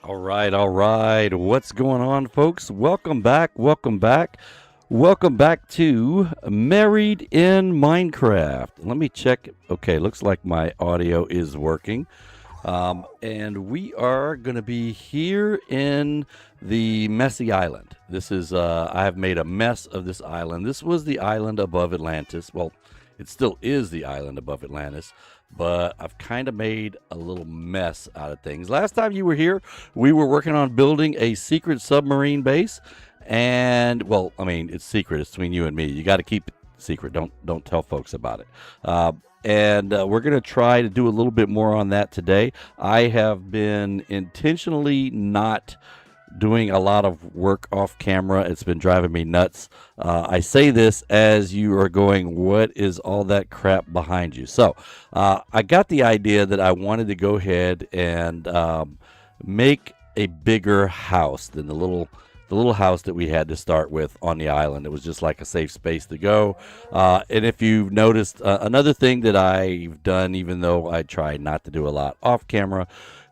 All right. What's going on, folks? Welcome back. Welcome back. Welcome back to Married in Minecraft. Let me check. Okay, looks like my audio is working. And we are going to be here in the messy island. This is, I have made a mess of this island. This was the island above Atlantis. Well, it still is the island above Atlantis, but I've kind of made a little mess out of things. Last time you were here, we were working on building a secret submarine base. And, well, I mean, it's secret. It's between you and me. You got to keep it secret. Don't tell folks about it. And we're going to try to do a little bit more on that today. I have been intentionally not doing a lot of work off camera. It's been driving me nuts. I say this as you are going, what is all that crap behind you? So I got the idea that I wanted to go ahead and make a bigger house than the little house that we had to start with on the island. It was just like a safe space to go. And if you've noticed, another thing that I've done, even though I try not to do a lot off camera,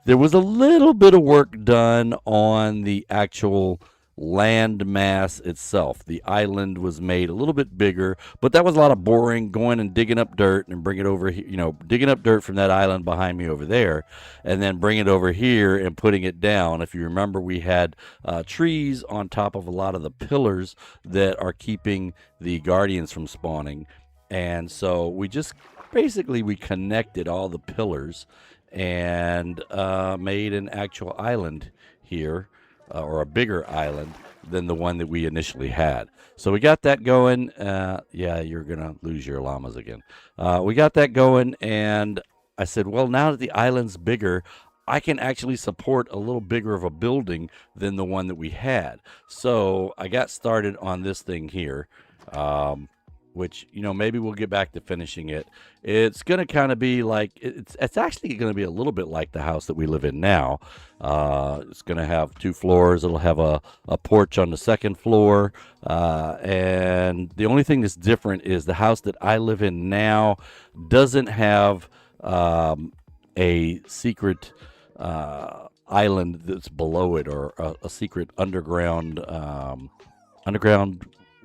there was a little bit of work done on the actual land mass itself. The island was made a little bit bigger, but that was a lot of boring, going and digging up dirt and bring it over here, digging up dirt from that island behind me over there, and then bring it over here and putting it down. If you remember, we had trees on top of a lot of the pillars that are keeping the guardians from spawning. And so we just basically we connected all the pillars and made an actual island here, or a bigger island than the one that we initially had. So we got that going. Yeah, you're going to lose your llamas again. We got that going, and I said, well, now that the island's bigger, I can actually support a little bigger of a building than the one that we had. So I got started on this thing here. Which, maybe we'll get back to finishing it. It's going to kind of be like, it's actually going to be a little bit like the house that we live in now. It's going to have 2 floors. It'll have a porch on the second floor. And the only thing that's different is the house that I live in now doesn't have a secret island that's below it, or a secret underground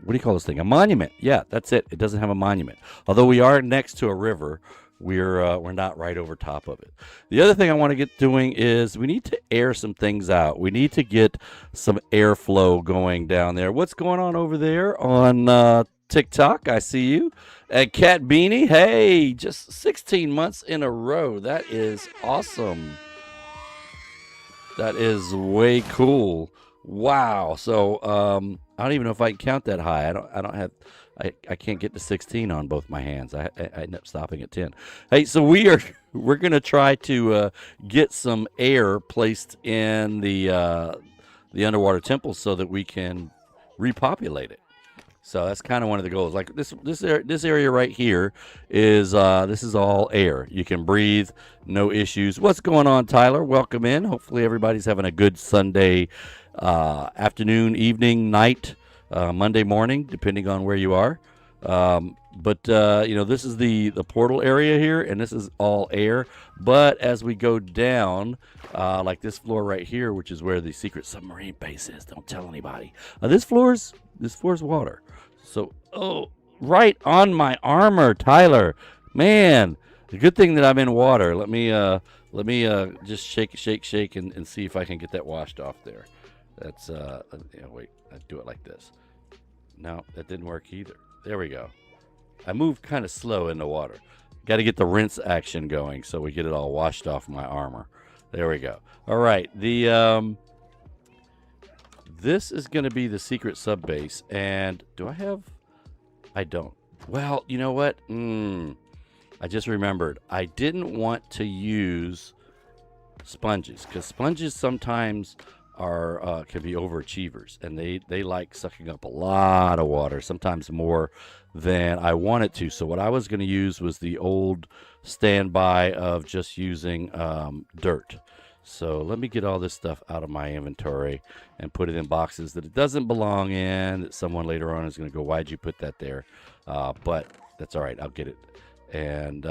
what do you call this thing? A monument. Yeah, that's it. It doesn't have a monument. Although we are next to a river, we're not right over top of it. The other thing I want to get doing is we need to air some things out. We need to get some airflow going down there. What's going on over there on TikTok? I see you. And Cat Beanie, hey, just 16 months in a row. That is awesome. That is way cool. Wow. So I don't even know if I can count that high. I can't get to 16 on both my hands. I end up stopping at 10. Hey, so we're gonna try to get some air placed in the underwater temple so that we can repopulate it. So that's kind of one of the goals. Like this area right here is this is all air. You can breathe, no issues. What's going on, Tyler? Welcome in. Hopefully everybody's having a good Sunday afternoon, evening, night, Monday morning, depending on where you are. But this is the portal area here, and this is all air. But as we go down, like this floor right here, which is where the secret submarine base is, don't tell anybody. This floor's water. So, right on my armor, Tyler. Man, the good thing that I'm in water. Let me just shake, and see if I can get that washed off there. That's wait, I do it like this. No, that didn't work either. There we go. I moved kind of slow in the water. Got to get the rinse action going so we get it all washed off my armor. There we go. All right, this is going to be the secret sub base, and do I have? I don't. Well, you know what? I just remembered. I didn't want to use sponges because sponges sometimes are can be overachievers, and they like sucking up a lot of water, sometimes more than I wanted to. So what I was going to use was the old standby of just using dirt. So let me get all this stuff out of my inventory and put it in boxes that it doesn't belong in, that someone later on is going to go, why'd you put that there? But that's all right, I'll get it. And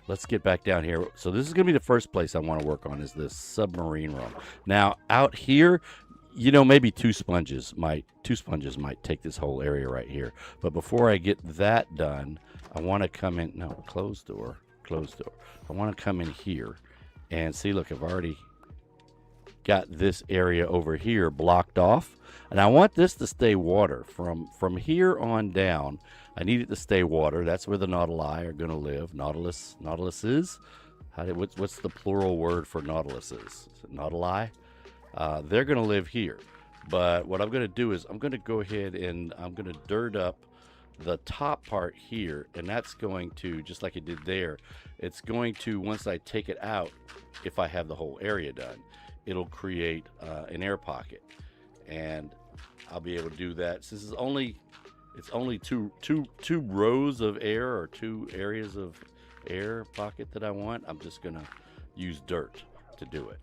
let's get back down here. So this is going to be the first place I want to work on, is this submarine room. Now out here, you know, maybe two sponges might take this whole area right here. But before I get that done, I want to come in. No, closed door. I want to come in here and see. Look, I've already got this area over here blocked off, and I want this to stay water from here on down. I need it to stay water. That's where the nautili are going to live. Nautiluses. What's the plural word for nautiluses? Is it nautili? They're going to live here. But what I'm going to do is I'm going to go ahead and I'm going to dirt up the top part here, and that's going to, just like it did there, it's going to, once I take it out, if I have the whole area done, it'll create an air pocket, and I'll be able to do that. Since it's only two rows of air, or two areas of air pocket that I want, I'm just gonna use dirt to do it.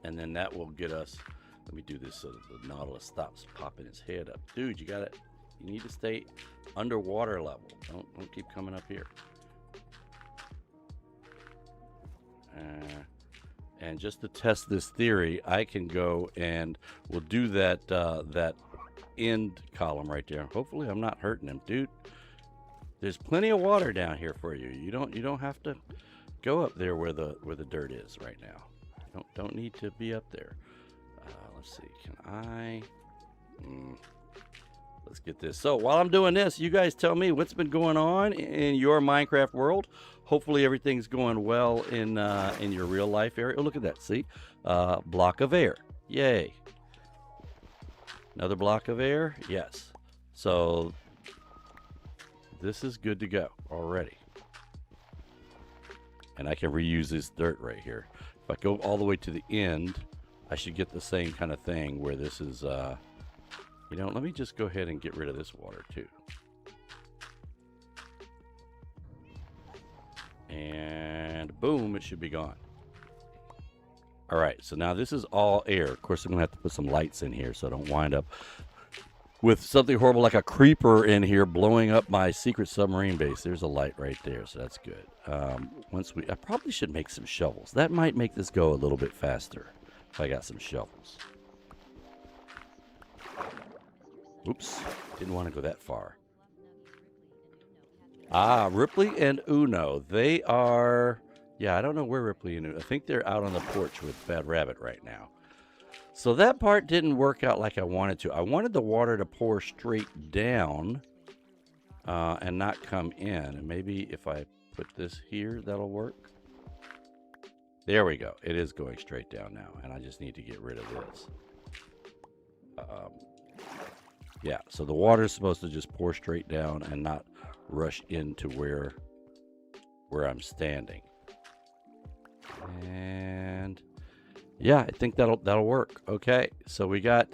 And then that will get us, let me do this so that the Nautilus stops popping its head up. Dude, you need to stay underwater level. Don't keep coming up here. And just to test this theory, I can go and we'll do that that end column right there. Hopefully I'm not hurting him, dude. There's plenty of water down here for you. You don't have to go up there where the dirt is right now. Don't need to be up there. Let's see. Can I? Let's get this. So while I'm doing this, you guys tell me what's been going on in your Minecraft world. Hopefully everything's going well in your real life area. Oh, look at that. See? Block of air. Yay. Another block of air. Yes. So this is good to go already. And I can reuse this dirt right here. If I go all the way to the end, I should get the same kind of thing where this is, you know, let me just go ahead and get rid of this water too. And boom, it should be gone. All right, so now this is all air. Of course, I'm gonna have to put some lights in here so I don't wind up with something horrible like a creeper in here blowing up my secret submarine base. There's a light right there, so that's good. I probably should make some shovels. That might make this go a little bit faster if I got some shovels. Oops, didn't want to go that far. Ah, Ripley and Uno. They are, yeah, I don't know where Ripley and Uno. I think they're out on the porch with Bad Rabbit right now. So that part didn't work out like I wanted to. I wanted the water to pour straight down and not come in. And maybe if I put this here, that'll work. There we go. It is going straight down now, and I just need to get rid of this. Yeah, so the water is supposed to just pour straight down and not rush into where I'm standing. And yeah, I think that'll work. Okay, so we've got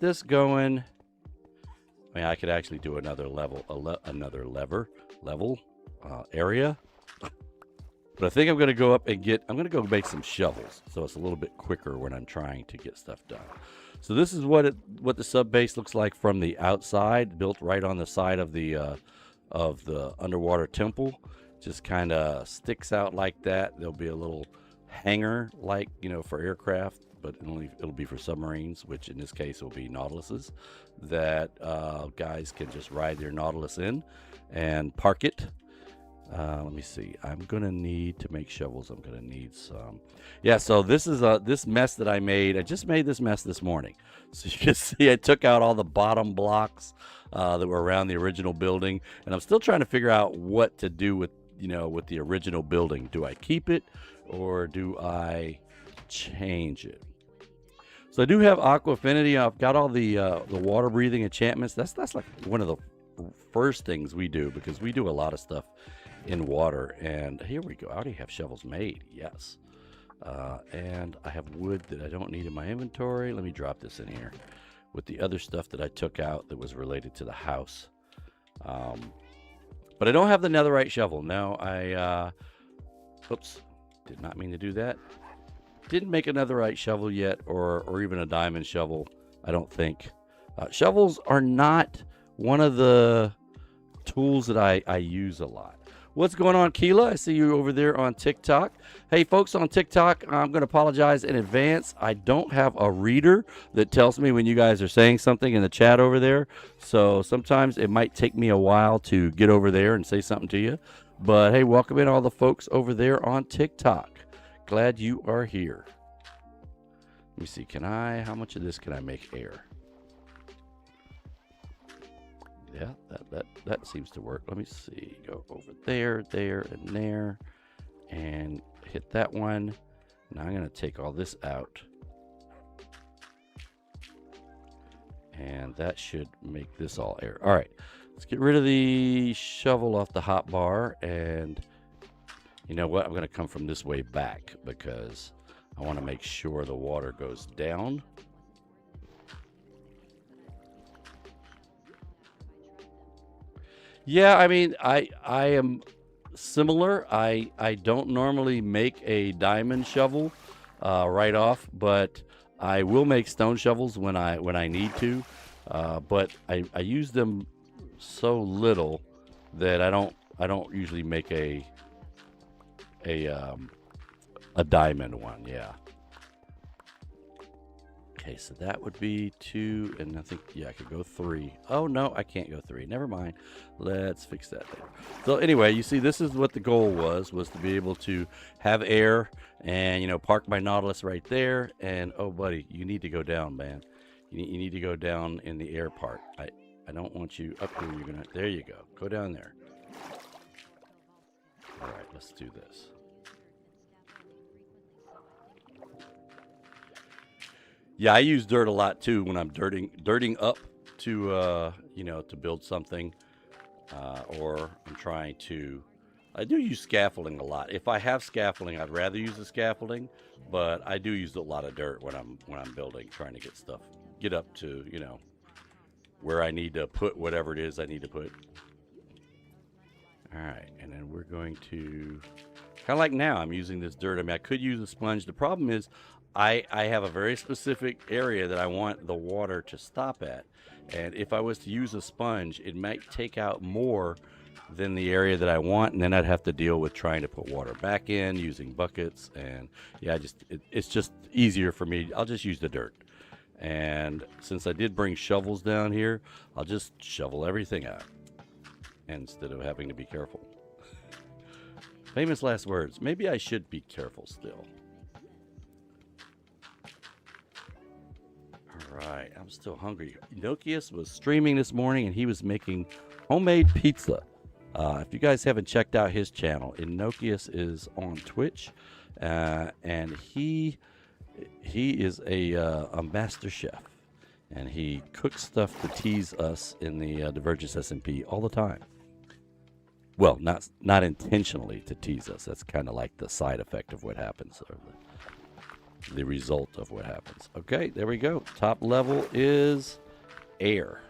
this going. I mean, I could actually do another level, area. But I think I'm going to go up and I'm going to go make some shovels, so it's a little bit quicker when I'm trying to get stuff done. So this is what the sub base looks like from the outside, built right on the side of the underwater temple. Just kind of sticks out like that. There'll be a little hangar, like, you know, for aircraft, but it'll be for submarines, which in this case will be Nautiluses, that guys can just ride their Nautilus in and park it. Let me see. I'm gonna need to make shovels. I'm gonna need some. Yeah. So this is this mess that I made. I just made this mess this morning. So you can see I took out all the bottom blocks that were around the original building, and I'm still trying to figure out what to do with the original building. Do I keep it or do I change it? So I do have Aqua Affinity. I've got all the water breathing enchantments. That's like one of the first things we do, because we do a lot of stuff in water. And here we go. I already have shovels made. Yes. And I have wood that I don't need in my inventory. Let me drop this in here with the other stuff that I took out that was related to the house. But I don't have the netherite shovel. No, oops, did not mean to do that. Didn't make a netherite shovel yet, or even a diamond shovel, I don't think. Shovels are not one of the tools that I use a lot. What's going on, Keela? I see you over there on TikTok. Hey, folks on TikTok, I'm going to apologize in advance. I don't have a reader that tells me when you guys are saying something in the chat over there. So sometimes it might take me a while to get over there and say something to you. But hey, welcome in all the folks over there on TikTok. Glad you are here. Let me see. How much of this can I make air? Yeah, that seems to work. Let me see. Go over there, and there, and hit that one. Now I'm going to take all this out. And that should make this all air. All right, let's get rid of the shovel off the hot bar. And you know what? I'm going to come from this way back because I want to make sure the water goes down. Yeah, I mean, I am similar. I don't normally make a diamond shovel right off, but I will make stone shovels when I need to. But I use them so little that I don't usually make a diamond one. Yeah. Okay, so that would be 2, and I think, yeah, I could go 3. Oh, no, I can't go 3. Never mind. Let's fix that later. So anyway, you see, this is what the goal was to be able to have air and, you know, park my Nautilus right there. And, oh, buddy, you need to go down, man. You need to go down in the air part. I don't want you up here. There you go. Go down there. All right, let's do this. Yeah, I use dirt a lot too when I'm dirting up to you know, to build something, or I'm trying to. I do use scaffolding a lot. If I have scaffolding, I'd rather use the scaffolding, but I do use a lot of dirt when I'm building, trying to get up to, you know, where I need to put whatever it is I need to put. All right, and then we're going to kind of like now. I'm using this dirt. I mean, I could use a sponge. The problem is, I have a very specific area that I want the water to stop at. And if I was to use a sponge, it might take out more than the area that I want. And then I'd have to deal with trying to put water back in, using buckets. And yeah, it's just easier for me. I'll just use the dirt. And since I did bring shovels down here, I'll just shovel everything out instead of having to be careful. Famous last words. Maybe I should be careful still. Right, I'm still hungry. Enochius was streaming this morning and he was making homemade pizza. If you guys haven't checked out his channel, Enochius is on Twitch, and he is a master chef, and he cooks stuff to tease us in the Divergence SMP all the time. Well, not intentionally to tease us. That's kind of like the side effect of what happens, or the result of what happens. Okay, there we go. Top level is air.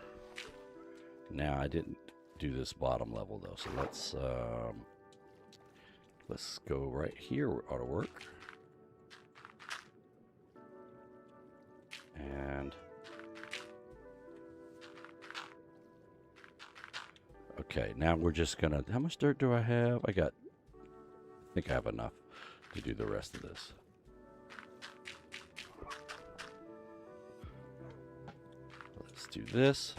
Now I didn't do this bottom level though, so let's go right here. Ought to work. And okay, now we're just gonna. How much dirt do I have? I think I have enough to do the rest of this. Do this,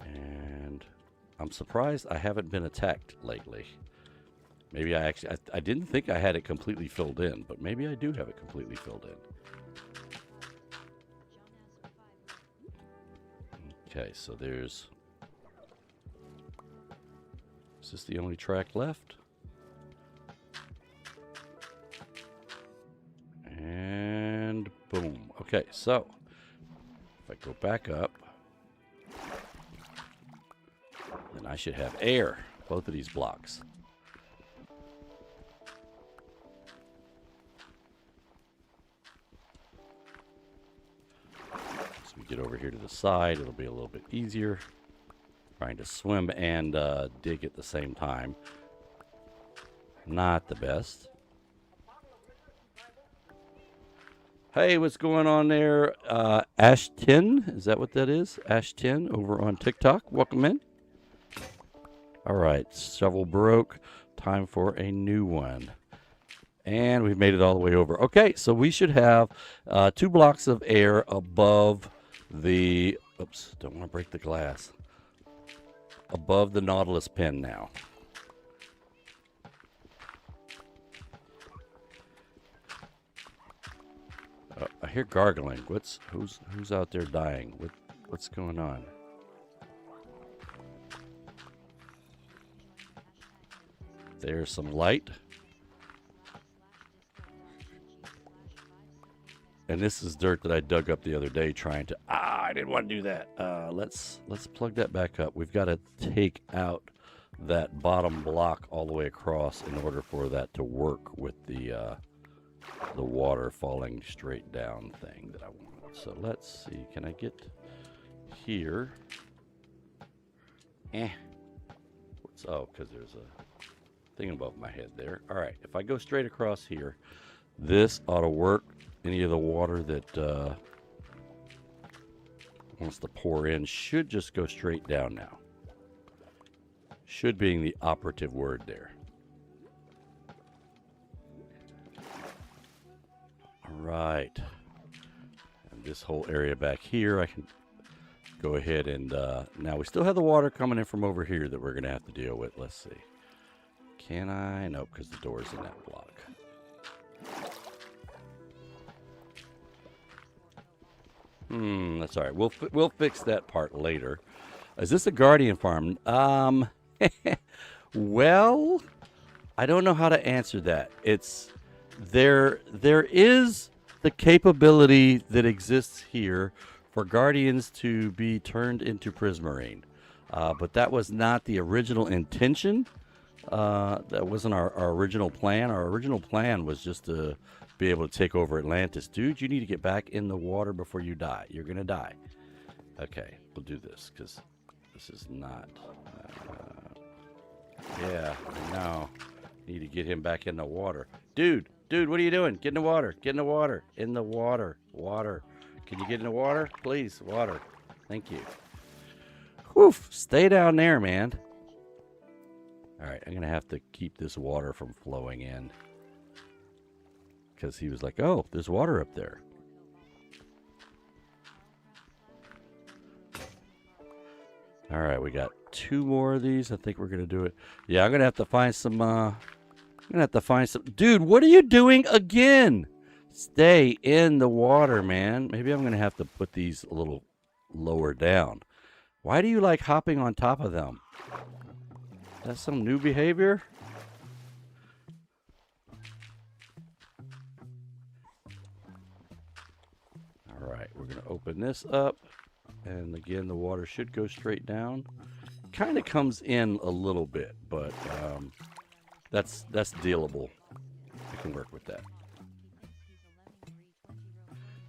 and I'm surprised I haven't been attacked lately. Maybe I didn't think I had it completely filled in, but maybe I do have it completely filled in. Okay, so is this the only track left? And boom. Okay, so if I go back up, then I should have air, both of these blocks. So we get over here to the side, it'll be a little bit easier. Trying to swim and dig at the same time. Not the best. Hey, what's going on there? Ash10, is that what that is? Ash10 over on TikTok. Welcome in. All right, shovel broke. Time for a new one. And we've made it all the way over. Okay, so we should have 2 blocks of air above the, oops, don't want to break the glass, above the Nautilus pin now. I hear gargling. Who's out there dying? What's going on? There's some light. And this is dirt that I dug up the other day trying to, I didn't want to do that. Let's plug that back up. We've got to take out that bottom block all the way across in order for that to work with the water falling straight down thing that I want. So let's see, can I get here? Oh, because there's a thing above my head there. All right, if I go straight across here, this ought to work. Any of the water that wants to pour in should just go straight down now. Should being the operative word there. All right. And this whole area back here, I can go ahead and now we still have the water coming in from over here that we're going to have to deal with. Let's see. Can I? Nope, because the door's in that block. That's all right. We'll fix that part later. Is this a guardian farm? Well, I don't know how to answer that. It's there is the capability that exists here for guardians to be turned into prismarine. But that was not the original intention. That wasn't our original plan. Our original plan was just to be able to take over Atlantis. Dude, you need to get back in the water before you die. You're going to die. Okay, we'll do this because this is not... yeah, I know. Need to get him back in the water. Dude, what are you doing? Get in the water. Get in the water. In the water. Water. Can you get in the water? Please, water. Thank you. Whew, stay down there, man. All right, I'm going to have to keep this water from flowing in. Because he was like, oh, there's water up there. All right, we got 2 more of these. I think we're going to do it. Yeah, I'm going to have to find some... Dude, what are you doing again? Stay in the water, man. Maybe I'm going to have to put these a little lower down. Why do you like hopping on top of them? That's some new behavior? All right, we're going to open this up. And again, the water should go straight down. Kind of comes in a little bit, but that's dealable. I can work with that.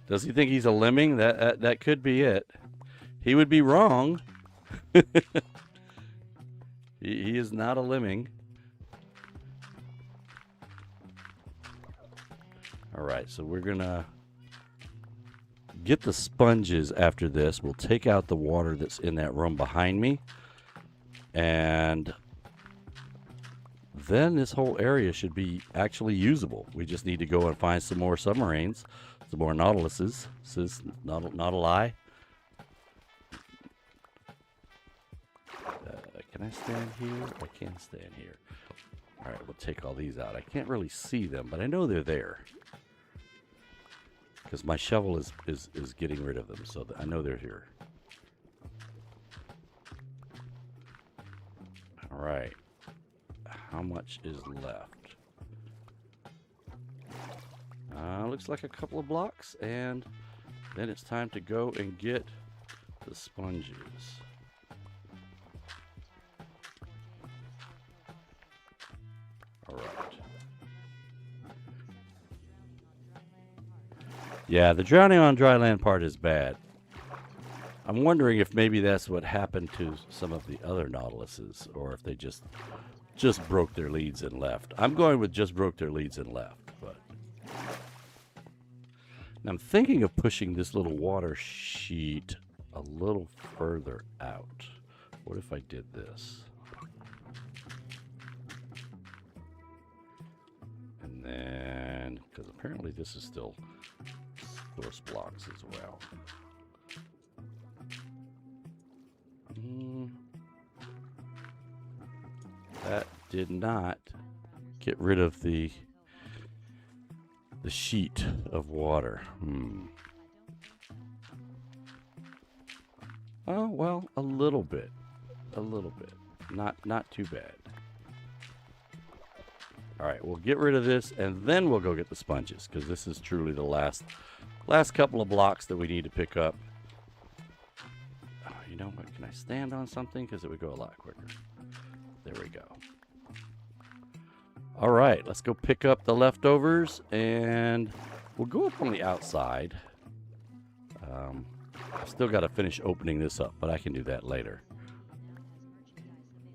Does he think he's a lemming? That could be it. He would be wrong. He is not a lemming. All right, so we're gonna get the sponges after this. We'll take out the water that's in that room behind me. And then this whole area should be actually usable. We just need to go and find some more submarines, some more Nautiluses. This is not a lie. Can I stand here? I can stand here. All right, we'll take all these out. I can't really see them, but I know they're there. Because my shovel is getting rid of them, so I know they're here. All right. How much is left? Looks like a couple of blocks, and then it's time to go and get the sponges. All right. Yeah, the drowning on dry land part is bad. I'm wondering if maybe that's what happened to some of the other Nautiluses, or if they just broke their leads and left. I'm going with just broke their leads and left, but and I'm thinking of pushing this little water sheet a little further out. What if I did this? apparently this is still source blocks as well. That did not get rid of the sheet of water. Oh, well, a little bit. Not too bad. All right, we'll get rid of this, and then we'll go get the sponges, because this is truly the last couple of blocks that we need to pick up. Oh, you know what? Can I stand on something? Because it would go a lot quicker. There we go. All right, let's go pick up the leftovers, and we'll go up on the outside. I've still got to finish opening this up, but I can do that later.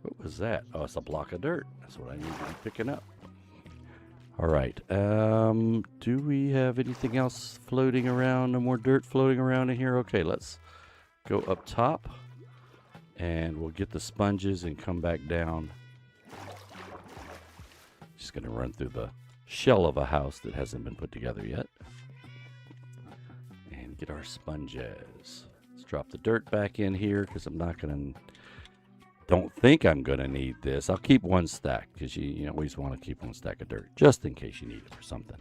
What was that? Oh, it's a block of dirt. That's what I need to be picking up. All right. Do we have anything else floating around? No more dirt floating around in here? Okay, let's go up top, and we'll get the sponges and come back down. Just going to run through the shell of a house that hasn't been put together yet. And get our sponges. Let's drop the dirt back in here because I'm not going to... Don't think I'm going to need this. I'll keep one stack because you always want to keep one stack of dirt just in case you need it for something.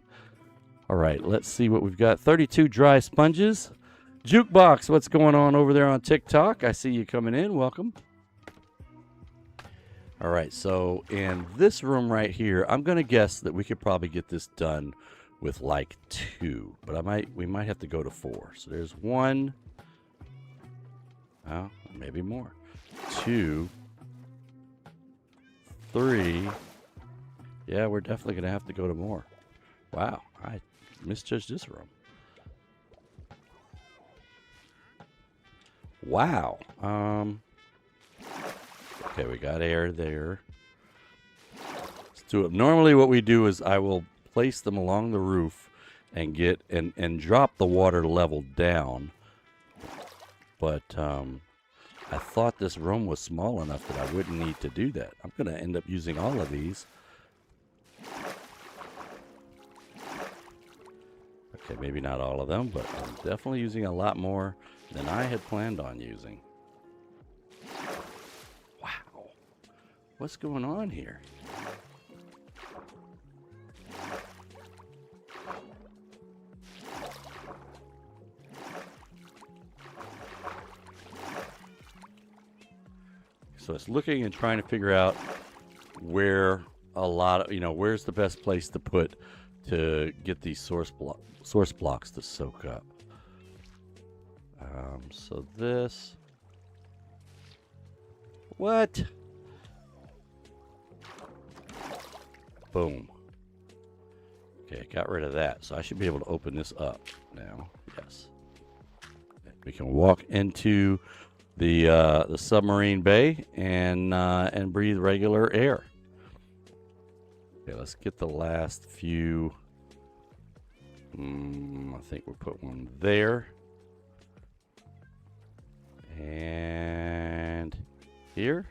All right, let's see what we've got. 32 dry sponges. Jukebox, what's going on over there on TikTok? I see you coming in. Welcome. All right, so in this room right here, I'm going to guess that we could probably get this done with like 2, but we might have to go to 4. So there's 1, oh, maybe more. 2, 3. Yeah, we're definitely going to have to go to more. Wow, I misjudged this room. Wow. Okay, we got air there. Let's do it. Normally what we do is I will place them along the roof and get and drop the water level down. But I thought this room was small enough that I wouldn't need to do that. I'm going to end up using all of these. Okay, maybe not all of them, but I'm definitely using a lot more than I had planned on using. Wow. What's going on here? So it's looking and trying to figure out where where's the best place to put to get these source blocks to soak up. So this. What? Boom. Okay, got rid of that. So I should be able to open this up now. Yes. We can walk into the submarine bay and breathe regular air. Okay, let's get the last few. I think we'll put one there. And here.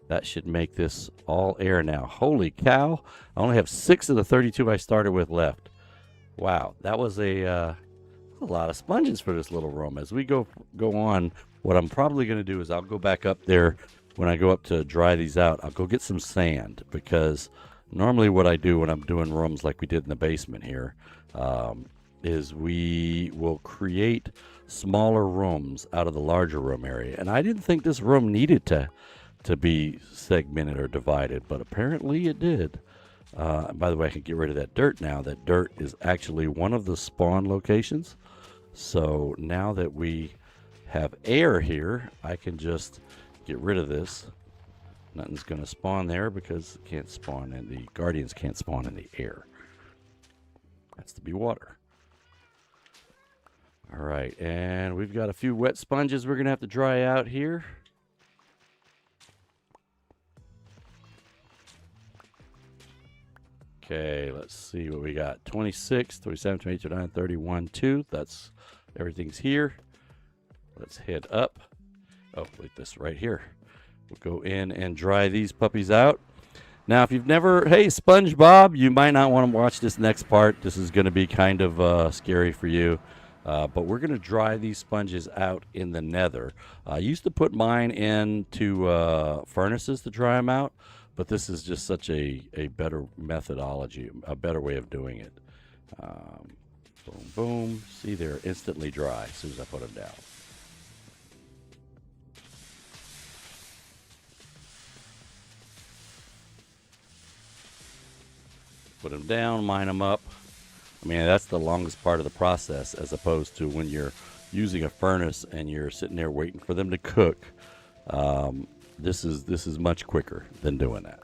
That should make this all air now. Holy cow. I only have 6 of the 32 I started with left. Wow, that was a lot of sponges for this little room. As we go on, what I'm probably going to do is I'll go back up there when I go up to dry these out. I'll go get some sand, because normally what I do when I'm doing rooms like we did in the basement here is we will create smaller rooms out of the larger room area. And I didn't think this room needed to be segmented or divided, but apparently it did. By the way, I can get rid of that dirt now. That dirt is actually one of the spawn locations. So now that we have air here, I can just get rid of this. Nothing's going to spawn there because it can't spawn, and the guardians can't spawn in the air. That's to be water. All right, and we've got a few wet sponges we're going to have to dry out here. Okay, let's see what we got. 26, 27, 28, 29, 31, 2. That's everything's here. Let's head up. Oh, wait, this right here. We'll go in and dry these puppies out. Now, if you've never, hey, SpongeBob, you might not want to watch this next part. This is going to be kind of scary for you. But we're going to dry these sponges out in the nether. I used to put mine into furnaces to dry them out, but this is just such a better methodology, a better way of doing it. Um, boom, boom. See, they're instantly dry as soon as I put them down. Put them down, mine them up. I mean, that's the longest part of the process, as opposed to when you're using a furnace and you're sitting there waiting for them to cook. Um, this is much quicker than doing that.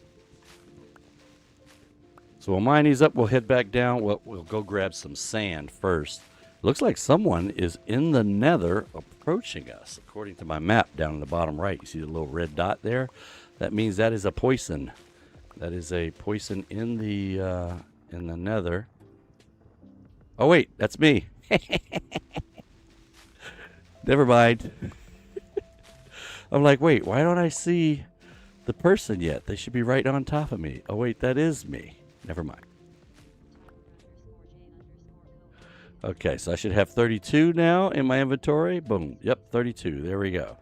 So we'll mine these up. We'll head back down. We'll go grab some sand first. Looks like someone is in the nether approaching us, according to my map down in the bottom right. You see the little red dot there? That means that is a poison. That is a poison in the nether. Oh wait, that's me. Never mind. I'm like, wait, why don't I see the person yet? They should be right on top of me. Oh wait, that is me. Never mind. Okay, so I should have 32 now in my inventory. Boom. Yep, 32. There we go.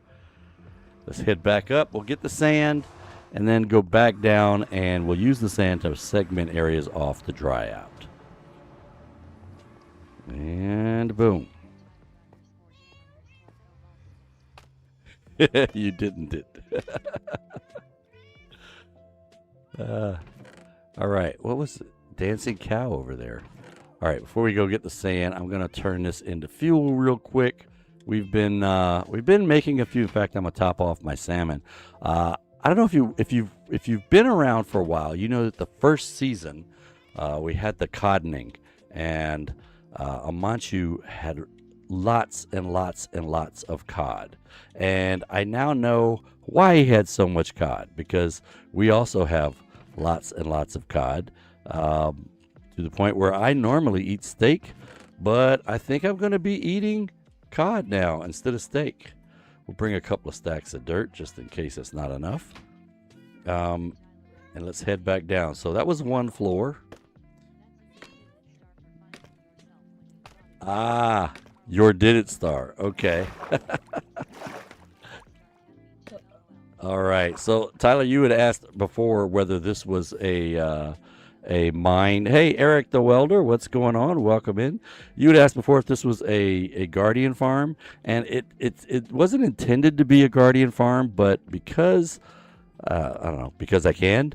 Let's head back up. We'll get the sand and then go back down, and we'll use the sand to segment areas off to dry out. And boom. You didn't it. All right. What was it? Dancing cow over there? All right. Before we go get the sand, I'm gonna turn this into fuel real quick. We've been making a few. In fact, I'm gonna top off my salmon. I don't know if you've been around for a while. You know that the first season we had the codning, and Amanchu had lots and lots and lots of cod. And I now know why he had so much cod, because we also have lots and lots of cod, to the point where I normally eat steak, but I think I'm going to be eating cod now instead of steak. We'll bring a couple of stacks of dirt just in case it's not enough. And let's head back down. So that was one floor. Ah, your did it star. Okay. All right. So Tyler, you had asked before whether this was a mine. Hey, Eric the welder, what's going on? Welcome in. You had asked before if this was a guardian farm, and it wasn't intended to be a guardian farm, but because I don't know, because I can,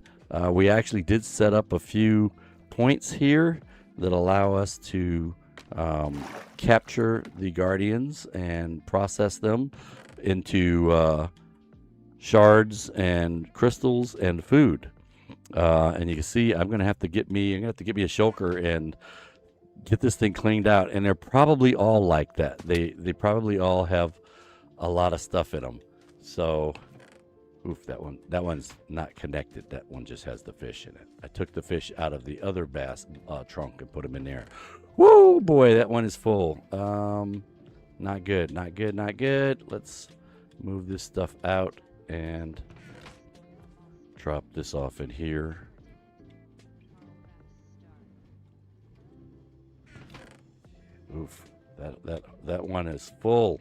we actually did set up a few points here that allow us to capture the guardians and process them into shards and crystals and food. And you can see I'm gonna have to get me a shulker and get this thing cleaned out. And they're probably all like that. They probably all have a lot of stuff in them. So, oof, that one's not connected. That one just has the fish in it. I took the fish out of the other bass trunk and put them in there. Whoa, boy, that one is full. Not good, not good, not good. Let's move this stuff out and drop this off in here. Oof, that one is full.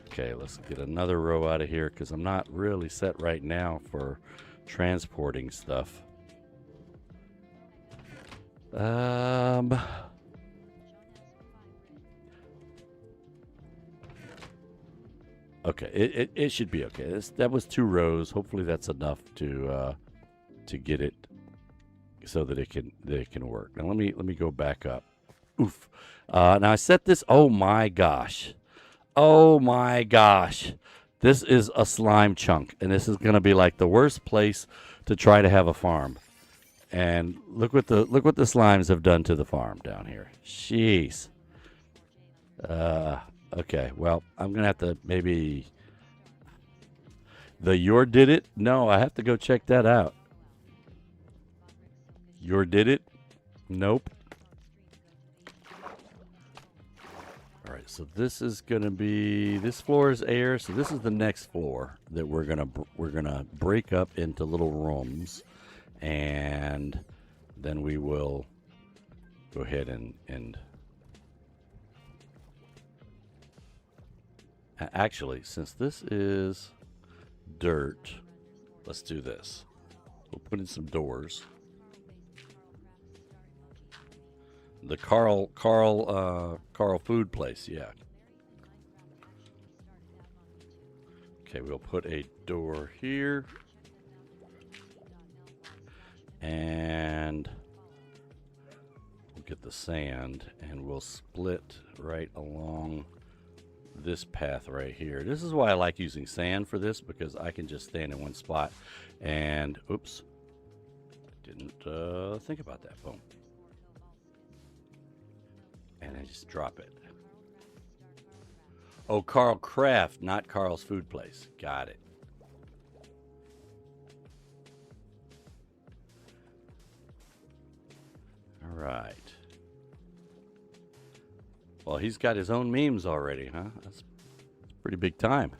Okay, let's get another row out of here because I'm not really set right now for transporting stuff. Okay, it should be okay. That was 2 rows. Hopefully that's enough to get it so that it can work. Now let me go back up. Oof. Now I set this. Oh my gosh. Oh my gosh. This is a slime chunk, and this is gonna be like the worst place to try to have a farm. And look what the slimes have done to the farm down here. Jeez. Okay, well, I'm going to have to maybe... The Your Did It? No, I have to go check that out. Your Did It? Nope. All right, so this is gonna be, this floor is air, so this is the next floor that we're gonna break up into little rooms, and then we will go ahead and actually, since this is dirt, let's do this. We'll put in some doors. The Carl food place, yeah. Okay, we'll put a door here. And we'll get the sand and we'll split right along this path right here. This is why I like using sand for this, because I can just stand in one spot and, oops, didn't think about that. Boom. And I just drop it. Oh, Carl Craft, not Carl's food place. Got it. All right. Well, he's got his own memes already, huh? That's pretty big time.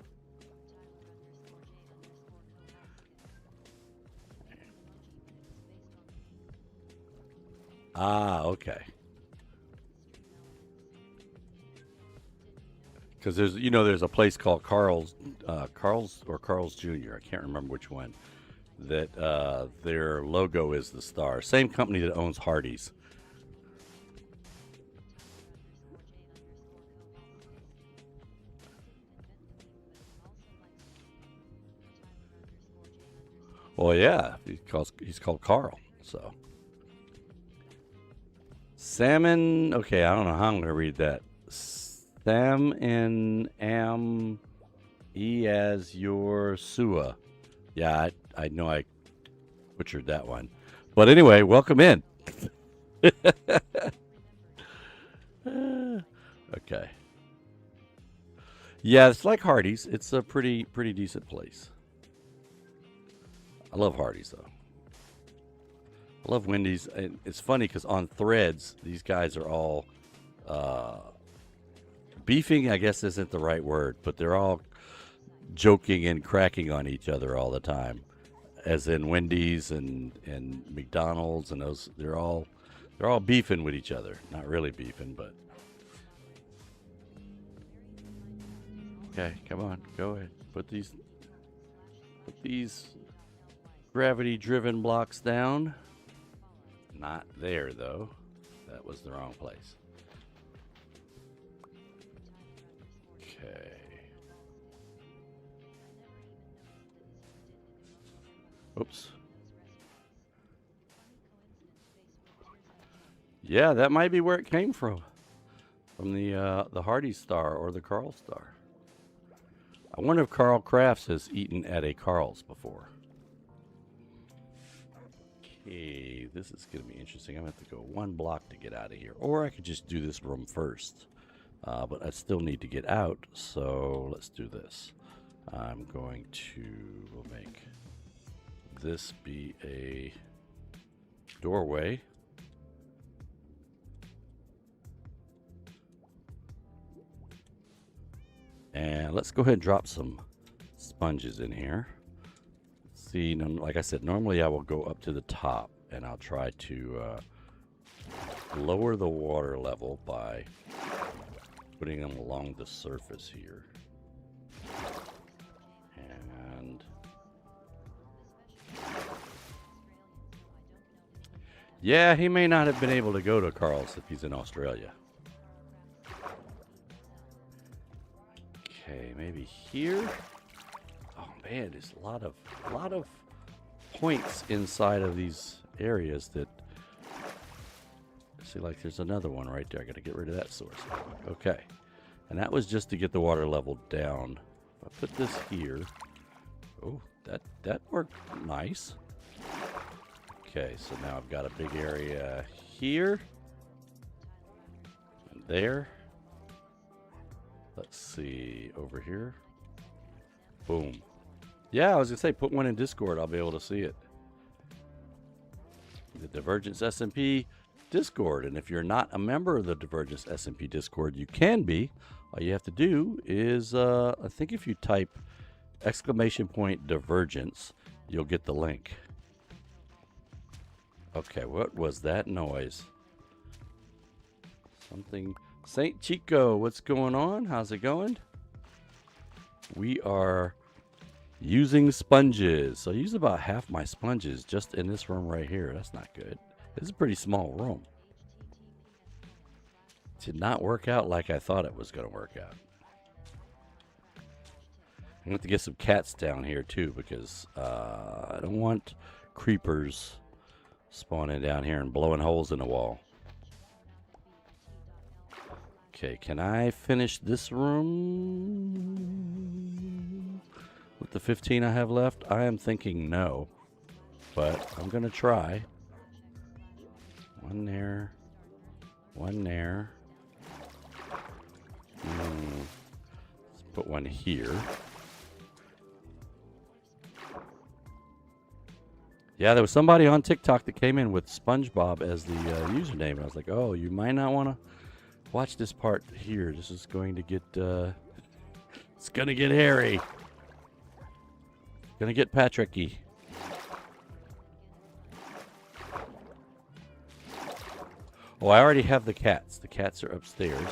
Ah, okay. Because there's a place called Carl's Jr. I can't remember which one. That their logo is the star. Same company that owns Hardee's. Well, yeah, he's called Carl. So salmon. Okay, I don't know how I'm going to read that. Sam and am e as your sua. Yeah, I know I butchered that one, but anyway, welcome in. Okay. Yeah, it's like Hardee's. It's a pretty decent place. I love Hardee's though. I love Wendy's. And it's funny because on Threads, these guys are all beefing. I guess isn't the right word, but they're all joking and cracking on each other all the time, as in Wendy's and McDonald's and those. They're all beefing with each other. Not really beefing, but okay. Come on, go ahead. Put these gravity-driven blocks down. Not there, though. That was the wrong place. Okay. Oops. Yeah, that might be where it came from. From the Hardee's star or the Carl star. I wonder if Carl Crafts has eaten at a Carl's before. Okay, this is going to be interesting. I'm going to have to go one block to get out of here. Or I could just do this room first. But I still need to get out, so let's do this. I'm going to, we'll make this be a doorway. And let's go ahead and drop some sponges in here. See, like I said, normally I will go up to the top and I'll try to lower the water level by putting them along the surface here. And yeah, he may not have been able to go to Carl's if he's in Australia. Okay, maybe here. Oh man, there's a lot of points inside of these areas that. See, like there's another one right there. I got to get rid of that source. Okay, and that was just to get the water level down. If I put this here. Oh, that worked nice. Okay, so now I've got a big area here and there. Let's see, over here. Boom. Yeah, I was gonna say, put one in Discord. I'll be able to see it. The Divergence SMP Discord. And if you're not a member of the Divergence SMP Discord, you can be. All you have to do is, I think if you type !Divergence, you'll get the link. Okay, what was that noise? Something. Saint Chico, what's going on? How's it going? We are using sponges. So I use about half my sponges just in this room right here. That's not good. This is a pretty small room. Did not work out like I thought it was going to work out. I have to get some cats down here too, because I don't want creepers spawning down here and blowing holes in the wall. Okay, can I finish this room with the 15 I have left? I am thinking no, but I'm going to try. One there. One there. Let's put one here. Yeah, there was somebody on TikTok that came in with SpongeBob as the username. And I was like, oh, you might not want to watch this part here. This is going to get, it's going to get hairy. Going to get Patricky. Oh, I already have the cats. The cats are upstairs.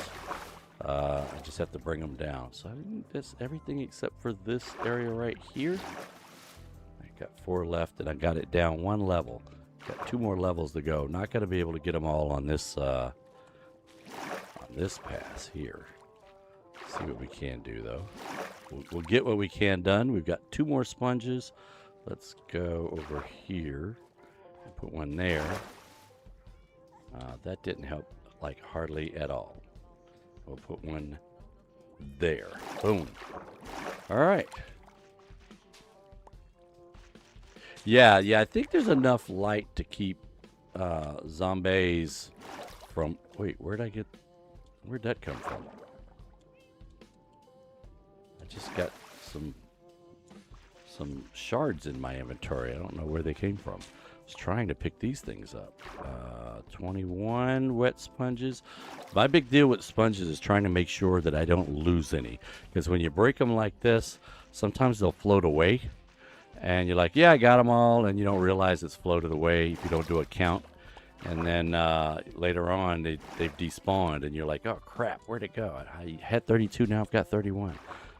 I just have to bring them down. So I think that's everything except for this area right here. Got 4 left, and I got it down 1 level. Got 2 more levels to go. Not going to be able to get them all on this pass here. See what we can do though. We'll get what we can done. We've got 2 more sponges. Let's go over here and put one there. That didn't help like hardly at all. We'll put one there. Boom. All right. Yeah, I think there's enough light to keep zombies from... Wait, where'd that come from? I just got some shards in my inventory. I don't know where they came from. I was trying to pick these things up. 21 wet sponges. My big deal with sponges is trying to make sure that I don't lose any. Because when you break them like this, sometimes they'll float away. And you're like, yeah, I got them all, and you don't realize it's floated away if you don't do a count. And then later on, they've despawned, and you're like, oh, crap, where'd it go? I had 32, now I've got 31.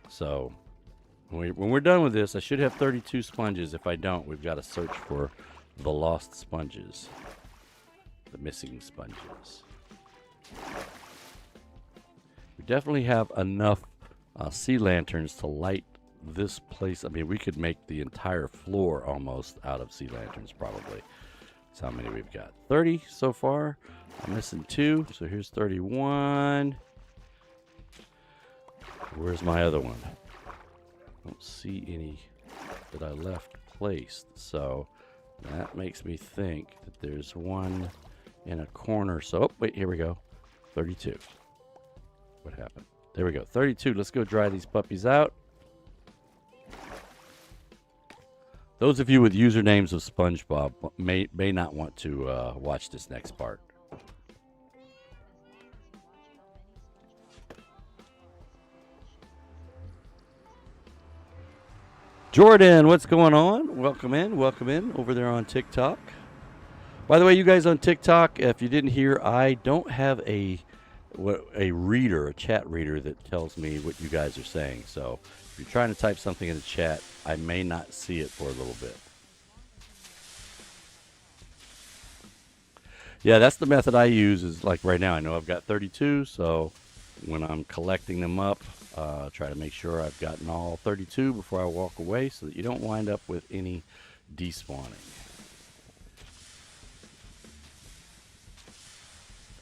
So when we're done with this, I should have 32 sponges. If I don't, we've got to search for the lost sponges, the missing sponges. We definitely have enough sea lanterns to light this place. I mean, we could make the entire floor almost out of sea lanterns probably. That's how many we've got. 30 so far. I'm missing 2, so here's 31. Where's my other one? I don't see any that I left placed, so that makes me think that there's one in a corner. So, oh, wait, here we go. 32. What happened? There we go. 32. Let's go dry these puppies out. Those of you with usernames of SpongeBob may not want to watch this next part. Jordan, what's going on? Welcome in over there on TikTok. By the way, you guys on TikTok, if you didn't hear, I don't have a reader, a chat reader that tells me what you guys are saying. So if you're trying to type something in the chat, I may not see it for a little bit. Yeah, that's the method I use. Is like right now, I know I've got 32, so when I'm collecting them up, try to make sure I've gotten all 32 before I walk away so that you don't wind up with any despawning.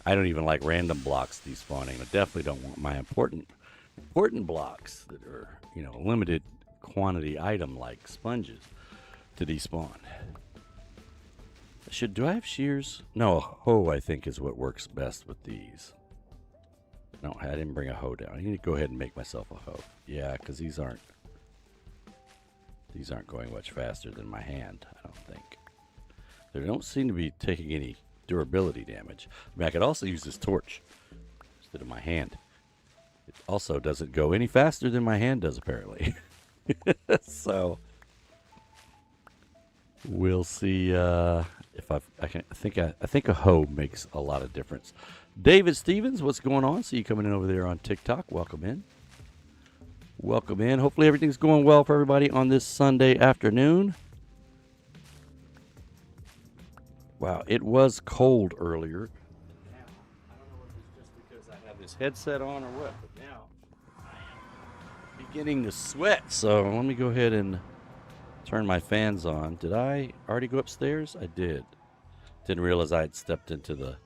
I don't even like random blocks despawning. I definitely don't want my important blocks that are, you know, limited quantity item like sponges to despawn. Do I have shears? No, a hoe I think is what works best with these. No, I didn't bring a hoe down. I need to go ahead and make myself a hoe. Yeah, because these aren't going much faster than my hand, I don't think. They don't seem to be taking any durability damage. I mean, I could also use this torch instead of my hand. It also doesn't go any faster than my hand does, apparently. So we'll see if I think a hoe makes a lot of difference. David Stevens, what's going on? See you coming in over there on TikTok. Welcome in. Welcome in. Hopefully everything's going well for everybody on this Sunday afternoon. Wow, it was cold earlier. Now, I don't know if it's just because I have this headset on or what, but now I am beginning to sweat. So let me go ahead and turn my fans on. Did I already go upstairs? I did. Didn't realize I had stepped into the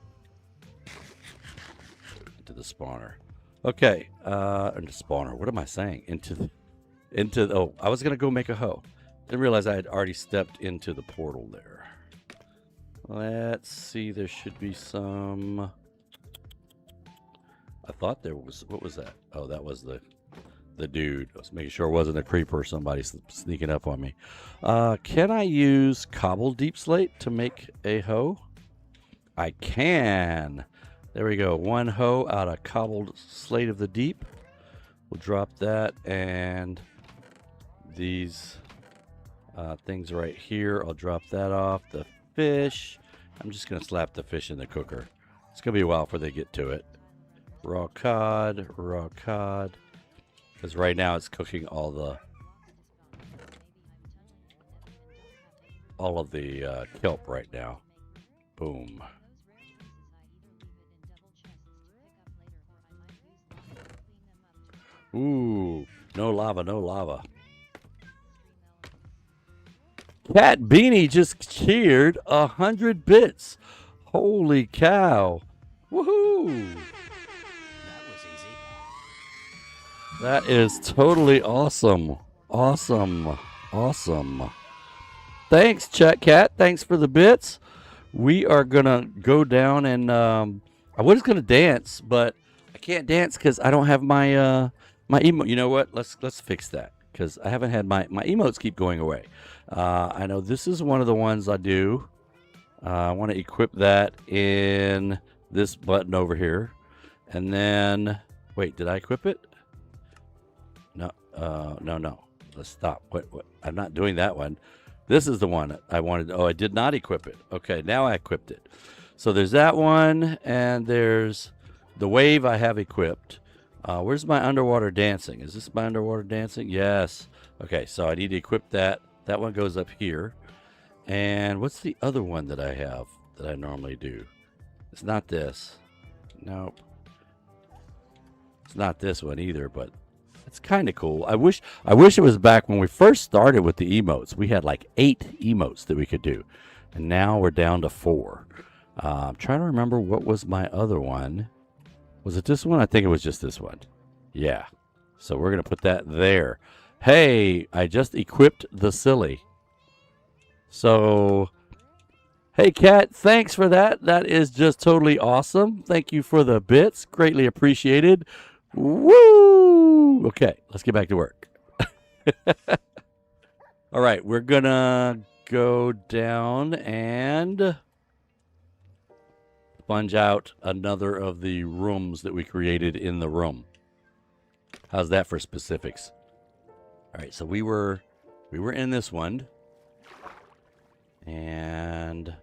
spawner. Okay, into spawner. What am I saying? Oh, I was gonna go make a hoe. Didn't realize I had already stepped into the portal there. Let's see. There should be some. I thought there was. What was that? Oh, that was the dude. I was making sure it wasn't a creeper or somebody sneaking up on me. Can I use cobbled deep slate to make a hoe? I can. There we go. One hoe out of cobbled slate of the deep. We'll drop that, and these things right here, I'll drop that off. The fish, I'm just going to slap the fish in the cooker. It's going to be a while before they get to it. Raw cod, because right now it's cooking all of the kelp right now. Boom. Ooh, no lava, no lava. Cat Beanie just cheered 100 bits. Holy cow. Woohoo. That was easy. That is totally awesome. Awesome. Awesome. Thanks, Chat Cat. Thanks for the bits. We are going to go down and I was going to dance, but I can't dance because I don't have my my emote. You know what? Let's fix that because I haven't had my emotes keep going away. I know this is one of the ones I do. I want to equip that in this button over here. And then, wait, did I equip it? No, no. Let's stop. What? I'm not doing that one. This is the one I wanted. Oh, I did not equip it. Okay, now I equipped it. So there's that one, and there's the wave I have equipped. Where's my underwater dancing? Is this my underwater dancing? Yes. Okay, so I need to equip that. That one goes up here. And what's the other one that I have that I normally do? It's not this. Nope. It's not this one either, but it's kind of cool. I wish it was back when we first started with the emotes. We had like 8 emotes that we could do. And now we're down to 4. I'm trying to remember what was my other one. Was it this one? I think it was just this one. Yeah. So we're going to put that there. Hey, I just equipped the silly. So, hey, Kat, thanks for that. That is just totally awesome. Thank you for the bits. Greatly appreciated. Woo! Okay, let's get back to work. All right, we're going to go down and sponge out another of the rooms that we created in the room. How's that for specifics? All right, so we were in this one, and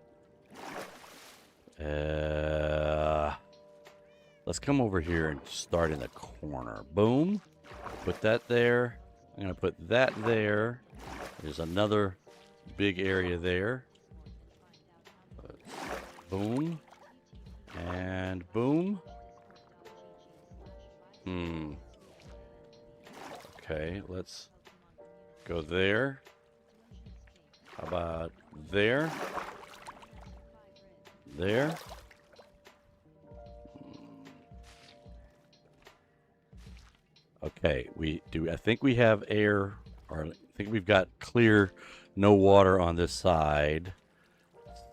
let's come over here and start in the corner. Boom. Put that there. I'm going to put that there. There's another big area there. Boom. And boom. Okay, let's go there. How about there? There. Okay, I think we have air, or I think we've got clear, no water on this side.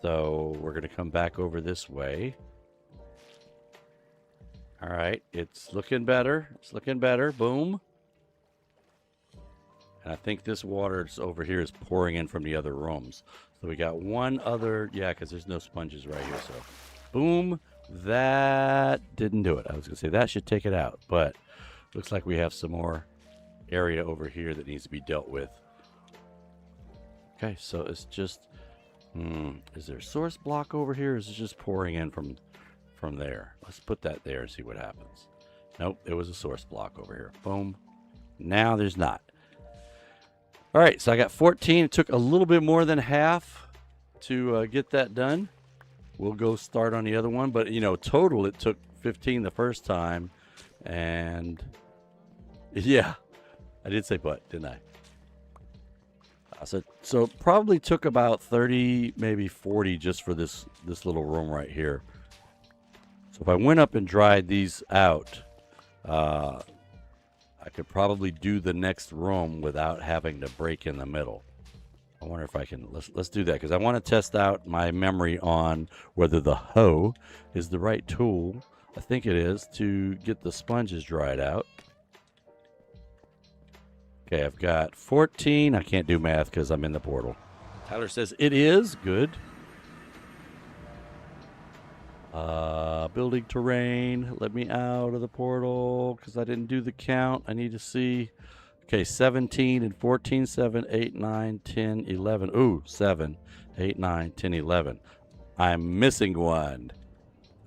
So we're going to come back over this way. All right, it's looking better. It's looking better. Boom. And I think this water over here is pouring in from the other rooms. So we got one other, yeah, because there's no sponges right here. So, boom, that didn't do it. I was gonna say that should take it out, but looks like we have some more area over here that needs to be dealt with. Okay, so it's just, is there a source block over here? Or is it just pouring in from there? Let's put that there and see what happens. Nope, there was a source block over here. Boom. Now there's not. All right, so I got 14. It took a little bit more than half to get that done. We'll go start on the other one, but total it took 15 the first time, and yeah, I did say but, didn't I? So it probably took about 30, maybe 40 just for this little room right here. So if I went up and dried these out, I could probably do the next room without having to break in the middle. I wonder if I can, let's do that, because I want to test out my memory on whether the hoe is the right tool. I think it is, to get the sponges dried out. Okay, I've got 14. I can't do math because I'm in the portal. Tyler says it is. Good. Building terrain. Let me out of the portal because I didn't do the count. I need to see. Okay, 17 and 14. 7, 8, 9, 10, 11. Ooh, 7, 8, 9, 10, 11. I'm missing one.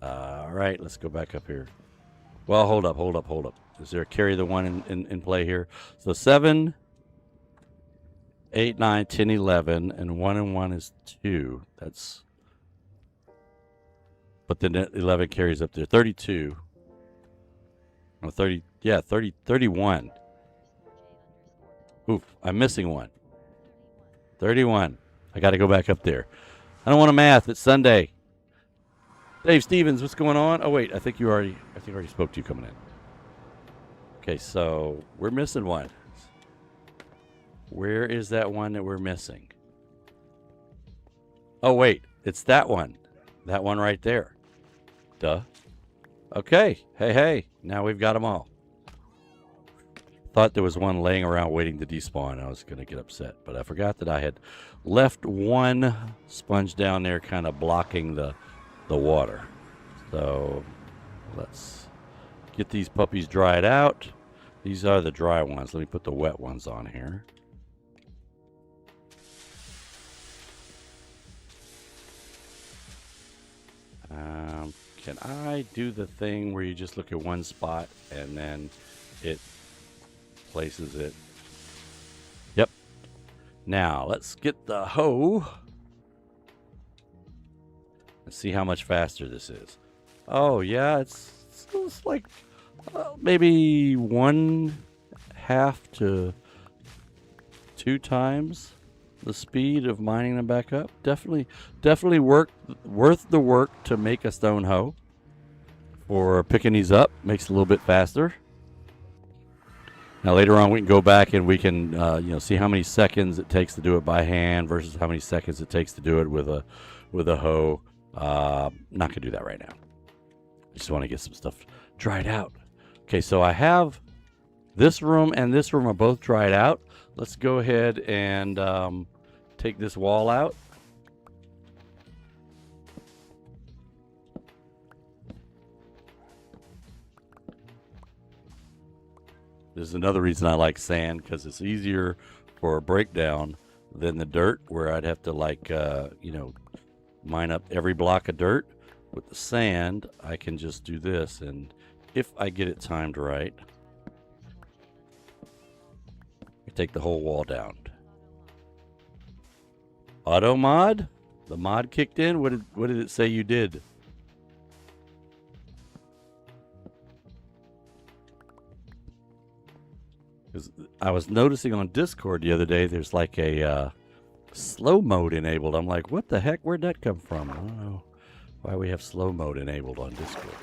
All right, let's go back up here. Well, hold up. Is there a carry the one in play here? So 7, 8, 9, 10, 11, and 1 and 1 is 2. That's, but then 11 carries up there. 32. Oh, 30. Yeah, 30, 31. Oof, I'm missing one. 31. I got to go back up there. I don't want to math. It's Sunday. Dave Stevens, what's going on? Oh wait, I think I already spoke to you coming in. Okay, so we're missing one. Where is that one that we're missing? Oh wait, it's that one. That one right there. Duh. Okay, hey, now we've got them all. Thought there was one laying around waiting to despawn. I was going to get upset, but I forgot that I had left one sponge down there kind of blocking the water. So let's get these puppies dried out. These are the dry ones. Let me put the wet ones on here. Can I do the thing where you just look at one spot and then it places it? Yep. Now let's get the hoe. Let's see how much faster this is. Oh yeah, it's like maybe 1/2 to 2 times the speed of mining them back up. Definitely worth the work to make a stone hoe. For picking these up, makes it a little bit faster. Now later on we can go back and we can see how many seconds it takes to do it by hand versus how many seconds it takes to do it with a hoe. Not gonna do that right now. I just want to get some stuff dried out. Okay, so I have this room and this room are both dried out. Let's go ahead and take this wall out. This is another reason I like sand, because it's easier for a breakdown than the dirt, where I'd have to mine up every block of dirt. With the sand, I can just do this, and if I get it timed right, I take the whole wall down. Auto mod? The mod kicked in? What did it say you did? Because I was noticing on Discord the other day, there's like a slow mode enabled. I'm like, what the heck? Where'd that come from? I don't know why we have slow mode enabled on Discord.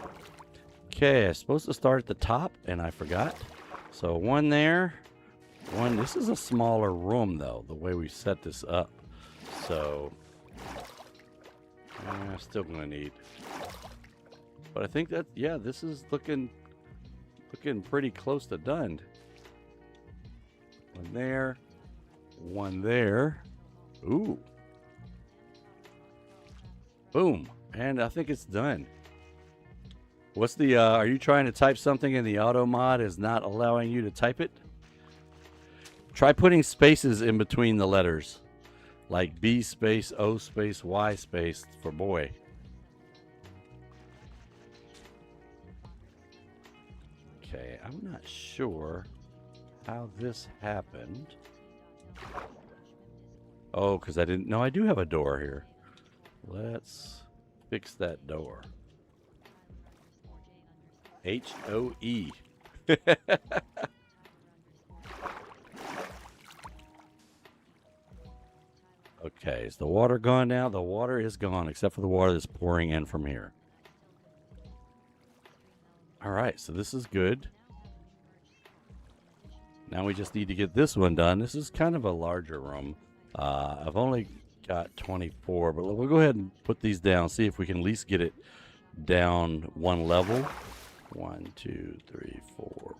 Okay, I'm supposed to start at the top, and I forgot. So one there. One. This is a smaller room, though, the way we set this up. So I'm still going to need. But I think that, yeah, this is looking pretty close to done. One there. One there. Ooh. Boom. And I think it's done. What's the, are you trying to type something and the auto mod is not allowing you to type it? Try putting spaces in between the letters. Like B space, O space, Y space for boy. Okay, I'm not sure how this happened. Oh, because I didn't know I do have a door here. Let's fix that door. H-O-E. Okay, is the water gone now? The water is gone, except for the water that's pouring in from here. All right, so this is good. Now we just need to get this one done. This is kind of a larger room. I've only got 24, but we'll go ahead and put these down, see if we can at least get it down one level. 1, 2, 3, 4.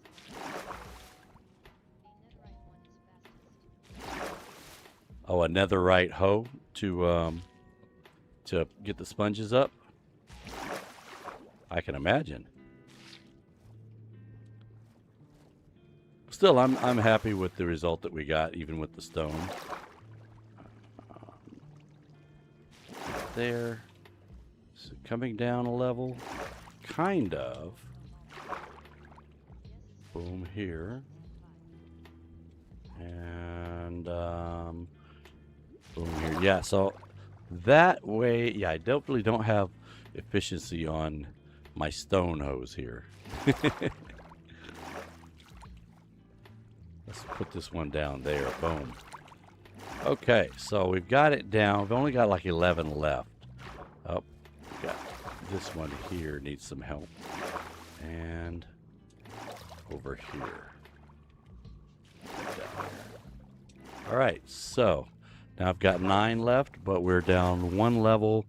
Oh, a netherite hoe to get the sponges up. I can imagine. Still, I'm happy with the result that we got, even with the stone. There. So coming down a level, kind of. Boom here. And boom here. Yeah, so that way, yeah, I definitely don't have efficiency on my stone hose here. Let's put this one down there. Boom. Okay, so we've got it down. We've only got like 11 left. Oh, we got this one here needs some help. And over here. All right, so now I've got 9 left, but we're down 1 level.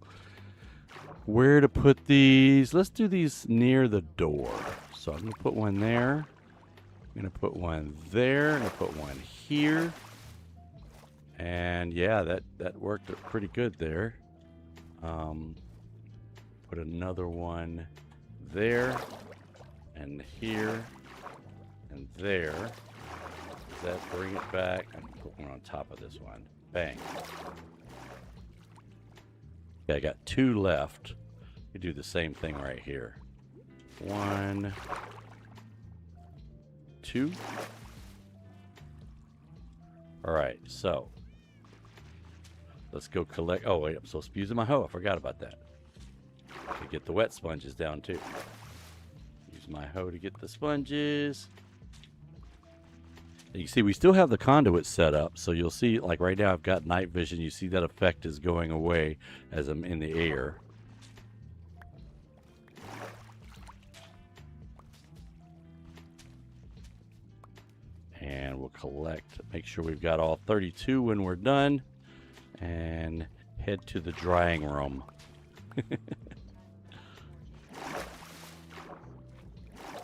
Where to put these? Let's do these near the door. So I'm going to put one there. I'm going to put one there. I'm going to put one here. And yeah, that worked pretty good there. Put another one there and here and there. Does that bring it back? I'm putting one on top of this one. Bang. Okay, I got 2 left. We do the same thing right here. 1, 2. All right, so let's go collect. Oh wait, I'm supposed to be using my hoe. I forgot about that. To get the wet sponges down too. Use my hoe to get the sponges. You see, we still have the conduit set up, so you'll see, like right now, I've got night vision. You see that effect is going away as I'm in the air. And we'll collect, make sure we've got all 32 when we're done, and head to the drying room.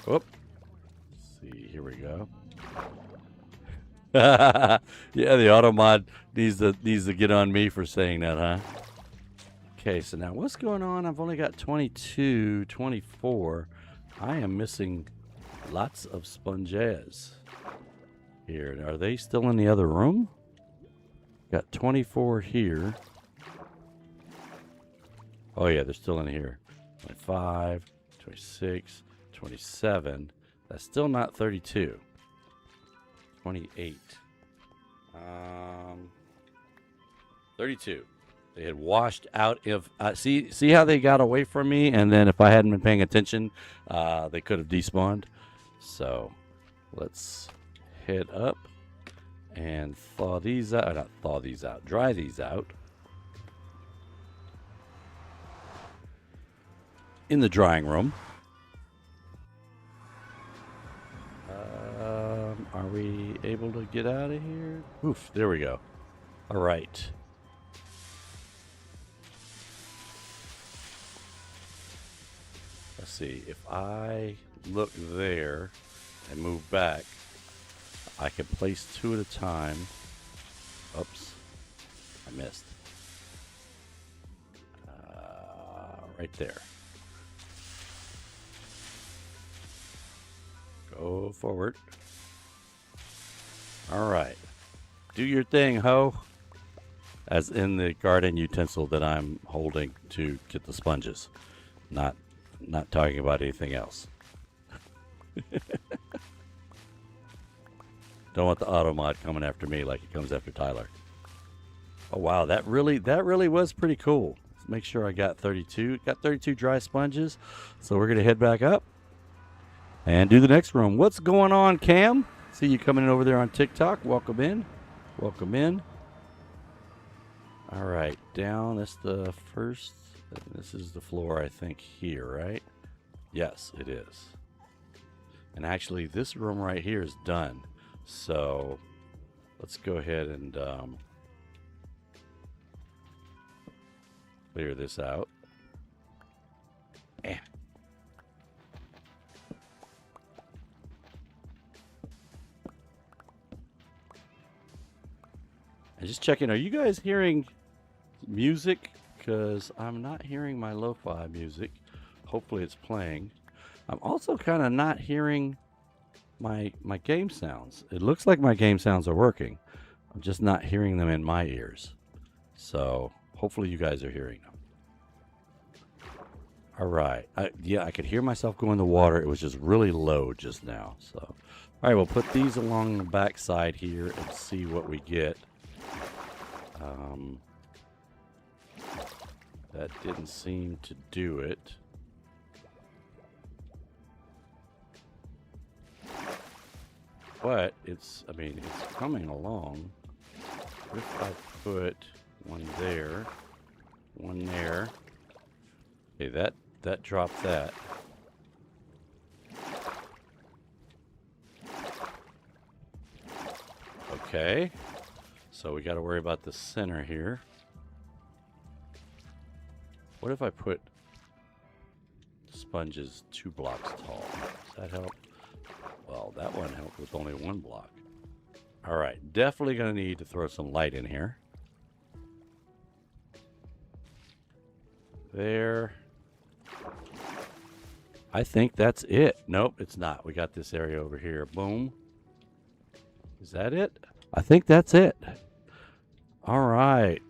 Whoop. Let's see, here we go. Yeah, the auto mod needs to get on me for saying that, huh? Okay, so now what's going on? I've only got 22, 24. I am missing lots of sponges. Here, are they still in the other room? Got 24 here. Oh yeah, they're still in here. 25, 26, 27. That's still not 32. 28. 32. They had washed out. If see how they got away from me, and then if I hadn't been paying attention, they could have despawned. So let's head up and thaw these out. Not thaw these out. Dry these out in the drying room. Are we able to get out of here? Oof, there we go. All right. Let's see. If I look there and move back, I can place 2 at a time. Oops. I missed. right there. Go forward. All right. Do your thing, ho. As in the garden utensil that I'm holding to get the sponges. Not talking about anything else. Don't want the auto mod coming after me like it comes after Tyler. Oh wow, that really was pretty cool. Let's make sure I got 32. Got 32 dry sponges. So we're gonna head back up and do the next room. What's going on, Cam? See you coming in over there on TikTok. Welcome in. Welcome in. All right, down. That's the first. This is the floor, I think, here, right? Yes, it is. And actually, this room right here is done. So let's go ahead and clear this out. And just checking, are you guys hearing music? Because I'm not hearing my lo-fi music. Hopefully it's playing. I'm also kind of not hearing my game sounds. It looks like my game sounds are working. I'm just not hearing them in my ears. So hopefully you guys are hearing them. All right. Yeah, I could hear myself go in the water. It was just really low just now. So, all right, we'll put these along the back side here and see what we get. That didn't seem to do it. But it's coming along. What if I put one there, one there? Okay, that dropped that. Okay. So we got to worry about the center here. What if I put sponges 2 blocks tall? Does that help? Well, that one helped with only 1 block. All right, definitely going to need to throw some light in here. There. I think that's it. Nope, it's not. We got this area over here. Boom. Is that it? I think that's it. All right.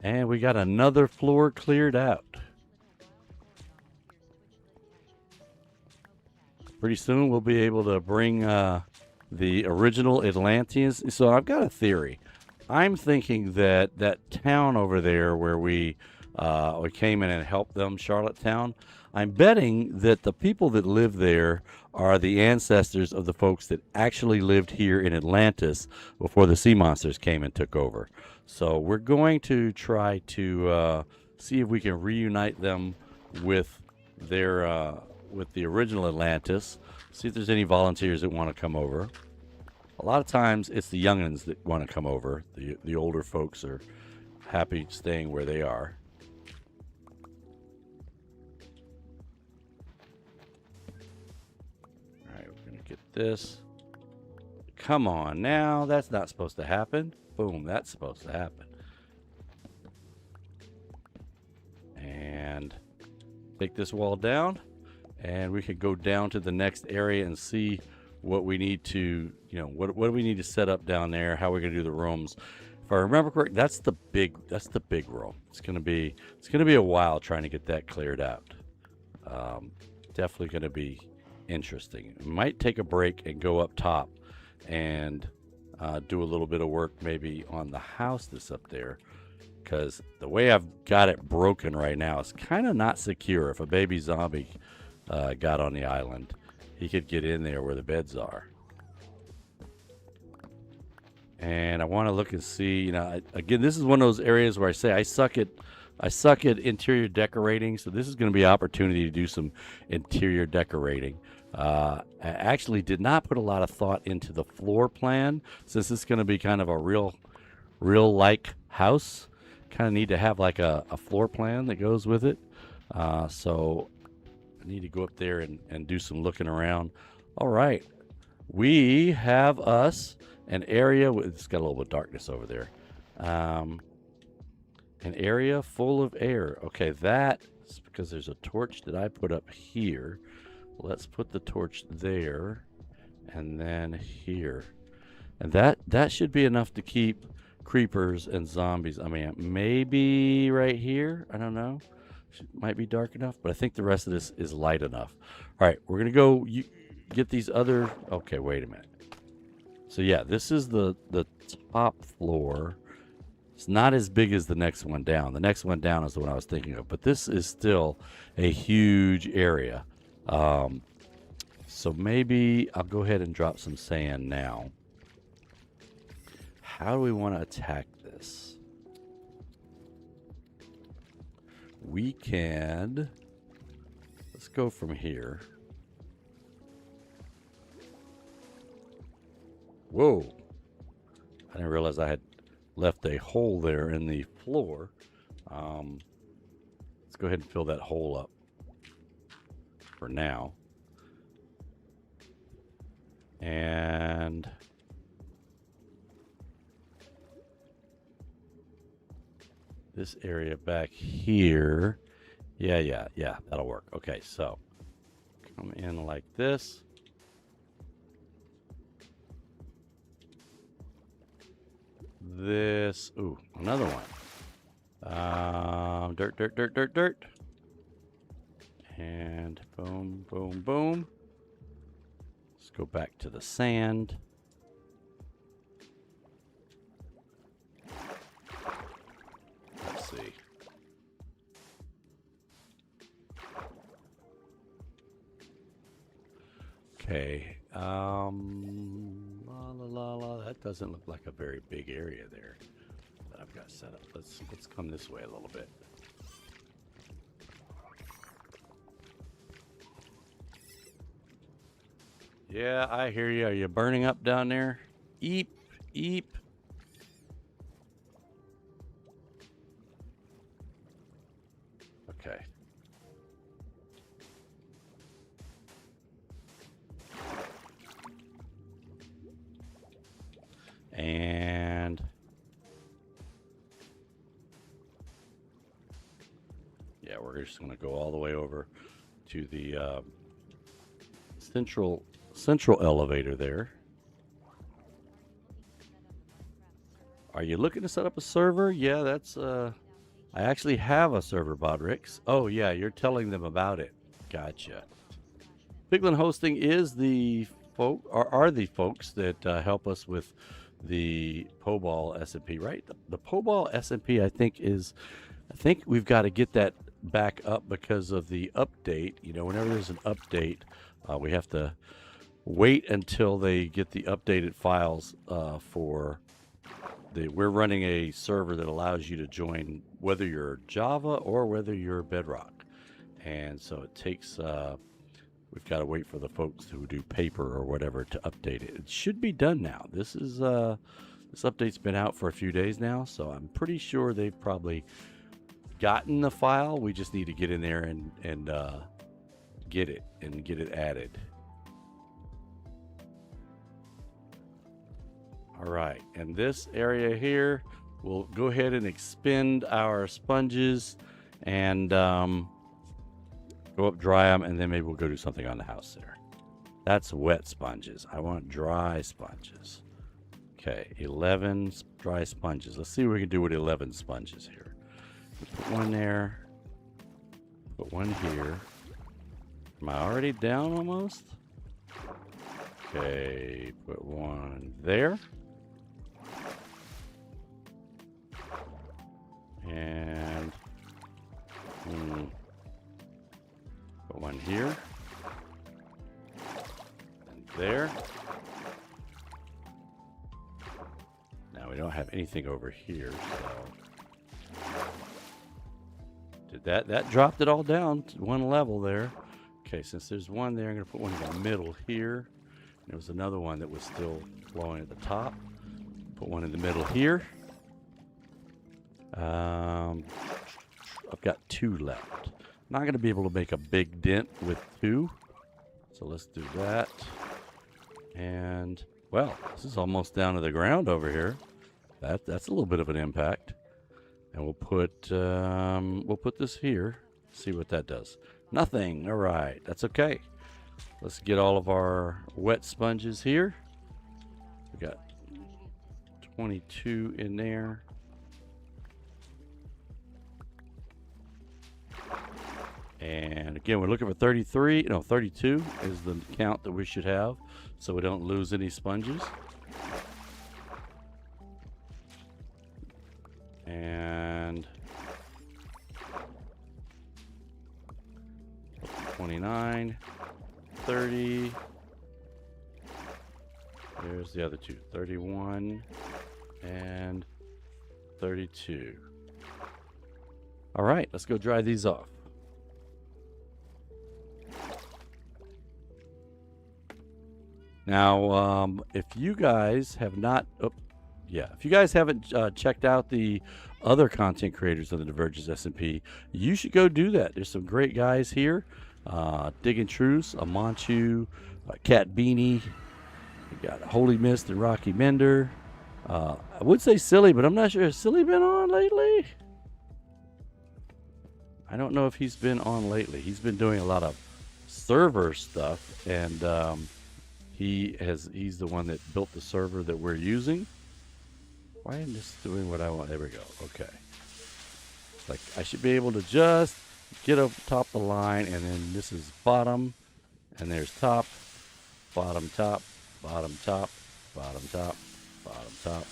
And we got another floor cleared out. Pretty soon we'll be able to bring the original Atlanteans. So I've got a theory. I'm thinking that that town over there where we came in and helped them, Charlottetown, I'm betting that the people that live there are the ancestors of the folks that actually lived here in Atlantis before the sea monsters came and took over. So we're going to try to see if we can reunite them with their with the original Atlantis. See if there's any volunteers that want to come over. A lot of times it's the youngins that want to come over. The older folks are happy staying where they are. All right, we're going to get this. Come on now. That's not supposed to happen. Boom, that's supposed to happen. And take this wall down. And we could go down to the next area and see what we need to, what do we need to set up down there, how we're going to do the rooms. If I remember correctly, that's the big room. It's going to be a while trying to get that cleared out. Definitely going to be interesting. We might take a break and go up top and do a little bit of work maybe on the house that's up there, because the way I've got it broken right now is kind of not secure. If a baby zombie got on the island, he could get in there where the beds are. And I want to look and see, again, this is one of those areas where I say I suck at interior decorating, so this is going to be an opportunity to do some interior decorating. I actually did not put a lot of thought into the floor plan, since it's going to be kind of a real like house. Kind of need to have like a floor plan that goes with it. So I need to go up there and do some looking around. All right, we have us an area with, it's got a little bit of darkness over there, an An area full of air. Okay, that's because there's a torch that I put up here. Let's put the torch there and then here. And that should be enough to keep creepers and zombies. I mean, maybe right here. I don't know. Might be dark enough, but I think the rest of this is light enough. All right, we're going to go get these other... Okay, wait a minute. So yeah, this is the top floor. It's not as big as the next one down. The next one down is the one I was thinking of, but this is still a huge area. So maybe I'll go ahead and drop some sand now. How do we want to attack this? We can... Let's go from here. Whoa. I didn't realize I had left a hole there in the floor. Let's go ahead and fill that hole up for now. And this area back here. Yeah, that'll work. Okay, so come in like this. This, ooh, another one. Dirt. And boom, boom, boom. Let's go back to the sand. Let's see. Okay. That doesn't look like a very big area there that I've got set up. Let's come this way a little bit. Yeah, I hear you. Are you burning up down there? Eep, eep. Okay. And yeah, we're just going to go all the way over to the central elevator there. Are you looking to set up a server? Yeah, that's I actually have a server, Bodrix. Oh yeah, you're telling them about it. Gotcha. Piglin Hosting is the are the folks that help us with the Poball SMP, right? The Poball SMP, I think we've got to get that back up because of the update. You know, whenever there's an update, we have to wait until they get the updated files for we're running a server that allows you to join whether you're Java or whether you're Bedrock. And so it takes, we've got to wait for the folks who do paper or whatever to update it. It should be done now. This update's been out for a few days now, so I'm pretty sure they've probably gotten the file. We just need to get in there and get it added. All right, and this area here, we'll go ahead and expend our sponges and go up, dry them, and then maybe we'll go do something on the house there. That's wet sponges. I want dry sponges. Okay, 11 dry sponges. Let's see what we can do with 11 sponges here. Put one there. Put one here. Am I already down almost? Okay, put one there. And put one here. And there. Now we don't have anything over here, so did that dropped it all down to one level there. Okay, since there's one there, I'm gonna put one in the middle here. There was another one that was still flowing at the top. Put one in the middle here. I've got 2 left. Not going to be able to make a big dent with 2. So let's do that. And, well, this is almost down to the ground over here. That's a little bit of an impact. And we'll put this here. See what that does. Nothing. All right, that's okay. Let's get all of our wet sponges here. We got 22 in there. And again, we're looking for 32 is the count that we should have, so we don't lose any sponges. And 29, 30. There's the other two, 31 and 32. All right, let's go dry these off. Now, if you guys have not, if you guys haven't checked out the other content creators of the Divergence S&P, you should go do that. There's some great guys here. Digging Truce, Amanchu, Cat Beanie. We got Holy Mist and Rocky Mender. I would say Silly, but I'm not sure. Has Silly been on lately? I don't know if he's been on lately. He's been doing a lot of server stuff, and he's the one that built the server that we're using. Why am I just doing what I want? There we go. Okay. Like I should be able to just get up top the line, and then this is bottom, and there's top, bottom, top, bottom, top, bottom, top, bottom, top.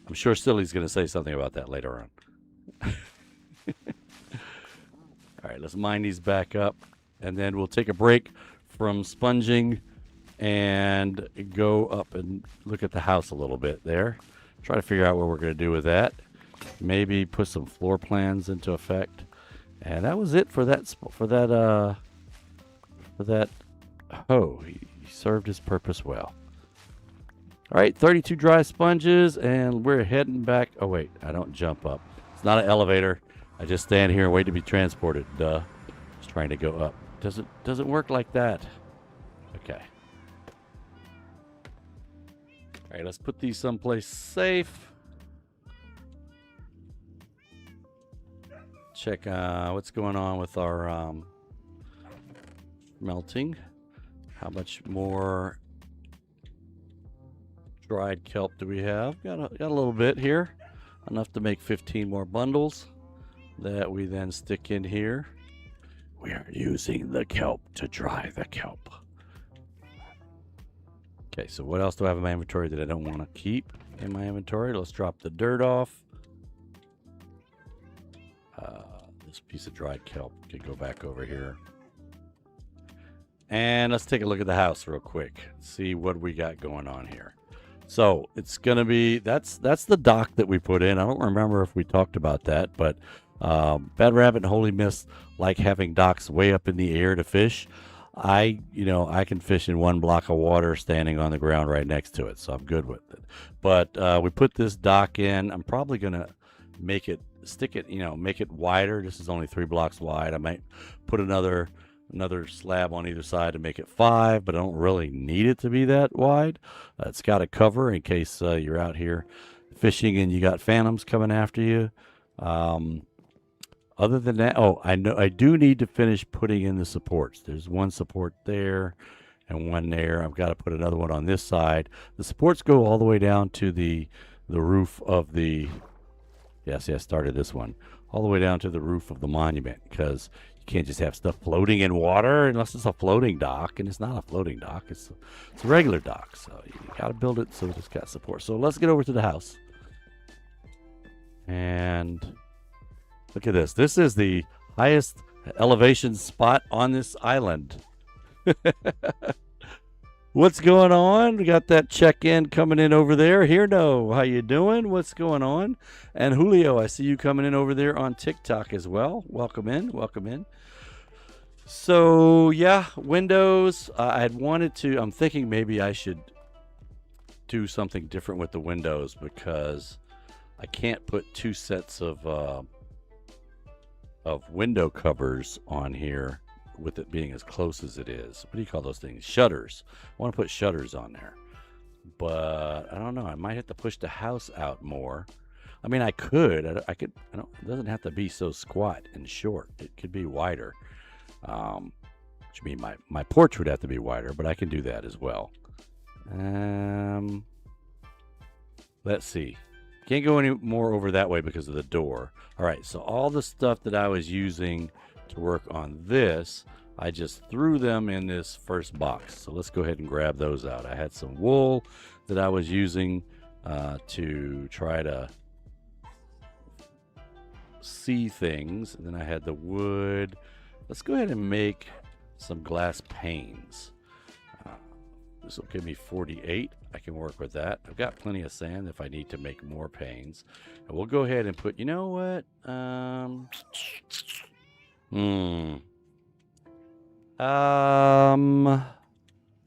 I'm sure Silly's going to say something about that later on. All right, let's mine these back up, and then we'll take a break from sponging and go up and look at the house a little bit there. Try to figure out what we're going to do with that. Maybe put some floor plans into effect. And that was it for that. Oh, he served his purpose well. All right, 32 dry sponges, and we're heading back. Oh wait, I don't jump up. It's not an elevator. I just stand here and wait to be transported. Duh. Just trying to go up. Doesn't work like that. Okay. All right, let's put these someplace safe. Check what's going on with our melting. How much more dried kelp do we have? Got a little bit here. Enough to make 15 more bundles that we then stick in here. We are using the kelp to dry the kelp. Okay, so what else do I have in my inventory that I don't want to keep in my inventory? Let's drop the dirt off. This piece of dried kelp can go back over here. And let's take a look at the house real quick. See what we got going on here. So it's gonna be that's the dock that we put in. I don't remember if we talked about that, but Bad Rabbit and Holy Mist like having docks way up in the air to fish. I can fish in one block of water standing on the ground right next to it, so I'm good with it. But we put this dock in. I'm probably gonna make it make it wider. This is only 3 blocks wide. I might put another slab on either side to make it 5, but I don't really need it to be that wide. It's got a cover in case you're out here fishing and you got phantoms coming after you. Other than that, I do need to finish putting in the supports. There's one support there and one there. I've got to put another one on this side. The supports go all the way down to the roof of the. Yes, I started this one all the way down to the roof of the monument, because you can't just have stuff floating in water unless it's a floating dock, and it's not a floating dock. It's a regular dock, so you got to build it so it's got support. So let's get over to the house and. Look at this. This is the highest elevation spot on this island. What's going on? We got that check-in coming in over there. Here, no. How you doing? What's going on? And Julio, I see you coming in over there on TikTok as well. Welcome in. Welcome in. So, yeah, windows. I'm thinking maybe I should do something different with the windows, because I can't put 2 sets of window covers on here with it being as close as it is. What do you call those things? Shutters. I want to put shutters on there, but I don't know. I might have to push the house out more. I mean, I could. I could. I don't. It doesn't have to be so squat and short. It could be wider. Which means my porch would have to be wider, but I can do that as well. Let's see. Can't go any more over that way because of the door. All right. So all the stuff that I was using to work on this, I just threw them in this first box. So let's go ahead and grab those out. I had some wool that I was using to try to see things. And then I had the wood. Let's go ahead and make some glass panes. This will give me 48. I can work with that. I've got plenty of sand if I need to make more panes. And we'll go ahead and put, you know what? I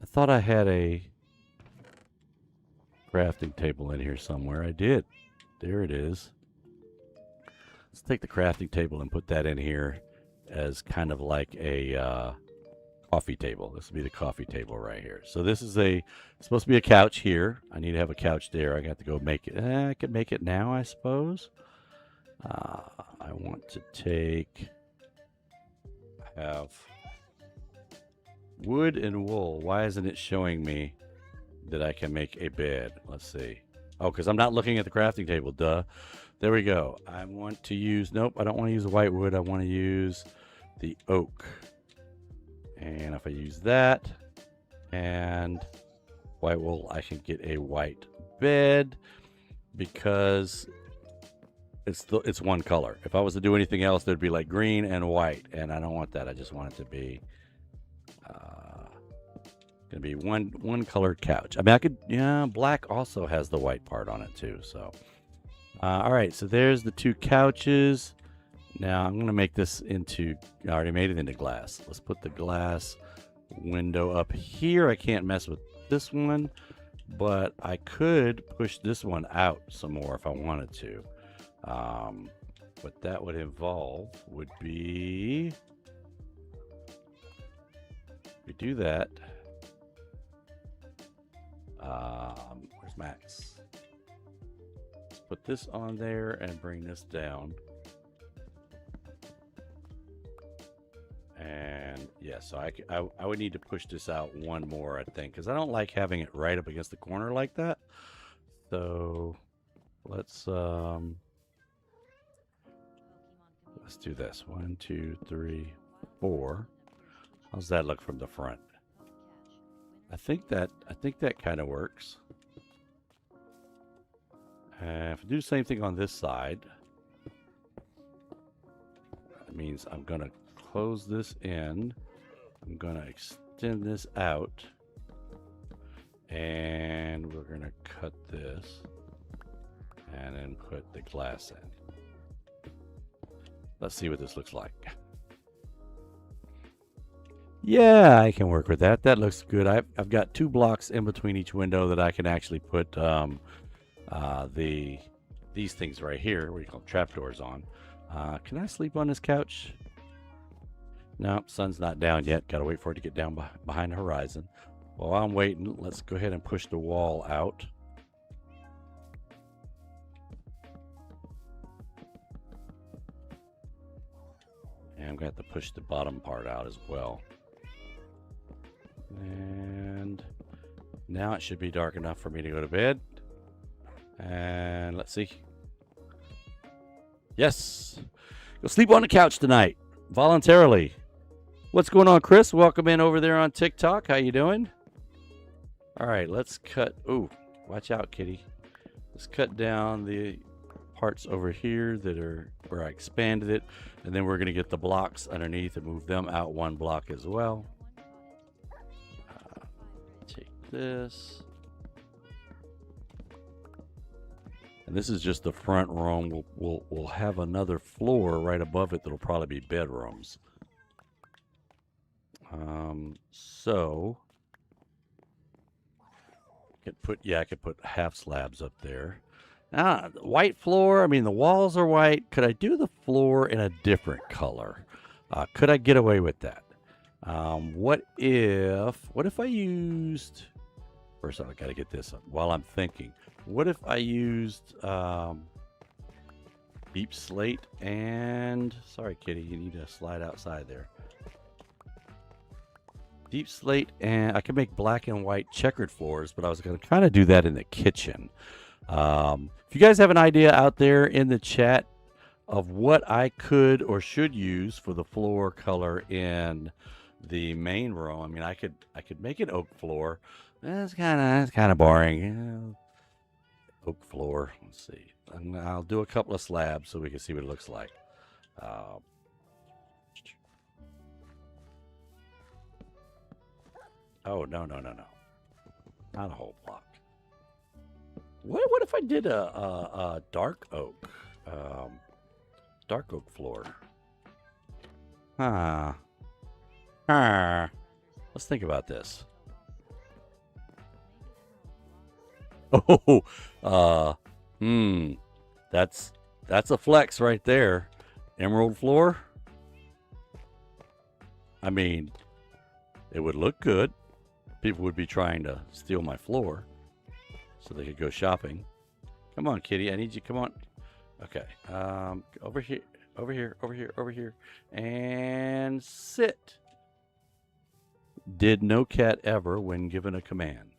thought I had a crafting table in here somewhere. I did. There it is. Let's take the crafting table and put that in here as kind of like a coffee table. This will be the coffee table right here. So this is supposed to be a couch here. I need to have a couch there. I got to go make it. I could make it now, I suppose. I want to have wood and wool. Why isn't it showing me that I can make a bed? Let's see. Oh, because I'm not looking at the crafting table. Duh. There we go. I want to use, nope, I don't want to use the white wood. I want to use the oak. And if I use that and white wool, I can get a white bed because it's one color. If I was to do anything else, there'd be like green and white, and I don't want that. I just want it to be gonna be one colored couch. I mean, I could, yeah, black also has the white part on it too. So, all right. So there's the two couches. Now I'm going to make this into, I already made it into glass. Let's put the glass window up here. I can't mess with this one, but I could push this one out some more if I wanted to. What that would involve would be, we do that. Where's Max? Let's put this on there and bring this down. And yeah, so I would need to push this out one more, I think, because I don't like having it right up against the corner like that. So let's do this. 1, 2, 3, 4. How's that look from the front? I think that kind of works. If I do the same thing on this side, that means I'm gonna close this in. I'm going to extend this out. And we're going to cut this. And then put the glass in. Let's see what this looks like. Yeah, I can work with that. That looks good. I've got 2 blocks in between each window that I can actually put these things right here, what do you call them, trapdoors on. Can I sleep on this couch? No, sun's not down yet. Got to wait for it to get down behind the horizon. While I'm waiting, let's go ahead and push the wall out. And I'm going to have to push the bottom part out as well. And now it should be dark enough for me to go to bed. And let's see. Yes. Go sleep on the couch tonight. Voluntarily. What's going on, Chris? Welcome in over there on TikTok. How you doing? All right, let's cut. Ooh, watch out, kitty. Let's cut down the parts over here that are where I expanded it. And then we're going to get the blocks underneath and move them out 1 block as well. Take this. And this is just the front room. We'll have another floor right above it that'll probably be bedrooms. So I could put half slabs up there. White floor. I mean, the walls are white. Could I do the floor in a different color? Could I get away with that? What if I used, first I got to get this up while I'm thinking. What if I used Deep slate and... Sorry, kitty. You need to slide outside there. Deep slate, and I can make black and white checkered floors, but I was going to kind of do that in the kitchen. If you guys have an idea out there in the chat of what I could or should use for the floor color in the main room, I mean, I could make an oak floor. It's kind of boring. Oak floor. Let's see. And I'll do a couple of slabs so we can see what it looks like. Oh, no. Not a whole block. What if I did a dark oak? Dark oak floor. Let's think about this. Oh, that's a flex right there. Emerald floor. I mean, it would look good. People would be trying to steal my floor so they could go shopping. Come on, kitty. I need you. Come on. Okay. Over here. And sit. Did no cat ever when given a command.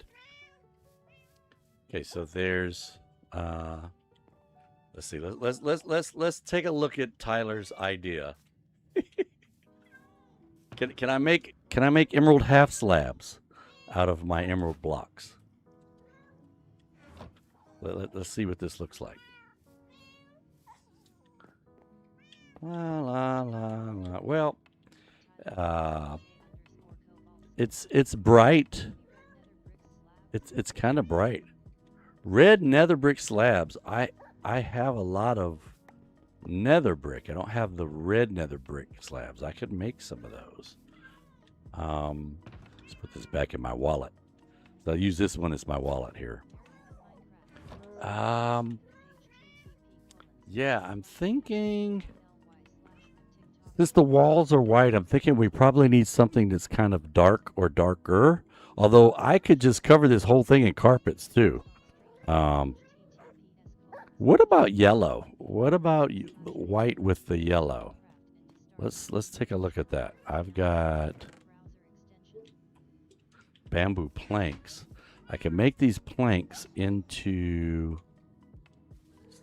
Okay, so there's let's see. Let's take a look at Tyler's idea. Can I make emerald half slabs out of my emerald blocks? Let's see what this looks like. Well, it's bright. It's kind of bright. Red nether brick slabs. I have a lot of nether brick. I don't have the red nether brick slabs. I could make some of those. Let's put this back in my wallet. So I'll use this one as my wallet here. Yeah, I'm thinking, since the walls are white, I'm thinking we probably need something that's kind of dark or darker. Although I could just cover this whole thing in carpets too. What about yellow? What about white with the yellow? Let's take a look at that. I've got bamboo planks. I can make these planks into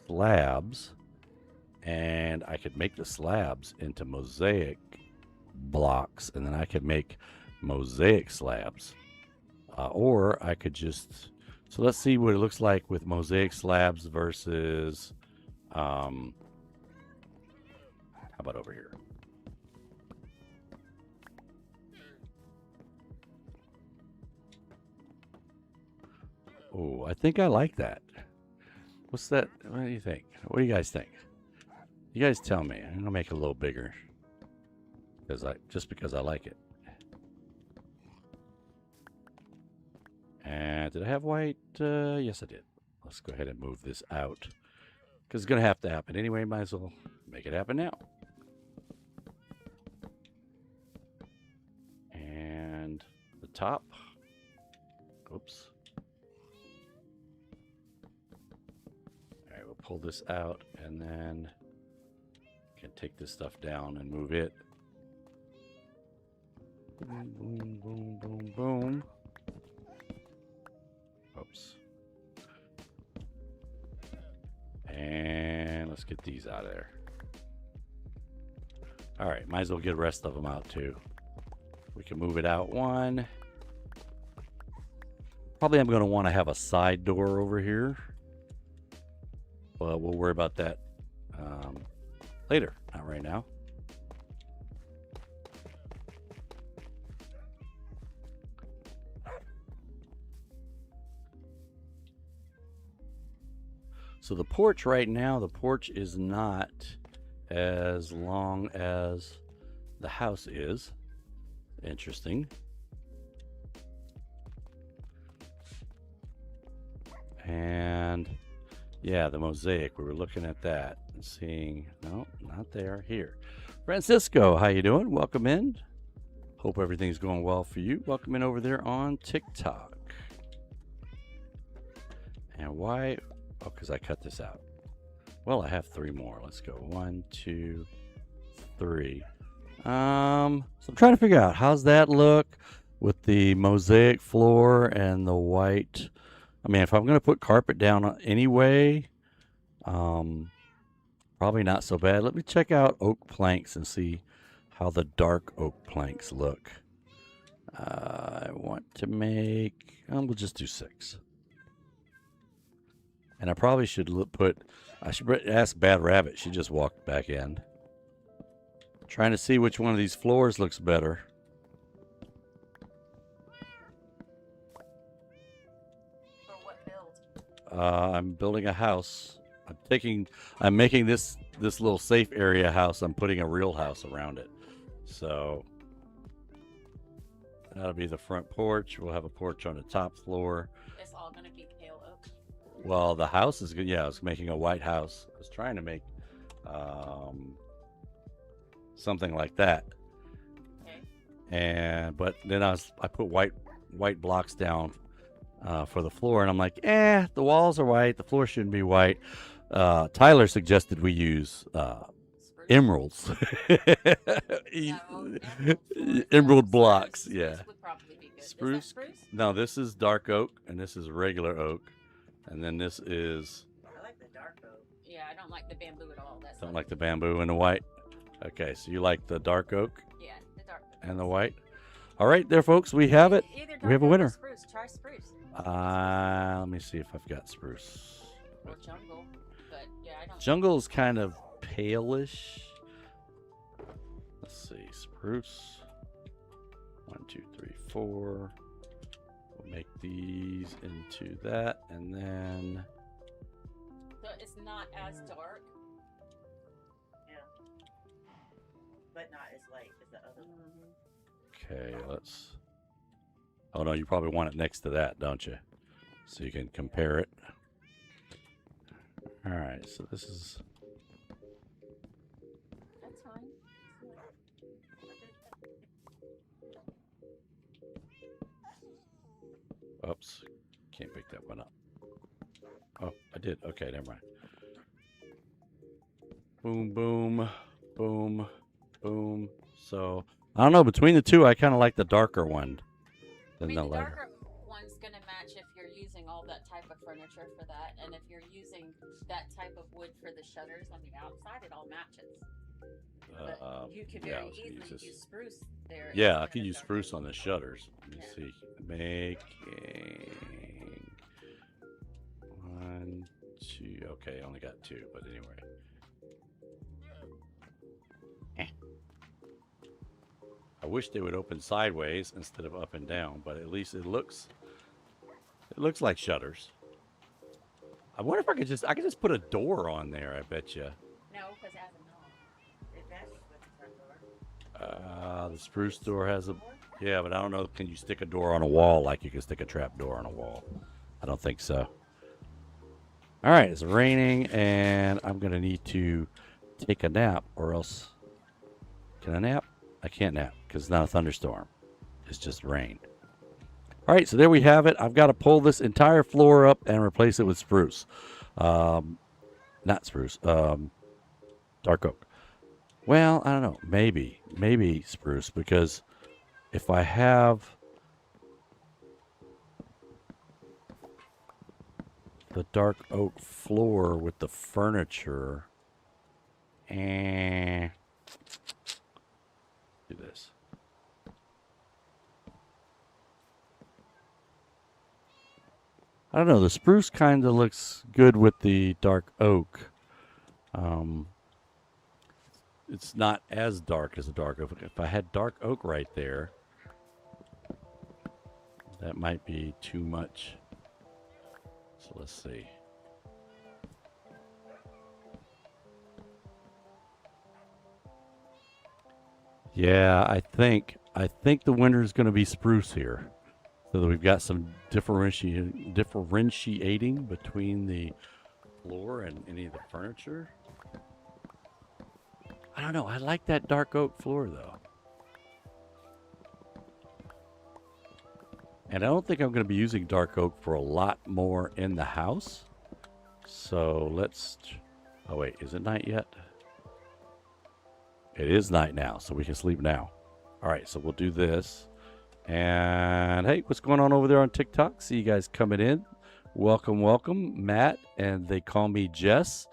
slabs, and I could make the slabs into mosaic blocks, and then I could make mosaic slabs. Or I could just... So let's see what it looks like with mosaic slabs versus... how about over here? Oh, I think I like that. What's that? What do you think? What do you guys think? You guys tell me. I'm gonna make it a little bigger because I like it. And did I have white? Yes, I did. Let's go ahead and move this out because it's gonna have to happen anyway. Might as well make it happen now. And the top. Oops. We'll pull this out and then can take this stuff down and move it. Boom, boom, boom, boom, boom. Oops. And let's get these out of there. All right, might as well get the rest of them out too. We can move it out one. Probably I'm going to want to have a side door over here. Well, we'll worry about that later, not right now. So the porch right now, the porch is not as long as the house is. Interesting. And yeah, the mosaic, we were looking at that and seeing, no, not there, here. Francisco, how you doing? Welcome in. Hope everything's going well for you. Welcome in over there on TikTok. And why? Oh, because I cut this out. Well, I have 3 more. Let's go. 1, 2, 3. So I'm trying to figure out how's that look with the mosaic floor and the white. I mean, if I'm going to put carpet down anyway, probably not so bad. Let me check out oak planks and see how the dark oak planks look. I want to make, we'll just do 6. And I probably should I should ask Bad Rabbit. She just walked back in. Trying to see which one of these floors looks better. For what build? I'm building a house. I'm making this little safe area house. I'm putting a real house around it. So that'll be the front porch. We'll have a porch on the top floor. It's all gonna be pale oak. Well, the house is good. Yeah, I was making a white house. I was trying to make something like that. Okay. But then I put white blocks down for the floor, and I'm like, the walls are white. The floor shouldn't be white. Tyler suggested we use emeralds. Emerald blocks. Spruce Yeah. would probably be good. Spruce? Is that spruce? No, this is dark oak, and this is regular oak, and then this is. I like the dark oak. Yeah, I don't like the bamboo at all. Don't like the bamboo and the white. Okay, so you like the dark oak? Yeah, the dark oak. And the white. All right, there, folks. We have it. Either We have a dark oak or winner. Spruce. Try spruce Let me see if I've got spruce. or jungle, but yeah, I don't. Jungle is kind of palish. Let's see, spruce. 1, 2, 3, 4. We'll make these into that, and then So it's not as dark. Yeah. But not as light as the other one. okay, let's. Oh no, you probably want it next to that, don't you? So you can compare it. All right, so this is. That's fine. Oops, can't pick that one up. Oh, I did. Okay, never mind. Boom, boom, boom, boom. So I don't know. Between the two, I kind of like the darker one I than mean, the the lighter. darker one's gonna match if you're using all that type of furniture for that, and if you're using that type of wood for the shutters on the outside, it all matches. But you could yeah, I very was gonna easily use use spruce there. Yeah, I instead could of use dark spruce oak. on the shutters. Let me Yeah. see. Making 1, 2. Okay, I only got 2, but anyway. I wish they would open sideways instead of up and down, but at least it looks like shutters. I wonder if I could just put a door on there. I bet you. No, because it has a knob. It matches with the front door. The spruce door has a. Yeah, but I don't know. Can you stick a door on a wall like you can stick a trap door on a wall? I don't think so. All right, it's raining, and I'm gonna need to take a nap, or else. Can I nap? I can't nap because it's not a thunderstorm. It's just rain. All right, so there we have it. I've got to pull this entire floor up and replace it with spruce. Not spruce. Dark oak. Well, I don't know. Maybe spruce, because if I have the dark oak floor with the furniture, do this. I don't know. The spruce kind of looks good with the dark oak. It's not as dark as a dark oak. If I had dark oak right there, that might be too much. So let's see. Yeah, I think the winner is going to be spruce here, so that we've got some differentiating between the floor and any of the furniture. I don't know. I like that dark oak floor though, and I don't think I'm going to be using dark oak for a lot more in the house. So let's. Oh, wait. Is it night yet? It is night now, so we can sleep now. All right, so we'll do this. And, hey, what's going on over there on TikTok? See you guys coming in. Welcome, welcome. Matt, and they call me Jess.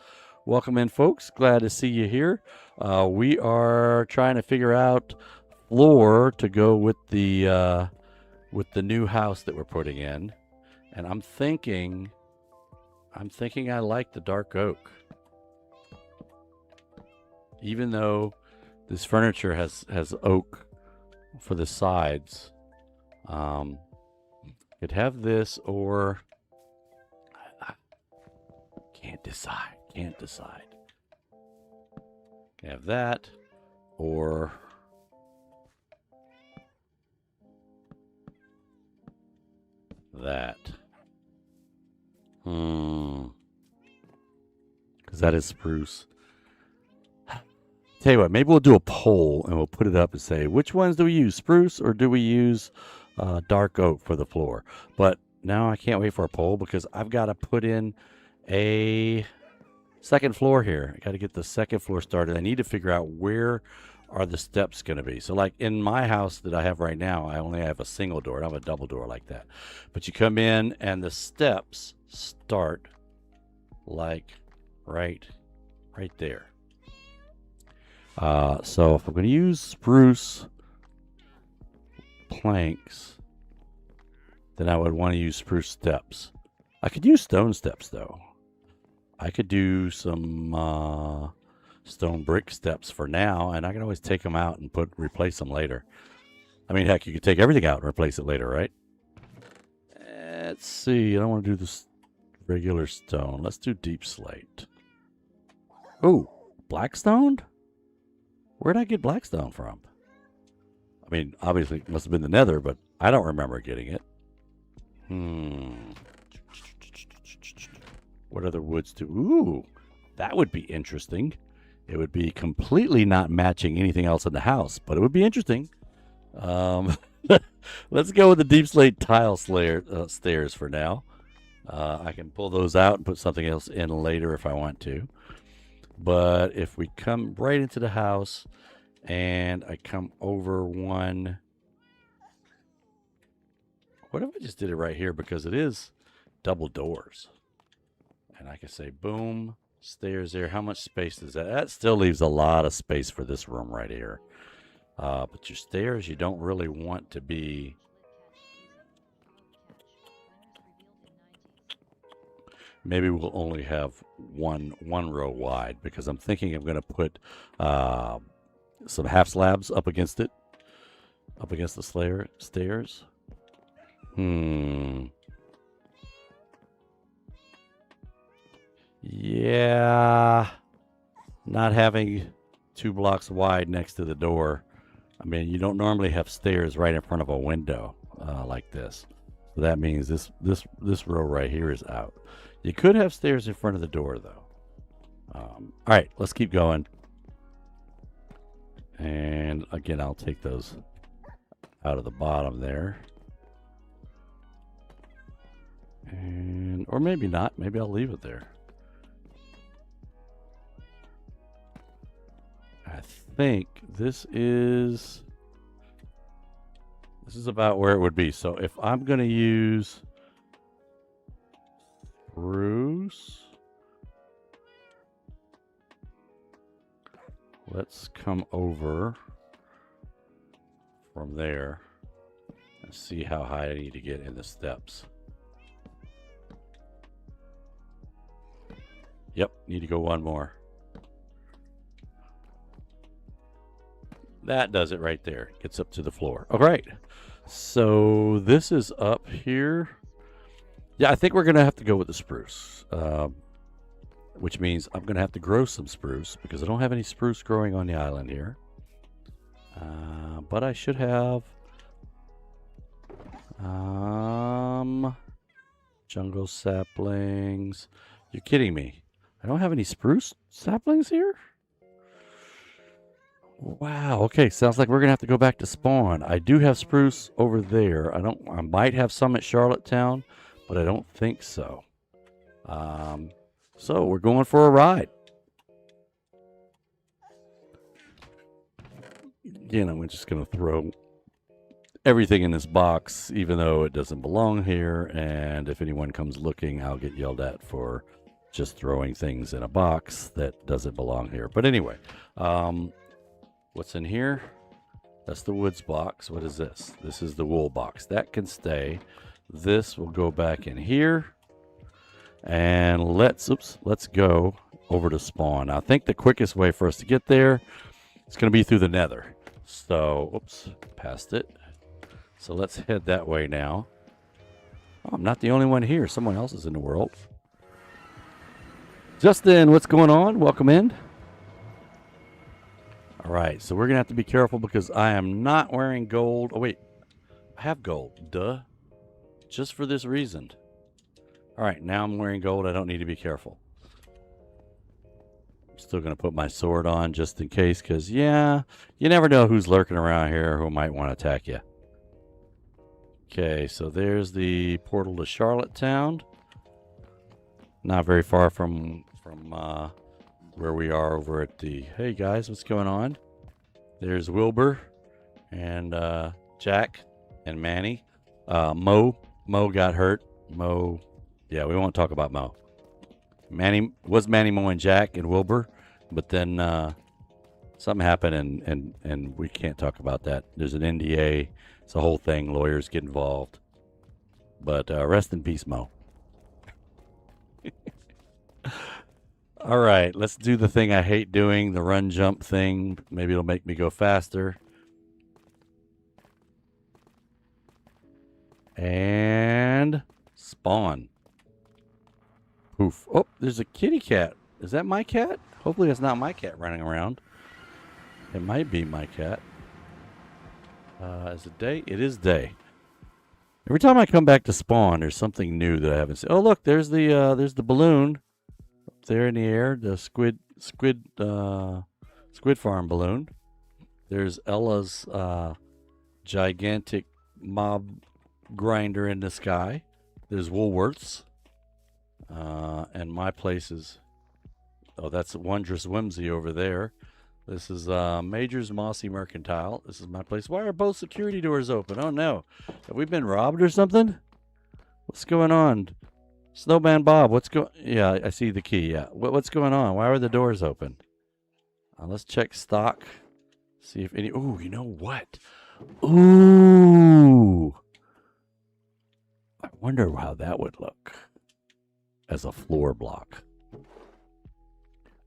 Welcome in, folks. Glad to see you here. We are trying to figure out floor to go with the new house that we're putting in. And I'm thinking I like the dark oak. Even though this furniture has oak for the sides, could have this, or I can't decide. Have that, or that. Because that is spruce. Tell you what, maybe we'll do a poll and we'll put it up and say, which ones do we use, spruce or do we use dark oak for the floor? But now I can't wait for a poll because I've got to put in a second floor here. I got to get the second floor started. I need to figure out where are the steps going to be. So like in my house that I have right now, I only have a single door. I don't have a double door like that. But you come in and the steps start like right there. So if I'm going to use spruce planks, then I would want to use spruce steps. I could use stone steps though. I could do some stone brick steps for now, and I can always take them out and replace them later. I mean, heck, you could take everything out and replace it later, right? Let's see. I don't want to do this regular stone. Let's do deep slate. Oh, black stone? Where'd I get blackstone from? I mean, obviously it must have been the nether, but I don't remember getting it. What other woods do? Ooh, that would be interesting. It would be completely not matching anything else in the house, but it would be interesting. Let's go with the deep slate tile stairs for now. I can pull those out and put something else in later if I want to. But if we come right into the house and I come over one, what if I just did it right here because it is double doors? And I can say, boom, stairs there. How much space is that? That still leaves a lot of space for this room right here. But your stairs, you don't really want to be... Maybe we'll only have one row wide because I'm thinking I'm going to put some half slabs up against the stairs. Yeah, not having 2 blocks wide next to the door. I mean, you don't normally have stairs right in front of a window like this. So that means this row right here is out. You could have stairs in front of the door, though. All right, let's keep going. And again, I'll take those out of the bottom there. And, or maybe not. Maybe I'll leave it there. I think this is about where it would be. So if I'm going to use spruce, let's come over from there and see how high I need to get in the steps. Yep, need to go one more. That does it right there. Gets up to the floor. All right. So this is up here. Yeah, I think we're going to have to go with the spruce, which means I'm going to have to grow some spruce because I don't have any spruce growing on the island here. But I should have jungle saplings. You're kidding me. I don't have any spruce saplings here? Wow. Okay. Sounds like we're gonna have to go back to spawn. I do have spruce over there. I might have some at Charlottetown, but I don't think so. So we're going for a ride. you know, we're just going to throw everything in this box, even though it doesn't belong here. And if anyone comes looking, I'll get yelled at for just throwing things in a box that doesn't belong here. But anyway, what's in here? That's the woods box. What is this? This is the wool box. That can stay. This will go back in here. And let's go over to spawn. Now, I think the quickest way for us to get there is going to be through the nether. So, oops, passed it. So let's head that way now. Oh, I'm not the only one here. Someone else is in the world. Justin, what's going on? Welcome in. All right, so we're going to have to be careful because I am not wearing gold. Oh, wait. I have gold. Duh. Just for this reason. All right, now I'm wearing gold. I don't need to be careful. I'm still going to put my sword on just in case because, yeah, you never know who's lurking around here who might want to attack you. Okay, so there's the portal to Charlottetown. Not very far from where we are over at the... Hey, guys, what's going on? There's Wilbur and Jack and Manny. Mo got hurt. Mo... Yeah, we won't talk about Mo. Manny, Mo, and Jack and Wilbur, but then something happened and we can't talk about that. There's an NDA. It's a whole thing. Lawyers get involved. But rest in peace, Mo. All right, let's do the thing I hate doing, the run jump thing. Maybe it'll make me go faster. And spawn. Poof. Oh, there's a kitty cat. Is that my cat? Hopefully that's not my cat running around. It might be my cat. Is it day? It is day. Every time I come back to spawn, there's something new that I haven't seen. Oh, look, there's the balloon up there in the air, the squid farm balloon. There's Ella's gigantic mob grinder in the sky. There's Woolworths. And my place is... Oh, that's Wondrous Whimsy over there. This is Major's Mossy Mercantile. This is my place. Why are both security doors open? Oh, no. Have we been robbed or something? What's going on? Snowman Bob, what's going... Yeah, I see the key, yeah. What's going on? Why are the doors open? Let's check stock. See if any... Ooh, you know what? Ooh! I wonder how that would look as a floor block.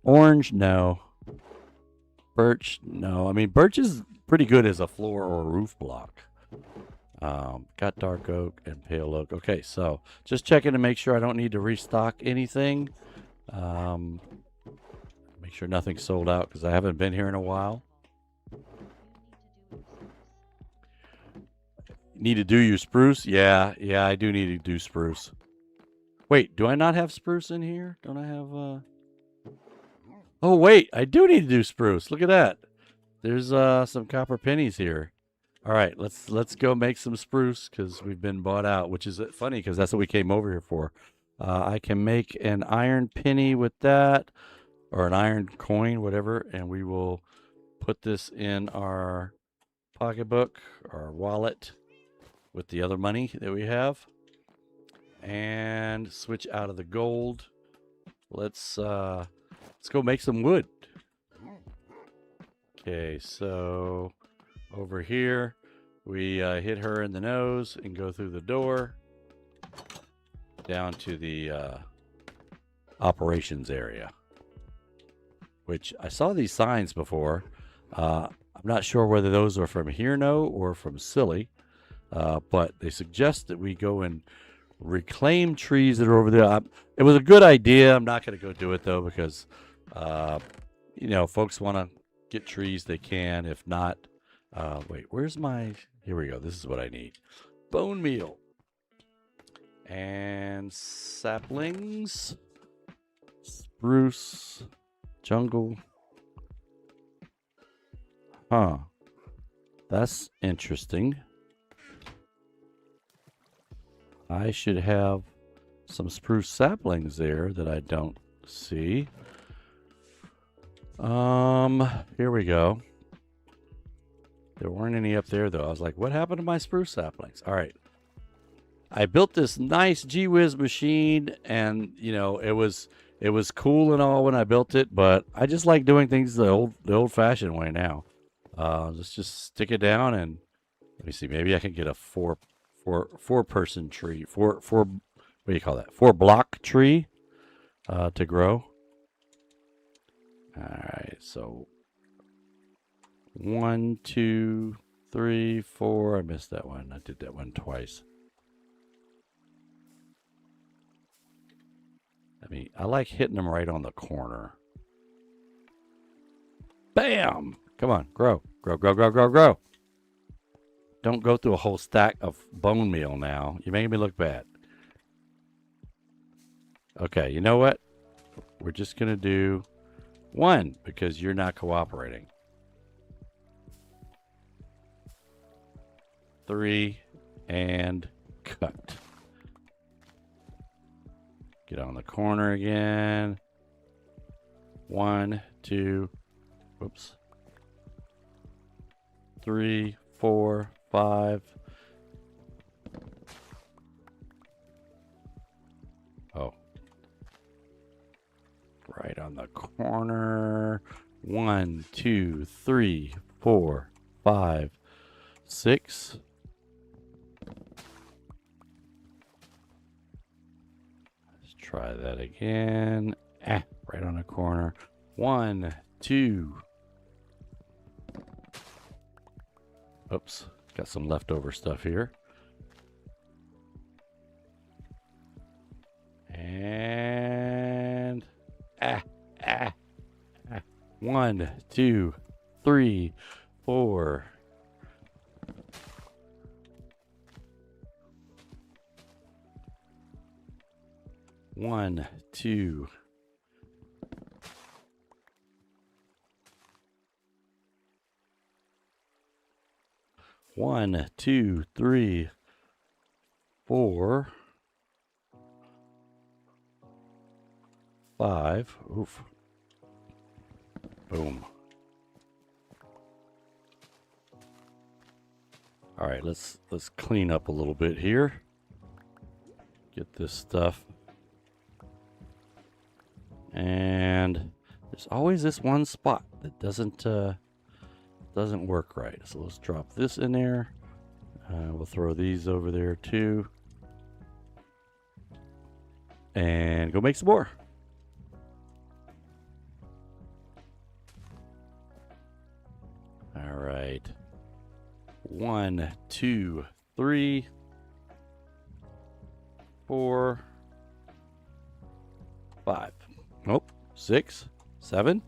Orange, no. Birch, no. I mean, birch is pretty good as a floor or a roof block. Got dark oak and pale oak. Okay, so just checking to make sure I don't need to restock anything. Make sure nothing's sold out because I haven't been here in a while. Need to do your spruce? Yeah, I do need to do spruce. Wait, do I not have spruce in here? Don't I have... Oh, wait, I do need to do spruce. Look at that. There's some copper pennies here. All right, let's go make some spruce because we've been bought out, which is funny because that's what we came over here for. I can make an iron penny with that, or an iron coin, whatever, and we will put this in our pocketbook, our wallet, with the other money that we have, and switch out of the gold. Let's go make some wood. Okay, so over here we hit her in the nose and go through the door down to the operations area, which I saw these signs before. I'm not sure whether those are from Hirno or from Silly, but they suggest that we go and reclaim trees that are over there. It was a good idea. I'm not going to go do it though because you know, folks want to get trees, they can. If not, wait, where's my... Here we go. This is what I need. Bone meal. And saplings. Spruce. Jungle. Huh. That's interesting. I should have some spruce saplings there that I don't see. Here we go. There weren't any up there, though. I was like, what happened to my spruce saplings? All right. I built this nice Gee Whiz machine, and, you know, it was cool and all when I built it, but I just like doing things the old-fashioned way now. Let's just stick it down, and let me see. Maybe I can get a four person tree. What do you call that? 4-block tree to grow. All right, so 1, 2, 3, 4. I missed that one. I did that one twice. I like hitting them right on the corner. Bam! Come on, grow. Grow, grow, grow, grow, grow. Don't go through a whole stack of bone meal now. You're making me look bad. Okay, you know what? We're just going to do 1 because you're not cooperating. 3 and cut. Get on the corner again. 1, 2, whoops. 3, 4, 5. Oh. Right on the corner. 1, 2, 3, 4, 5, 6. Let's try that again. Right on the corner. 1, 2. Oops, got some leftover stuff here. And 1, 2, 3, 4. One, two. One, 2, 3, 4, 5. Oof. Boom. All right, let's clean up a little bit here. Get this stuff. And there's always this one spot that doesn't work right. So let's drop this in there. We'll throw these over there too. And go make some more. All right. 1, 2, 3, 4, 5. Nope. 6, 7.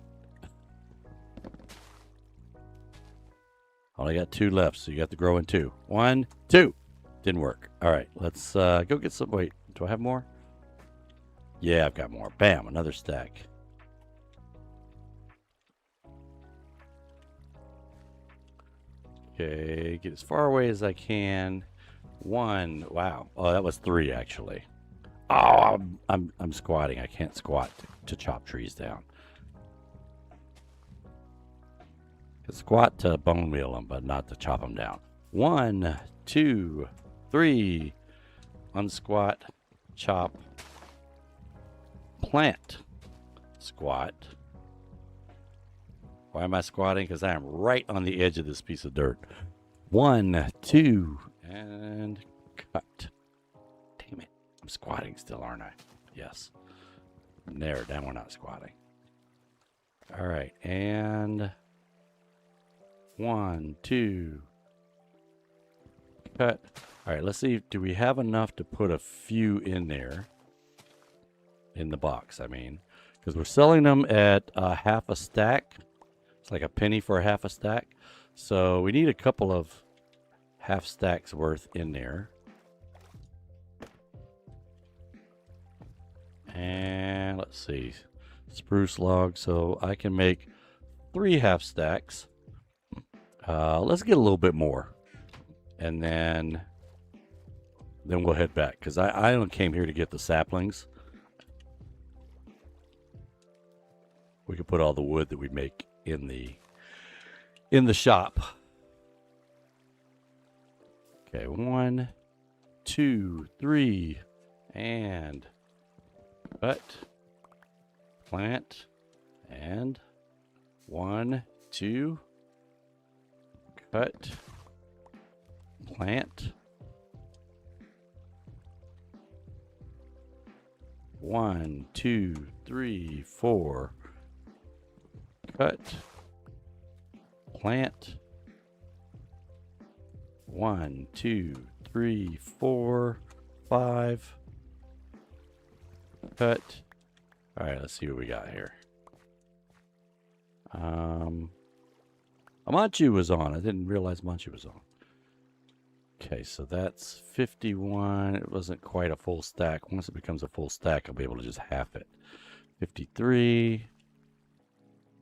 Only got 2 left, so you got to grow in 2. 1, 2. Didn't work. All right, let's go get some. Wait, do I have more? Yeah, I've got more. Bam, another stack. Okay, get as far away as I can. 1. Wow. Oh, that was 3 actually. Oh, I'm squatting. I can't squat to chop trees down. I can squat to bone meal them, but not to chop them down. 1, 2, 3. Unsquat, chop, plant, squat. Why am I squatting? Because I am right on the edge of this piece of dirt. 1, 2, and cut. Damn it. I'm squatting still, aren't I? Yes. There, now we're not squatting. All right, and 1, 2, cut. All right, let's see. Do we have enough to put a few in there? In the box, I mean. Because we're selling them at half a stack. It's like a penny for a half a stack. So we need a couple of half stacks worth in there. And let's see. Spruce log. So I can make 3 half stacks. Let's get a little bit more. And then we'll head back. Because I only came here to get the saplings. We could put all the wood that we make in the shop. Okay, 1, 2, 3, and cut, plant, and 1, 2, cut, plant, 1, 2, 3, 4, cut, plant, 1, 2, 3, 4, 5, cut. All right, let's see what we got here. Manchu was on. I didn't realize Manchu was on. Okay, so that's 51. It wasn't quite a full stack. Once it becomes a full stack, I'll be able to just half it. 53.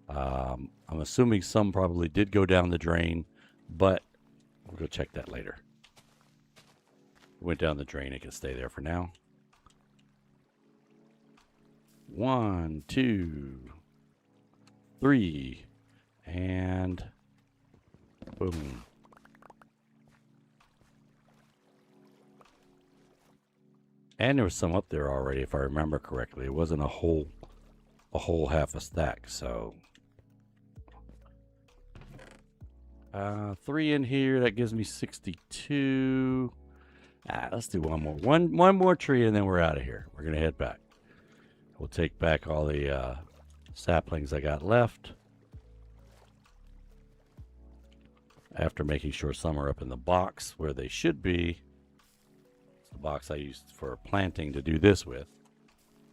I'm assuming some probably did go down the drain, but we'll go check that later. It went down the drain. It can stay there for now. 1, 2, 3, and boom. And there was some up there already, if I remember correctly. It wasn't a whole half a stack, so 3 in here, that gives me 62. Let's do one more. One more tree and then we're out of here. We're gonna head back. We'll take back all the saplings I got left. After making sure some are up in the box where they should be. It's the box I used for planting to do this with.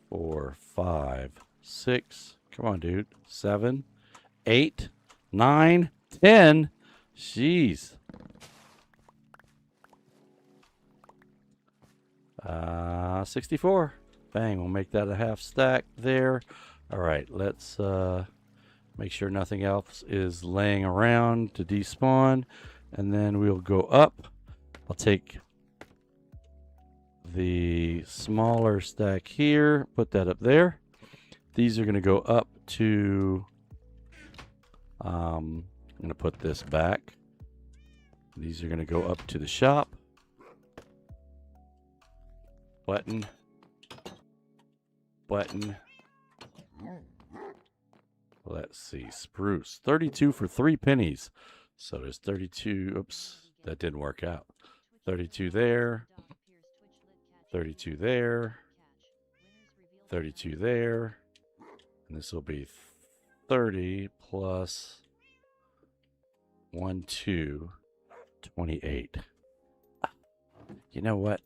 4, 5, 6. Come on, dude. 7, 8, 9, 10. Jeez. 64. Bang, we'll make that a half stack there. All right, let's make sure nothing else is laying around to despawn. And then we'll go up. I'll take the smaller stack here, put that up there. These are going to go up to, I'm going to put this back. These are going to go up to the shop. Button. Button. Let's see. Spruce. 32 for 3 pennies. So there's 32. Oops. That didn't work out. 32 there. 32 there. 32 there. And this will be 30 plus 1, 2, 28. You know what?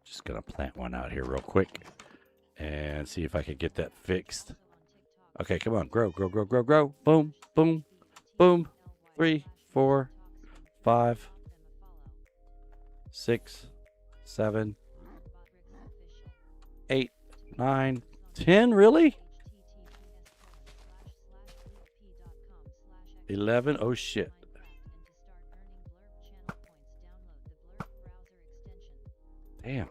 Just gonna plant one out here real quick and see if I can get that fixed. Okay, come on, grow, grow, grow, grow, grow. Boom, boom, boom. 3, 4, 5, 6, 7, 8, 9, 10. Really? 11. Oh shit. Damn.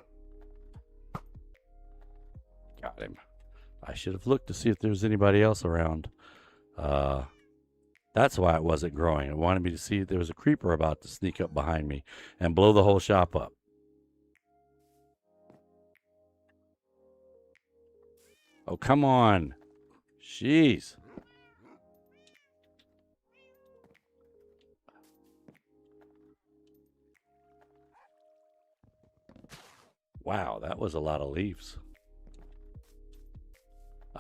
Got him. I should have looked to see if there was anybody else around. That's why it wasn't growing. It wanted me to see if there was a creeper about to sneak up behind me and blow the whole shop up. Oh, come on. Jeez. Wow, that was a lot of leaves.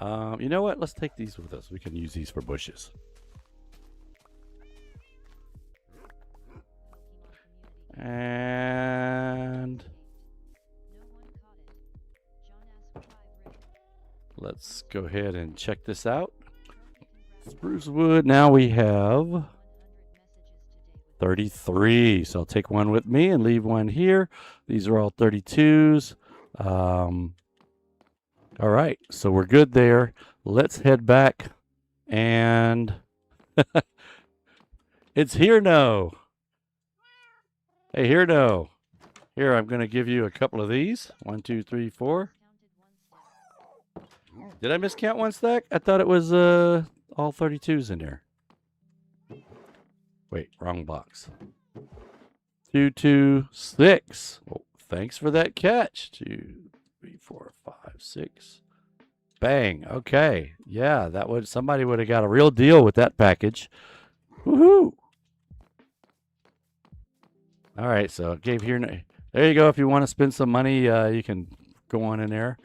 You know what? Let's take these with us. We can use these for bushes. And let's go ahead and check this out. Spruce wood. Now we have 33. So I'll take one with me and leave one here. These are all 32s. All right, so we're good there. Let's head back and it's Hirno. Hey, Hirno. Here, I'm going to give you a couple of these. 1, 2, 3, 4. Did I miscount one stack? I thought it was all 32s in there. Wait, wrong box. 226. Oh, thanks for that catch. 2, 3, 4, 5, 6. Bang. Okay. Yeah, somebody would have got a real deal with that package. Woohoo. All right, so gave here. There you go. If you want to spend some money, you can go on in there.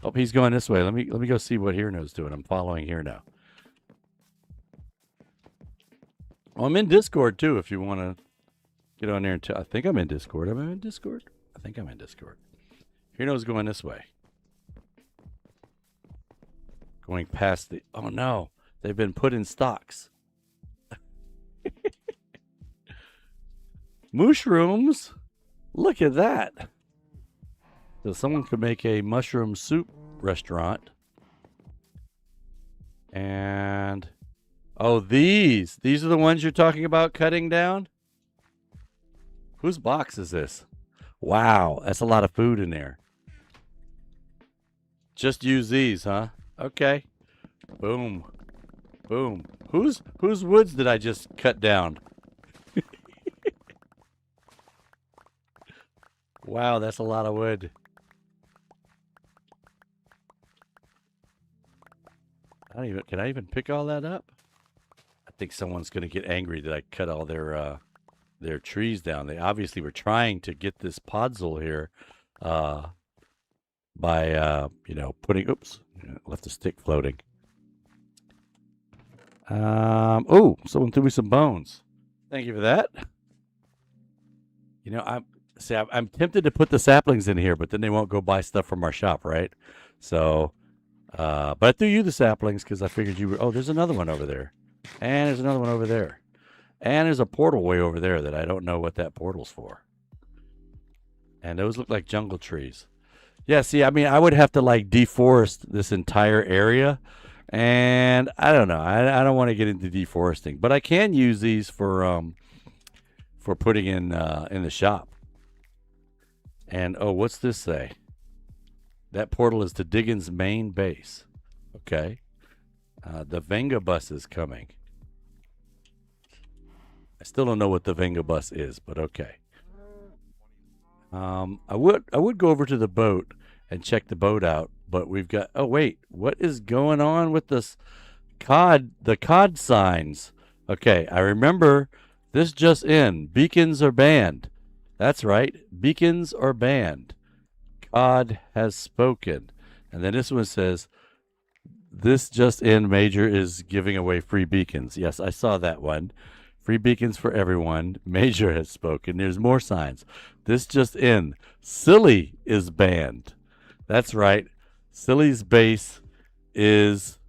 Oh, he's going this way. Let me go see what Hirno's doing. I'm following Hirno. Oh, I'm in Discord too. If you want to get on there and I think I'm in Discord. Am I in Discord? I think I'm in Discord. Hirno's going this way. Going past the. Oh no, they've been put in stocks. Mushrooms. Look at that. So someone could make a mushroom soup restaurant. And oh, these are the ones you're talking about cutting down? Whose box is this? Wow, that's a lot of food in there. Just use these, huh? Okay. Boom. Boom. Whose woods did I just cut down? Wow, that's a lot of wood. Can I even pick all that up? I think someone's going to get angry that I cut all their trees down. They obviously were trying to get this podzol here by putting. Oops, left the stick floating. Oh, someone threw me some bones. Thank you for that. I'm tempted to put the saplings in here, but then they won't go buy stuff from our shop, right? So, but I threw you the saplings because I figured you were. Oh, there's another one over there, and there's another one over there, and there's a portal way over there that I don't know what that portal's for. And those look like jungle trees. Yeah, see, I mean, I would have to like deforest this entire area, and I don't know. I don't want to get into deforesting, but I can use these for putting in the shop. And oh, what's this say? That portal is to Diggins' main base. Okay. The Venga bus is coming. I still don't know what the Venga bus is, but okay. I would go over to the boat and check the boat out, but we've got. Oh wait, what is going on with this COD? The COD signs. Okay, I remember this just in. Beacons are banned. That's right. Beacons are banned. COD has spoken. And then this one says, this just in, Major is giving away free beacons. Yes, I saw that one. Free beacons for everyone. Major has spoken. There's more signs. This just in, Silly is banned. That's right. Silly's base is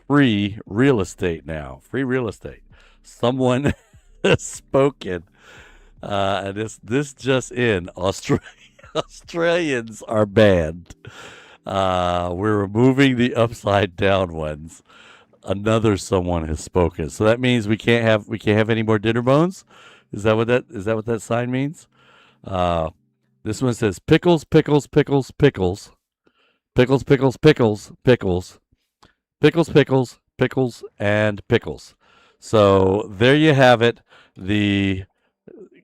free real estate now. Free real estate. Someone has spoken. And this just in, Australians are banned. We're removing the upside down ones. Another someone has spoken. So that means we can't have any more dinner bones. Is that what that sign means? This one says pickles, pickles, pickles, pickles, pickles, pickles, pickles, pickles, pickles, pickles, pickles, and pickles. So there you have it. The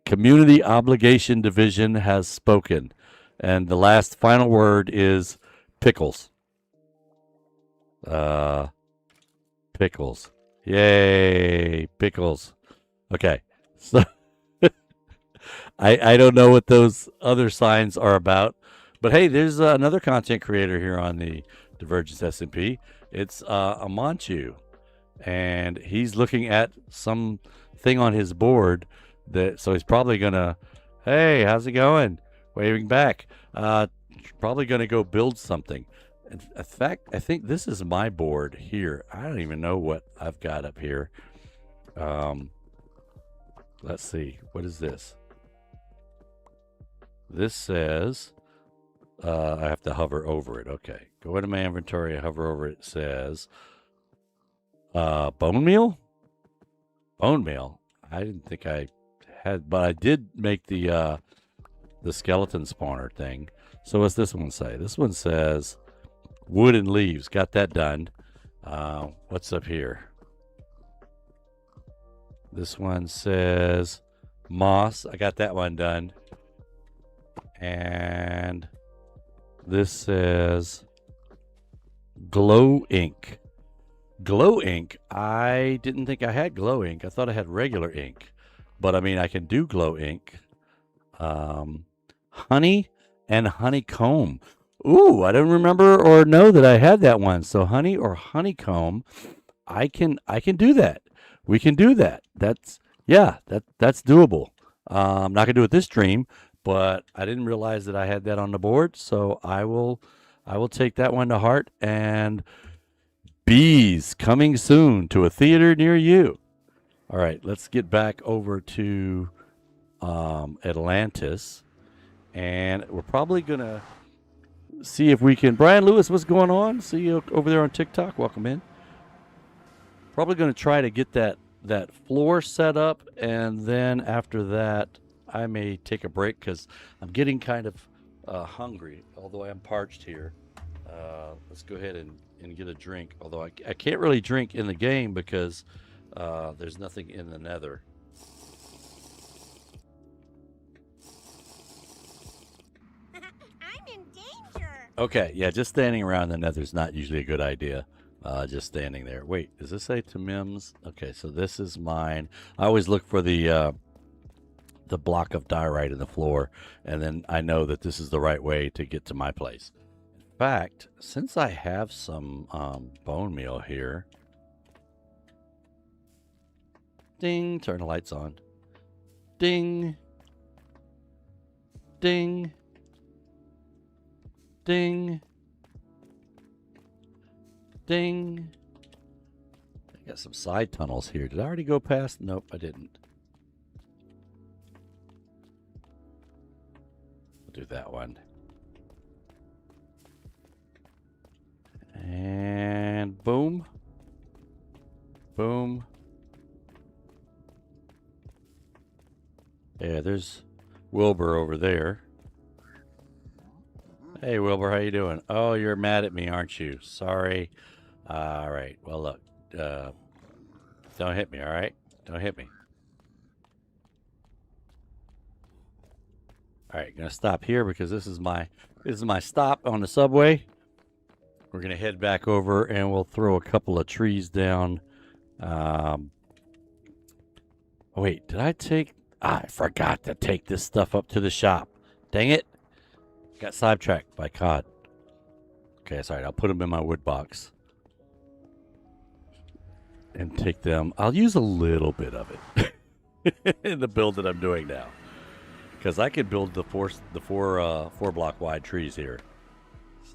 Community Obligation Division has spoken. And the last final word is pickles. Pickles. Yay, pickles. Okay. So I don't know what those other signs are about. But hey, there's another content creator here on the Divergence SMP. It's Amanchu. And he's looking at some thing on his board. So he's probably gonna, hey, how's it going? Waving back. Probably gonna go build something. In fact, I think this is my board here. I don't even know what I've got up here. Let's see. What is this? This says I have to hover over it. Okay. Go into my inventory, hover over it. It says bone meal? Bone meal. I didn't think I had, but I did make the skeleton spawner thing. So what's this one say? This one says wood and leaves. Got that done. What's up here? This one says moss. I got that one done. And this says glow ink. Glow ink. I didn't think I had glow ink. I thought I had regular ink. But I mean, I can do glow ink. Honey and honeycomb. Ooh, I don't remember or know that I had that one. So honey or honeycomb, I can do that. We can do that. That's that's doable. I'm not gonna do it this stream, but I didn't realize that I had that on the board, so I will take that one to heart. And bees coming soon to a theater near you. All right, let's get back over to Atlantis, and we're probably gonna see if we can. Brian Lewis, what's going on? See you over there on TikTok. Welcome in. Probably going to try to get that floor set up, and then after that, I may take a break because I'm getting kind of hungry. Although I am parched here. Let's go ahead and get a drink. Although I can't really drink in the game because there's nothing in the nether. I'm in danger. Okay, yeah, just standing around the nether is not usually a good idea. Just standing there. Wait, does this say to Mims? Okay, so this is mine. I always look for the block of diorite in the floor, and then I know that this is the right way to get to my place. In fact, since I have some bone meal here, ding, turn the lights on. Ding, ding, ding. Ding. I got some side tunnels here. Did I already go past? Nope, I didn't. We'll do that one. And boom. Boom. Yeah, there's Wilbur over there. Hey, Wilbur, how you doing? Oh, you're mad at me, aren't you? Sorry. All right. Well, look. Don't hit me, all right? Don't hit me. All right, gonna stop here because this is my stop on the subway. We're gonna head back over and we'll throw a couple of trees down. Oh, wait, did I take? I forgot to take this stuff up to the shop. Dang it! Got sidetracked by COD. Okay, sorry. I'll put them in my wood box and take them. I'll use a little bit of it in the build that I'm doing now, because I can build the four block wide trees here.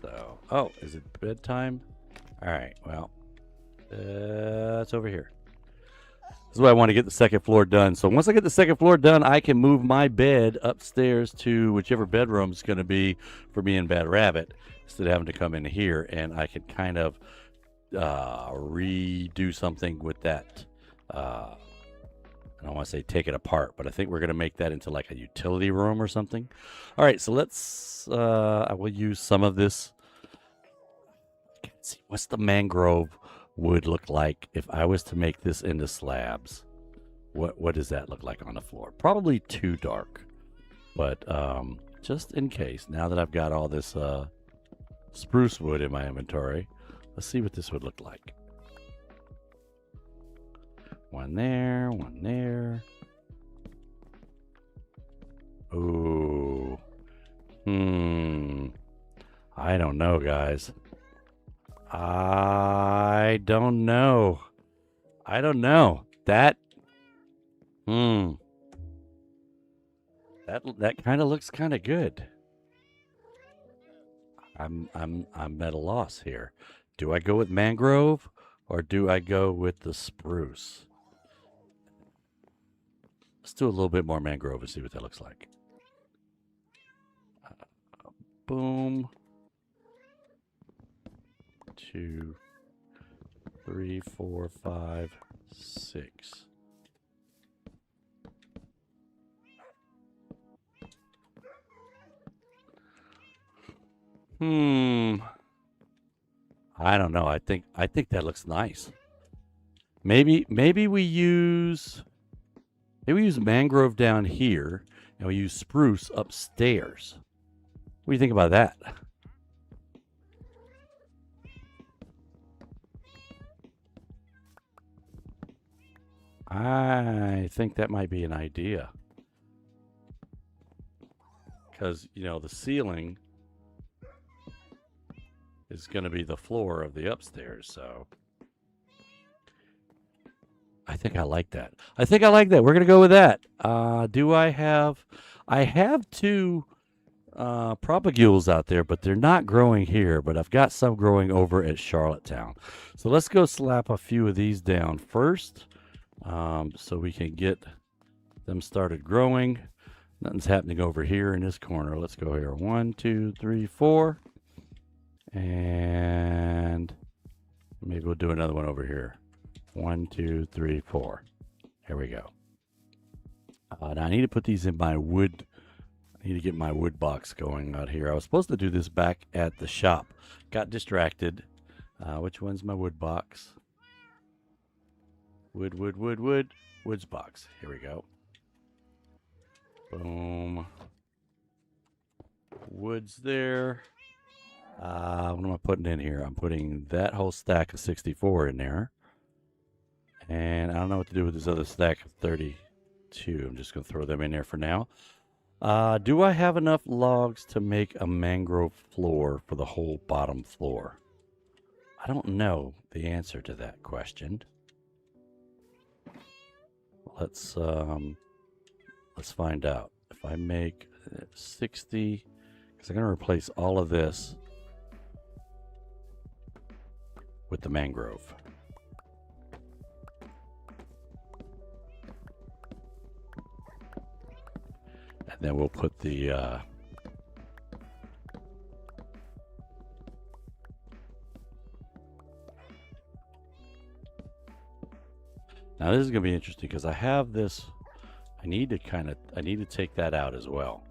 So, oh, is it bedtime? All right. Well, it's over here. This is why I want to get the second floor done. So once I get the second floor done, I can move my bed upstairs to whichever bedroom is going to be for me and Bad Rabbit, instead of having to come in here, and I can kind of redo something with that. I don't want to say take it apart, but I think we're going to make that into like a utility room or something. All right, so let's, I will use some of this. I can't see. What's the mangrove would look like if I was to make this into slabs? What does that look like on the floor? Probably too dark, but just in case, now that I've got all this spruce wood in my inventory, let's see what this would look like. One there, one there. Ooh. I don't know, guys. I don't know. That that kind of looks kind of good. I'm at a loss here. Do I go with mangrove or do I go with the spruce? Let's do a little bit more mangrove and see what that looks like. Boom. 2, 3, 4, 5, 6. I don't know. I think that looks nice. Maybe we use Maybe we use mangrove down here, and we use spruce upstairs. What do you think about that? I think that might be an idea. Because, you know, the ceiling is going to be the floor of the upstairs, so I think I like that. I think I like that. We're going to go with that. Do I have... I have two propagules out there, but they're not growing here, but I've got some growing over at Charlottetown. So let's go slap a few of these down first, so we can get them started growing. Nothing's happening over here in this corner. Let's go here. 1, 2, 3, 4. And maybe we'll do another one over here. 1, 2, 3, 4. Here we go. Now I need to put these in my wood. I need to get my wood box going out here. I was supposed to do this back at the shop. Got distracted. Which one's my wood box? Wood. Woods box. Here we go. Boom. Woods there. What am I putting in here? I'm putting that whole stack of 64 in there. And I don't know what to do with this other stack of 32. I'm just going to throw them in there for now. Do I have enough logs to make a mangrove floor for the whole bottom floor? I don't know the answer to that question. Let's find out. If I make 60, because I'm going to replace all of this with the mangrove. And then we'll put the now this is going to be interesting because I have this. I need to take that out as well.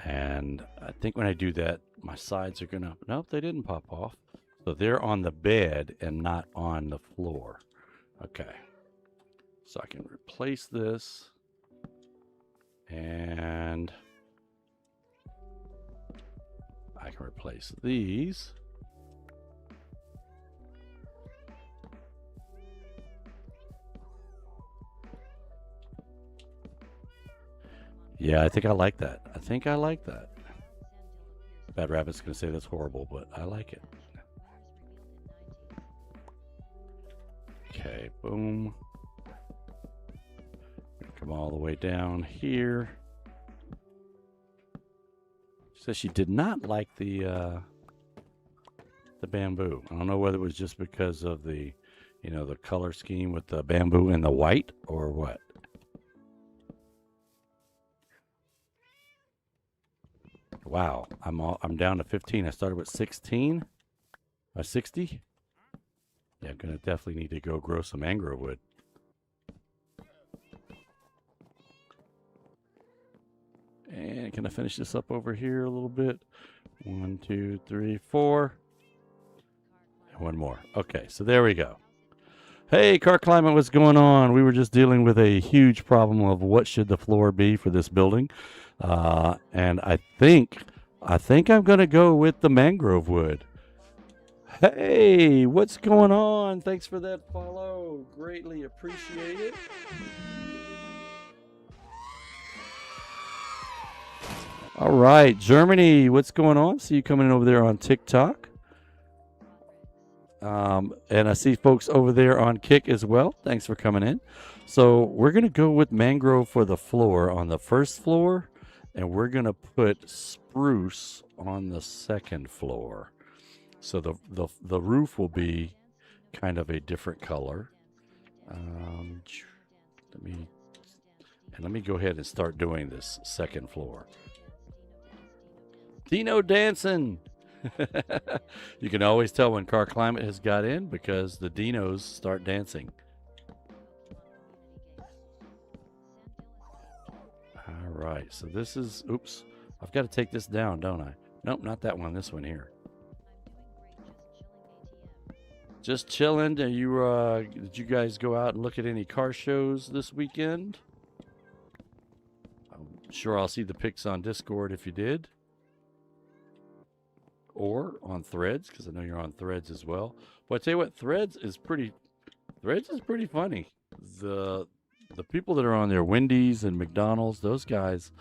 And I think when I do that, my sides are going to, nope, they didn't pop off. So they're on the bed and not on the floor. Okay. So I can replace this. And I can replace these. Yeah, I think I like that. I think I like that. Bad Rabbit's going to say that's horrible, but I like it. Okay, boom. Come all the way down here. She says she did not like the bamboo. I don't know whether it was just because of the, you know, the color scheme with the bamboo and the white or what. Wow, I'm down to 15. I started with 16. 60. Yeah, I'm gonna definitely need to go grow some mangrove wood. And can I finish this up over here a little bit? 1, 2, 3, 4. And one more. Okay, so there we go. Hey, Car Climate, what's going on? We were just dealing with a huge problem of what should the floor be for this building. And I think I'm going to go with the mangrove wood. Hey, what's going on? Thanks for that follow. Greatly appreciate it. All right, Germany, what's going on? See you coming in over there on TikTok. And I see folks over there on Kick as well. Thanks for coming in. So we're going to go with mangrove for the floor on the first floor, and we're going to put spruce on the second floor. So the roof will be kind of a different color. Let me go ahead and start doing this second floor. Dino dancing. You can always tell when Car Climate has got in because the dinos start dancing. All right, so this is, oops, I've got to take this down, don't I? Nope, not that one, this one here. Just chilling. Did you guys go out and look at any car shows this weekend? Sure, I'll see the pics on Discord if you did. Or on Threads, because I know you're on Threads as well. But I tell you what, Threads is pretty funny. The people that are on there, Wendy's and McDonald's, those guys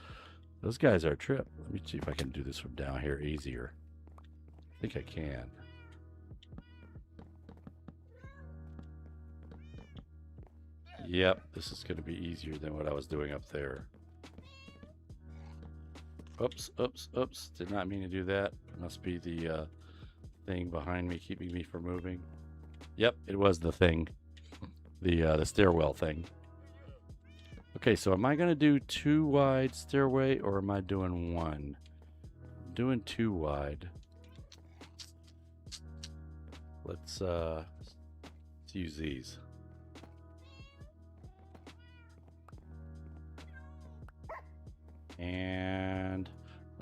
are a trip. Let me see if I can do this from down here easier. I think I can. Yep, this is going to be easier than what I was doing up there. Oops, oops, oops. Did not mean to do that. Must be the thing behind me keeping me from moving. Yep, it was the thing. The stairwell thing. Okay, so am I going to do 2 wide stairway or am I doing 1? I'm doing 2 wide. Let's use these. And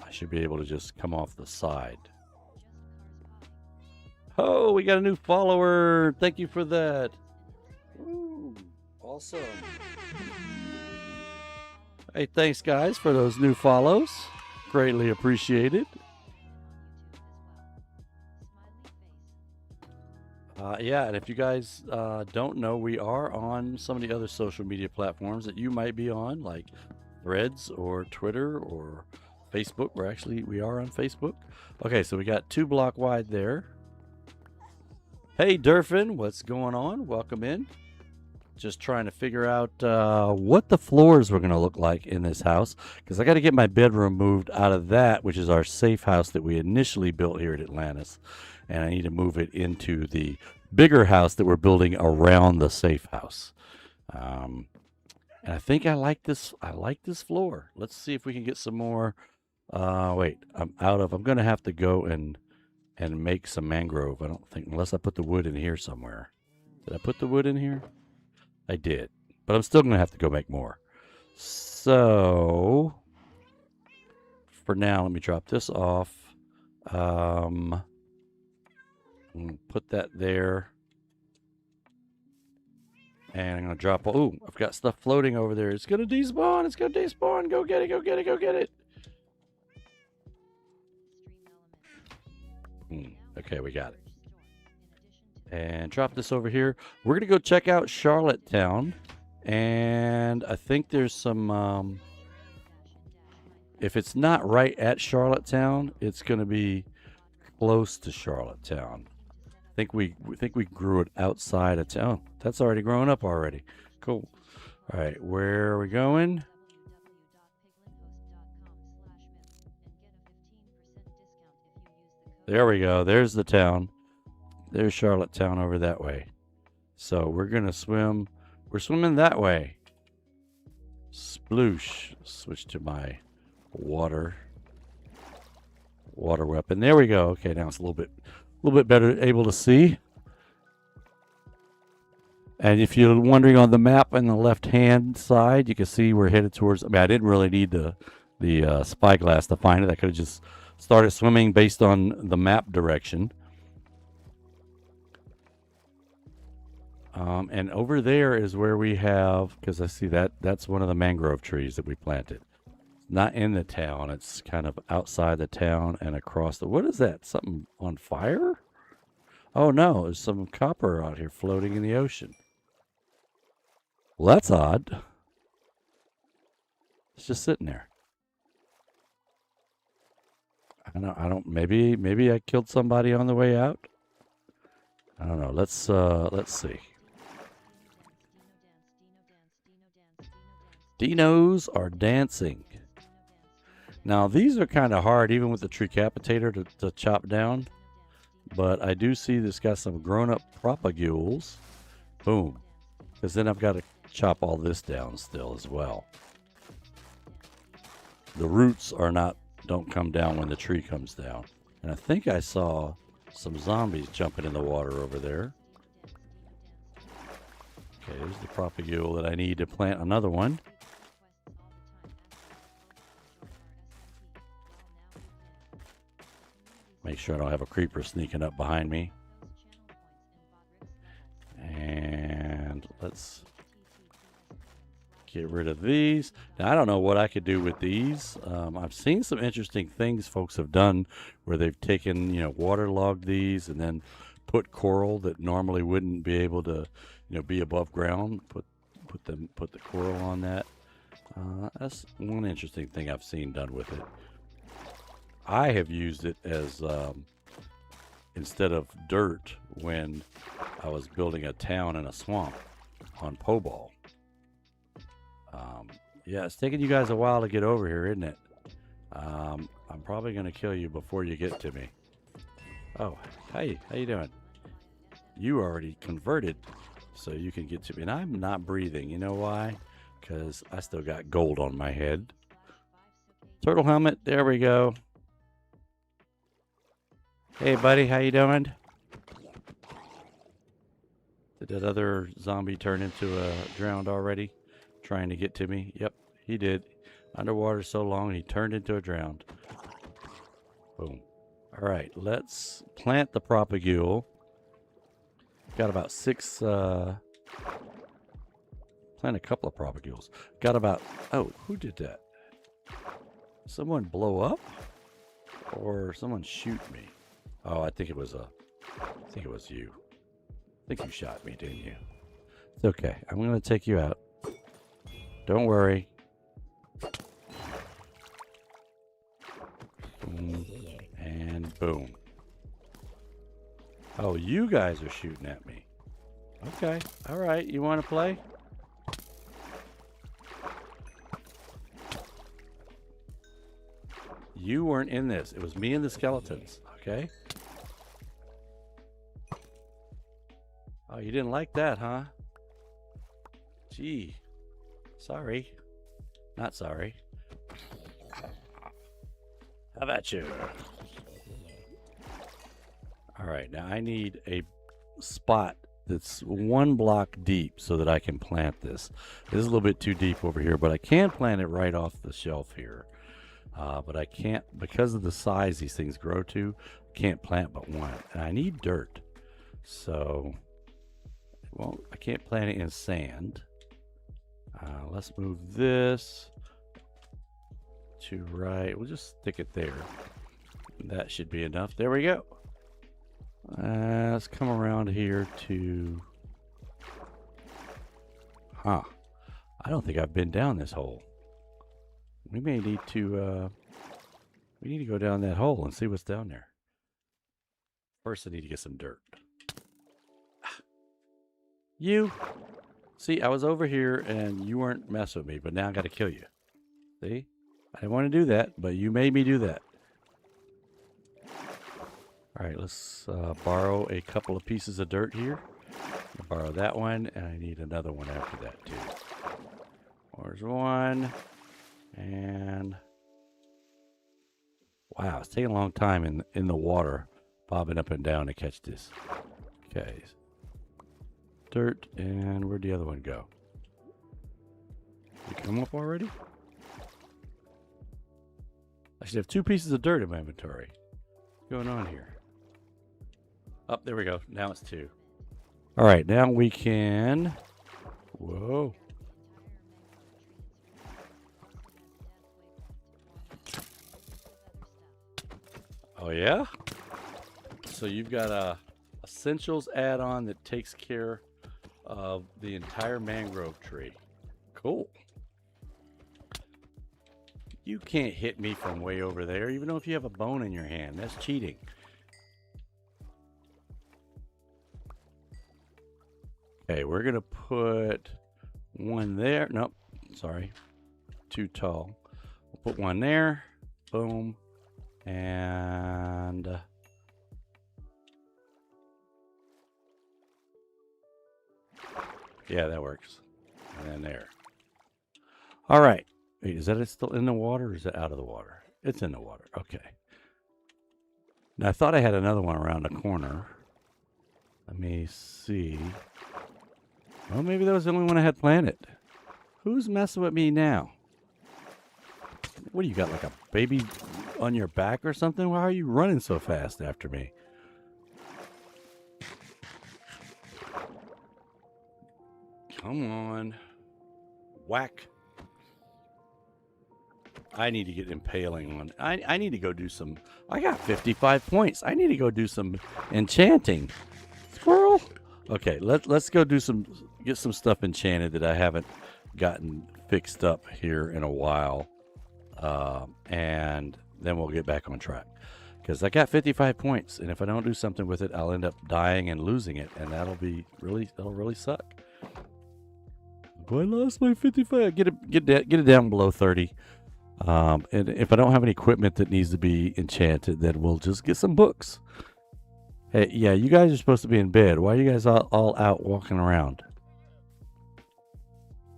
I should be able to just come off the side. Oh, we got a new follower. Thank you for that. Ooh, awesome. Hey, thanks guys for those new follows. Greatly appreciated. Yeah, and if you guys don't know, we are on some of the other social media platforms that you might be on, like Threads or Twitter or Facebook. We are on Facebook. Okay, so we got 2 block wide there. Hey Durfin, what's going on? Welcome in. Just trying to figure out what the floors were going to look like in this house, because I got to get my bedroom moved out of that, which is our safe house that we initially built here at Atlantis, and I need to move it into the bigger house that we're building around the safe house. And I think I like this. I like this floor. Let's see if we can get some more. Wait, I'm going to have to go and make some mangrove. I don't think, unless I put the wood in here somewhere. Did I put the wood in here? I did, but I'm still going to have to go make more. So, for now, let me drop this off. I'm going to put that there. And I'm going to drop, oh, I've got stuff floating over there. It's going to despawn. It's going to despawn. Go get it, go get it, go get it. Okay, we got it. And drop this over here. We're going to go check out Charlottetown. And I think there's some, if it's not right at Charlottetown, it's going to be close to Charlottetown. I think we grew it outside of town. That's already grown up already. Cool. All right, where are we going? There we go. There's the town. There's Charlottetown over that way. So we're going to swim. We're swimming that way. Sploosh. Switch to my water weapon. There we go. Okay, now it's a little bit better able to see. And if you're wondering on the map on the left-hand side, you can see we're headed towards, I mean, I didn't really need the spyglass to find it. I could have just started swimming based on the map direction. And over there is where we have, because I see that's one of the mangrove trees that we planted. Not in the town. It's kind of outside the town and across the, what is that? Something on fire? Oh no, there's some copper out here floating in the ocean. Well, that's odd. It's just sitting there. I don't, maybe I killed somebody on the way out. I don't know. Let's see. Dinos are dancing. Now, these are kind of hard, even with the Tricapitator, to chop down. But I do see this got some grown-up propagules. Boom. Because then I've got to chop all this down still as well. The roots don't come down when the tree comes down. And I think I saw some zombies jumping in the water over there. Okay, there's the propagule that I need to plant another one. Make sure I don't have a creeper sneaking up behind me. And let's Get rid of these. Now, I don't know what I could do with these. I've seen some interesting things folks have done where they've taken, waterlogged these and then put coral that normally wouldn't be able to, be above ground. Put the coral on that. That's one interesting thing I've seen done with it. I have used it as instead of dirt when I was building a town in a swamp on Poball. Yeah, it's taking you guys a while to get over here, isn't it? I'm probably going to kill you before you get to me. Oh, hey, how you doing? You already converted, so you can get to me. And I'm not breathing. You know why? Because I still got gold on my head. Turtle helmet, there we go. Hey, buddy, how you doing? Did that other zombie turn into a drowned already? Trying to get to me? Yep, he did. Underwater so long, he turned into a drowned. Boom. All right, let's plant the propagule. Got about 6... plant a couple of propagules. Got about... Oh, who did that? Someone blow up? Or someone shoot me? Oh, I think it was you. I think you shot me, didn't you? It's okay. I'm going to take you out. Don't worry. Boom. And boom. Oh, you guys are shooting at me. Okay. All right. You want to play? You weren't in this. It was me and the skeletons. Okay? Oh, you didn't like that, huh? Gee. Sorry. Not sorry. How about you? Alright, now I need a spot that's 1 block deep so that I can plant this. This is a little bit too deep over here, but I can plant it right off the shelf here. But I can't, because of the size these things grow to, can't plant but one. And I need dirt. So, well, I can't plant it in sand. Let's move this to right. We'll just stick it there. That should be enough. There we go. Let's come around here to... Huh. I don't think I've been down this hole. We may need to... we need to go down that hole and see what's down there. First, I need to get some dirt. You... See, I was over here and you weren't messing with me, but now I got to kill you. See? I didn't want to do that, but you made me do that. All right, let's borrow a couple of pieces of dirt here. I'll borrow that one, and I need another one after that, too. There's one. And... Wow, it's taking a long time in the water, bobbing up and down to catch this. Okay. Dirt, and where'd the other one go? You come up already? I should have 2 pieces of dirt in my inventory. What's going on here? Oh, there we go. Now it's 2. All right, now we can... Whoa. Oh, yeah? So you've got a Essentials add-on that takes care of the entire mangrove tree. Cool. You can't hit me from way over there, even though if you have a bone in your hand. That's cheating. Okay, we're going to put one there. Nope, sorry. Too tall. We'll put one there. Boom. And... yeah, that works. And then there. All right. Wait, is that still in the water or is it out of the water? It's in the water. Okay. Now, I thought I had another one around the corner. Let me see. Well, maybe that was the only one I had planted. Who's messing with me now? What do you got, like a baby on your back or something? Why are you running so fast after me? Come on. Whack. I need to get impaling on. I need to go do some. I got 55 points. I need to go do some enchanting. Squirrel. Okay, let's go do some. Get some stuff enchanted that I haven't gotten fixed up here in a while, and then we'll get back on track. Because I got 55 points, and if I don't do something with it, I'll end up dying and losing it, and that'll really suck. But I lost my 55. Get it down below 30. And if I don't have any equipment that needs to be enchanted, then we'll just get some books. Hey, yeah, you guys are supposed to be in bed. Why are you guys all out walking around?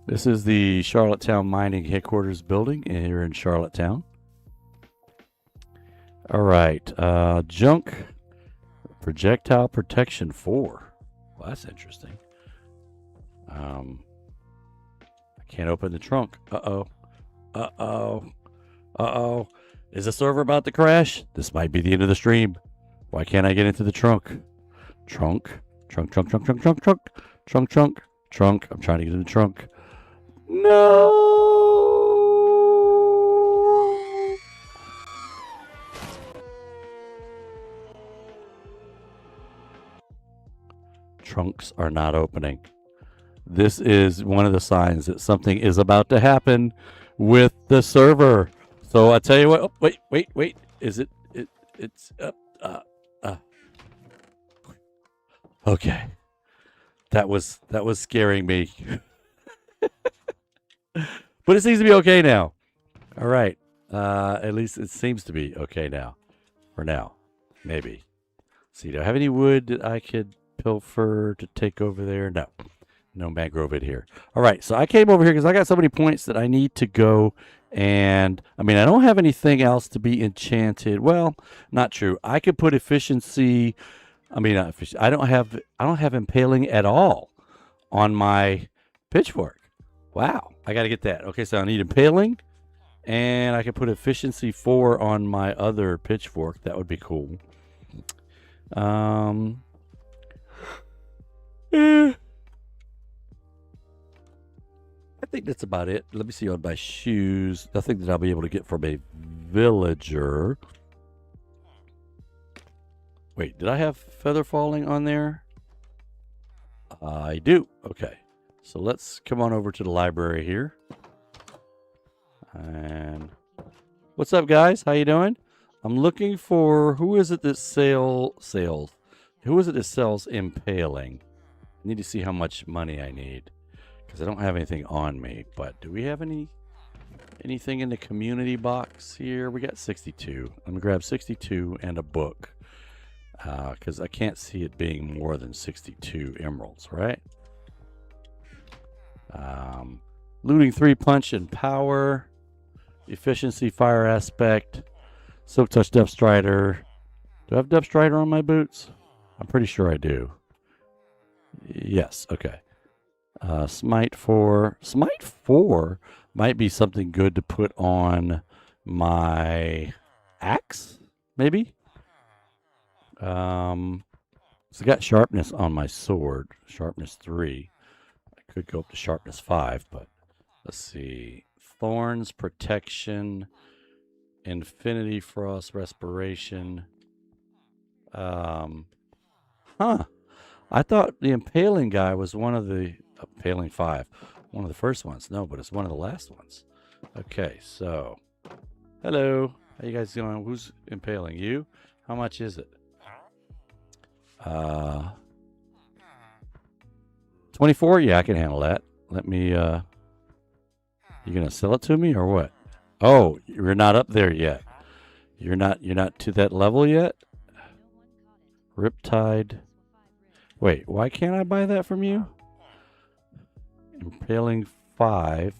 This is the Charlottetown Mining Headquarters building here in Charlottetown. All right, junk projectile protection 4. Well, that's interesting. I can't open the trunk. Uh-oh. Is the server about to crash? This might be the end of the stream. Why can't I get into the trunk? Trunk. I'm trying to get in the trunk. No! Trunks are not opening. This is one of the signs that something is about to happen with the server. So I tell you what. Oh, wait. Is it? It's Okay. That was scaring me. But it seems to be okay now. All right. At least it seems to be okay now. For now, maybe. See, do I have any wood that I could pilfer to take over there? No mangrove in here. All right, so I came over here because I got so many points that I need to go, and I mean I don't have anything else to be enchanted. Well, not true. I could put efficiency. I mean, I don't have impaling at all on my pitchfork. Wow, I got to get that. Okay, so I need impaling, and I can put efficiency 4 on my other pitchfork. That would be cool. I think that's about it. Let me see on my shoes. Nothing that I'll be able to get from a villager. Wait, did I have feather falling on there? I do. Okay. So let's come on over to the library here. And what's up, guys? How you doing? I'm looking for, who is it that sells? Who is it that sells impaling? I need to see how much money I need, because I don't have anything on me. But do we have anything in the community box here? We got 62. Let me grab 62 and a book, because I can't see it being more than 62 emeralds, right? Looting 3, punch and power, efficiency, fire aspect, silk touch, depth strider. Do I have depth strider on my boots? I'm pretty sure I do. Yes, okay. Smite 4. Smite 4 might be something good to put on my axe, maybe? So I got sharpness on my sword. Sharpness 3. I could go up to sharpness 5, but let's see. Thorns, protection, infinity frost, respiration. I thought the impaling guy was one of the impaling 5, one of the first ones. No, but it's one of the last ones. Okay, so hello. How you guys doing? Who's impaling? You? How much is it? 24? Yeah, I can handle that. Let me you gonna sell it to me or what? Oh, you're not up there yet. You're not to that level yet? Riptide. Wait, why can't I buy that from you? Impaling 5.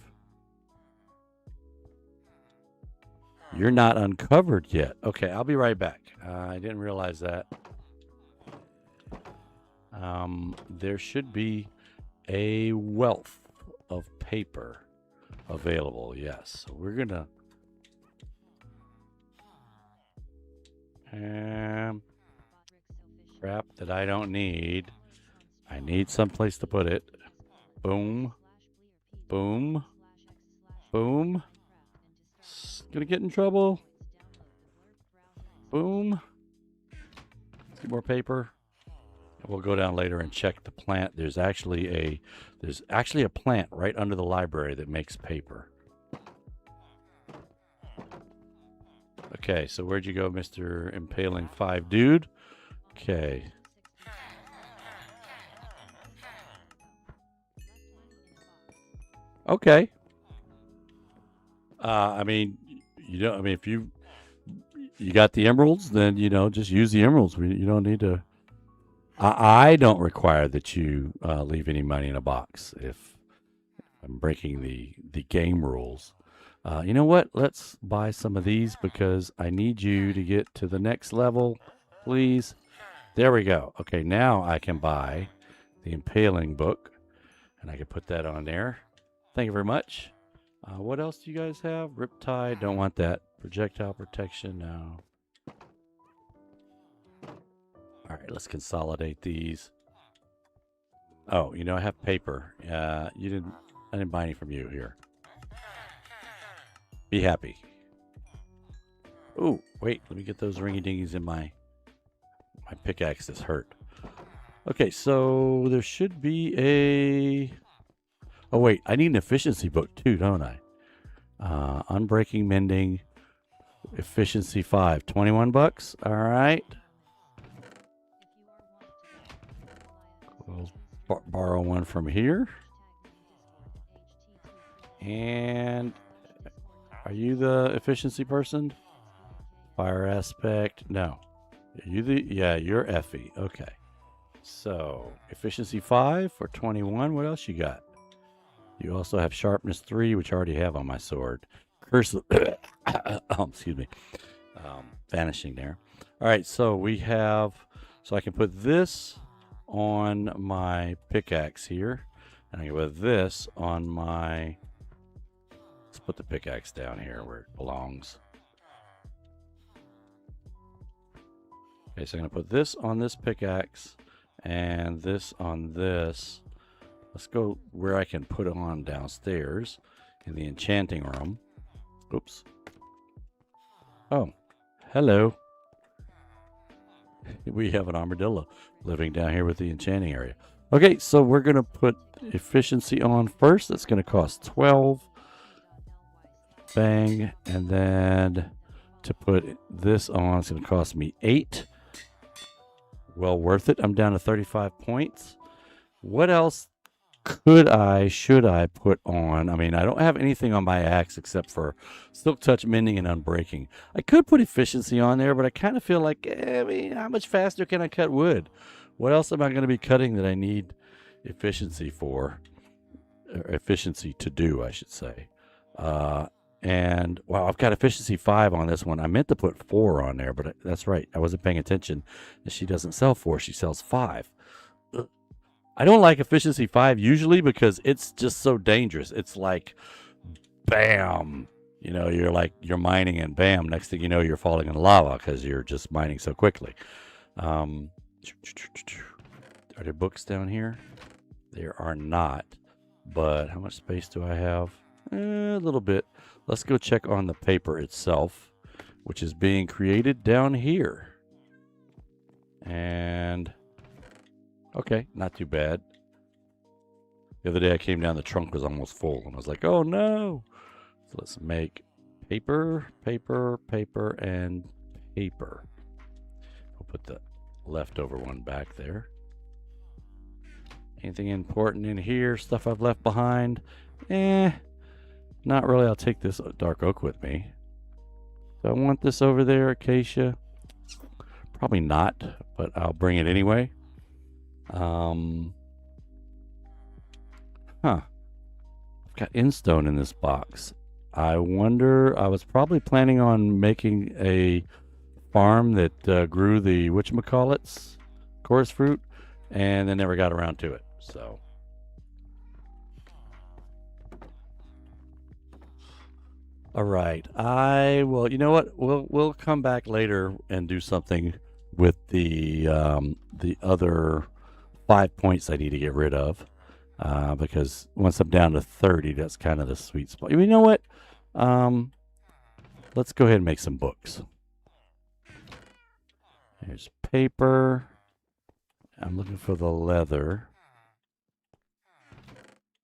You're not uncovered yet. Okay, I'll be right back. I didn't realize that. There should be a wealth of paper available. Yes, so we're gonna crap that I don't need. I need someplace to put it. Boom. Boom. Boom. Gonna get in trouble. Boom. Get more paper. We'll go down later and check the plant. There's actually a plant right under the library that makes paper. Okay, so where'd you go, Mr. Impaling 5 dude? Okay. Okay. I mean, if you got the emeralds, then just use the emeralds. You don't need to. I don't require that you leave any money in a box if I'm breaking the game rules. You know what? Let's buy some of these because I need you to get to the next level, please. There we go. Okay, now I can buy the impaling book, and I can put that on there. Thank you very much. What else do you guys have? Riptide, don't want that. Projectile protection, no. All right, let's consolidate these. Oh, I have paper. I didn't buy any from you here. Be happy. Oh, wait, let me get those ringy dingies in my pickaxe is hurt. Okay, so there should be a... Oh, wait, I need an efficiency book too, don't I? Unbreaking, mending, efficiency 5, 21 bucks. All right. We'll borrow one from here. And are you the efficiency person? Fire aspect? No. Are you you're Effie. Okay. So, efficiency 5 for 21. What else you got? You also have sharpness 3, which I already have on my sword. Curse of... excuse me. Vanishing there. All right, so we have... So I can put this on my pickaxe here. And I can put this on my... Let's put the pickaxe down here where it belongs. Okay, so I'm going to put this on this pickaxe and this on this. Let's go where I can put it on downstairs in the enchanting room. Oops. Oh, hello. We have an armadillo living down here with the enchanting area. Okay, so we're going to put efficiency on first. That's going to cost 12. Bang. And then to put this on, it's going to cost me 8. Well worth it. I'm down to 35 points. What else should I put on? I mean, I don't have anything on my axe except for silk touch, mending, and unbreaking. I could put efficiency on there, but I kind of feel like, how much faster can I cut wood? What else am I going to be cutting that I need efficiency for? Or efficiency to do, I should say. And wow, I've got efficiency 5 on this one. I meant to put 4 on there, but that's right. I wasn't paying attention. She doesn't sell 4; she sells 5. I don't like efficiency 5 usually because it's just so dangerous. It's like, bam, you're mining and bam, next thing you know, you're falling in lava because you're just mining so quickly. Are there books down here? There are not. But how much space do I have? A little bit. Let's go check on the paper itself, which is being created down here. And okay, not too bad. The other day I came down, the trunk was almost full, and I was like, oh no. So let's make paper, paper, paper, and paper. We'll put the leftover one back there. Anything important in here? Stuff I've left behind? Not really. I'll take this dark oak with me. Do I want this over there, acacia? Probably not, but I'll bring it anyway. I've got endstone in this box. I wonder, I was probably planning on making a farm that grew the whatchamacallits, chorus fruit, and then never got around to it. So all right, I will. You know what? We'll come back later and do something with the other 5 points I need to get rid of. because once I'm down to 30, that's kind of the sweet spot. You know what? Let's go ahead and make some books. Here's paper. I'm looking for the leather.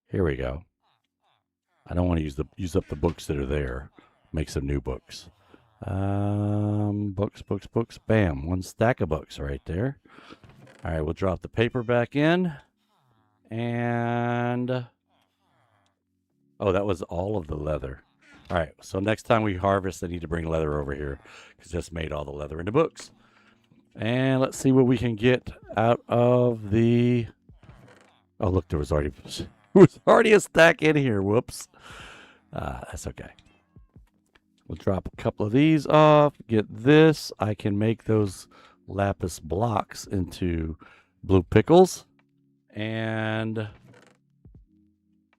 Here we go. I don't want to use up the books that are there. Make some new books. Books. Bam. One stack of books right there. All right, we'll drop the paper back in. And oh, that was all of the leather. All right, so next time we harvest, I need to bring leather over here because that's made all the leather into books. And let's see what we can get out of the... Oh, look, there was already a stack in here. Whoops. That's okay. We'll drop a couple of these off. Get this. I can make those lapis blocks into blue pickles. And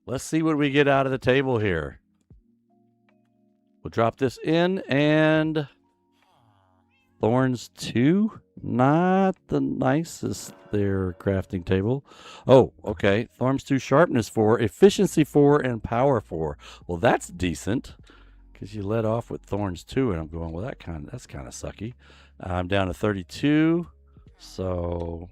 let's see what we get out of the table here. We'll drop this in, and Thorns 2, not the nicest there crafting table. Oh, okay. Thorns 2, Sharpness 4, Efficiency 4, and Power 4. Well, that's decent because you let off with Thorns 2, and I'm going, well, that's kind of sucky. I'm down to 32, so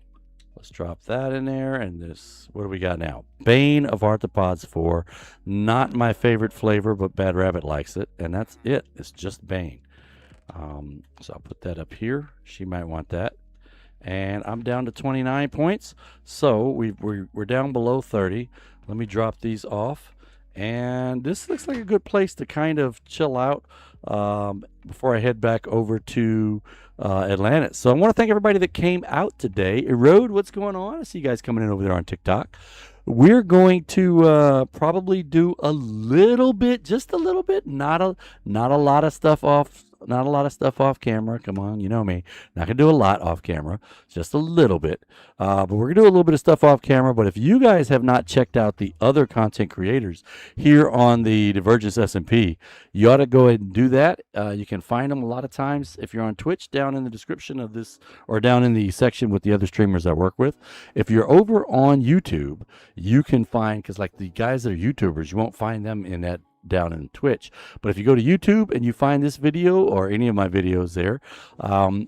let's drop that in there. And this, what do we got now? Bane of Arthropods 4. Not my favorite flavor, but Bad Rabbit likes it, and that's it. It's just Bane. So I'll put that up here. She might want that. And I'm down to 29 points. So we're down below 30. Let me drop these off. And this looks like a good place to kind of chill out before I head back over to Atlanta. So I want to thank everybody that came out today. Erode, what's going on? I see you guys coming in over there on TikTok. We're going to probably do a little bit, just a little bit, not a lot of stuff off. Not a lot of stuff off camera. Come on, you know me. Not going to do a lot off camera. Just a little bit. But we're going to do a little bit of stuff off camera. But if you guys have not checked out the other content creators here on the Divergence SMP, you ought to go ahead and do that. You can find them a lot of times if you're on Twitch, down in the description of this, or down in the section with the other streamers I work with. If you're over on YouTube, you can find, because like the guys that are YouTubers, you won't find them in that down in Twitch. But if you go to YouTube and you find this video or any of my videos there,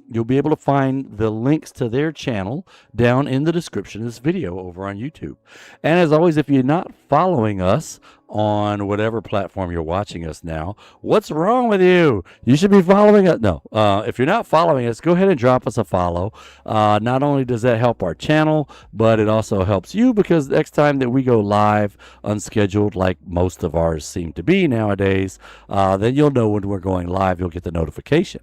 you'll be able to find the links to their channel down in the description of this video over on YouTube. And as always, if you're not following us on whatever platform you're watching us now, what's wrong with you? You should be following us. No, if you're not following us, go ahead and drop us a follow. Not only does that help our channel, but it also helps you, because next time that we go live unscheduled, like most of ours seem to be nowadays, then you'll know when we're going live. You'll get the notification.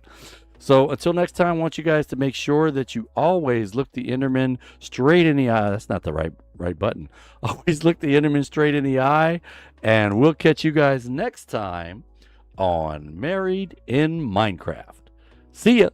So until next time, I want you guys to make sure that you always look the Enderman straight in the eye. That's not the right button. Always look the Enderman straight in the eye. And we'll catch you guys next time on Married in Minecraft. See ya.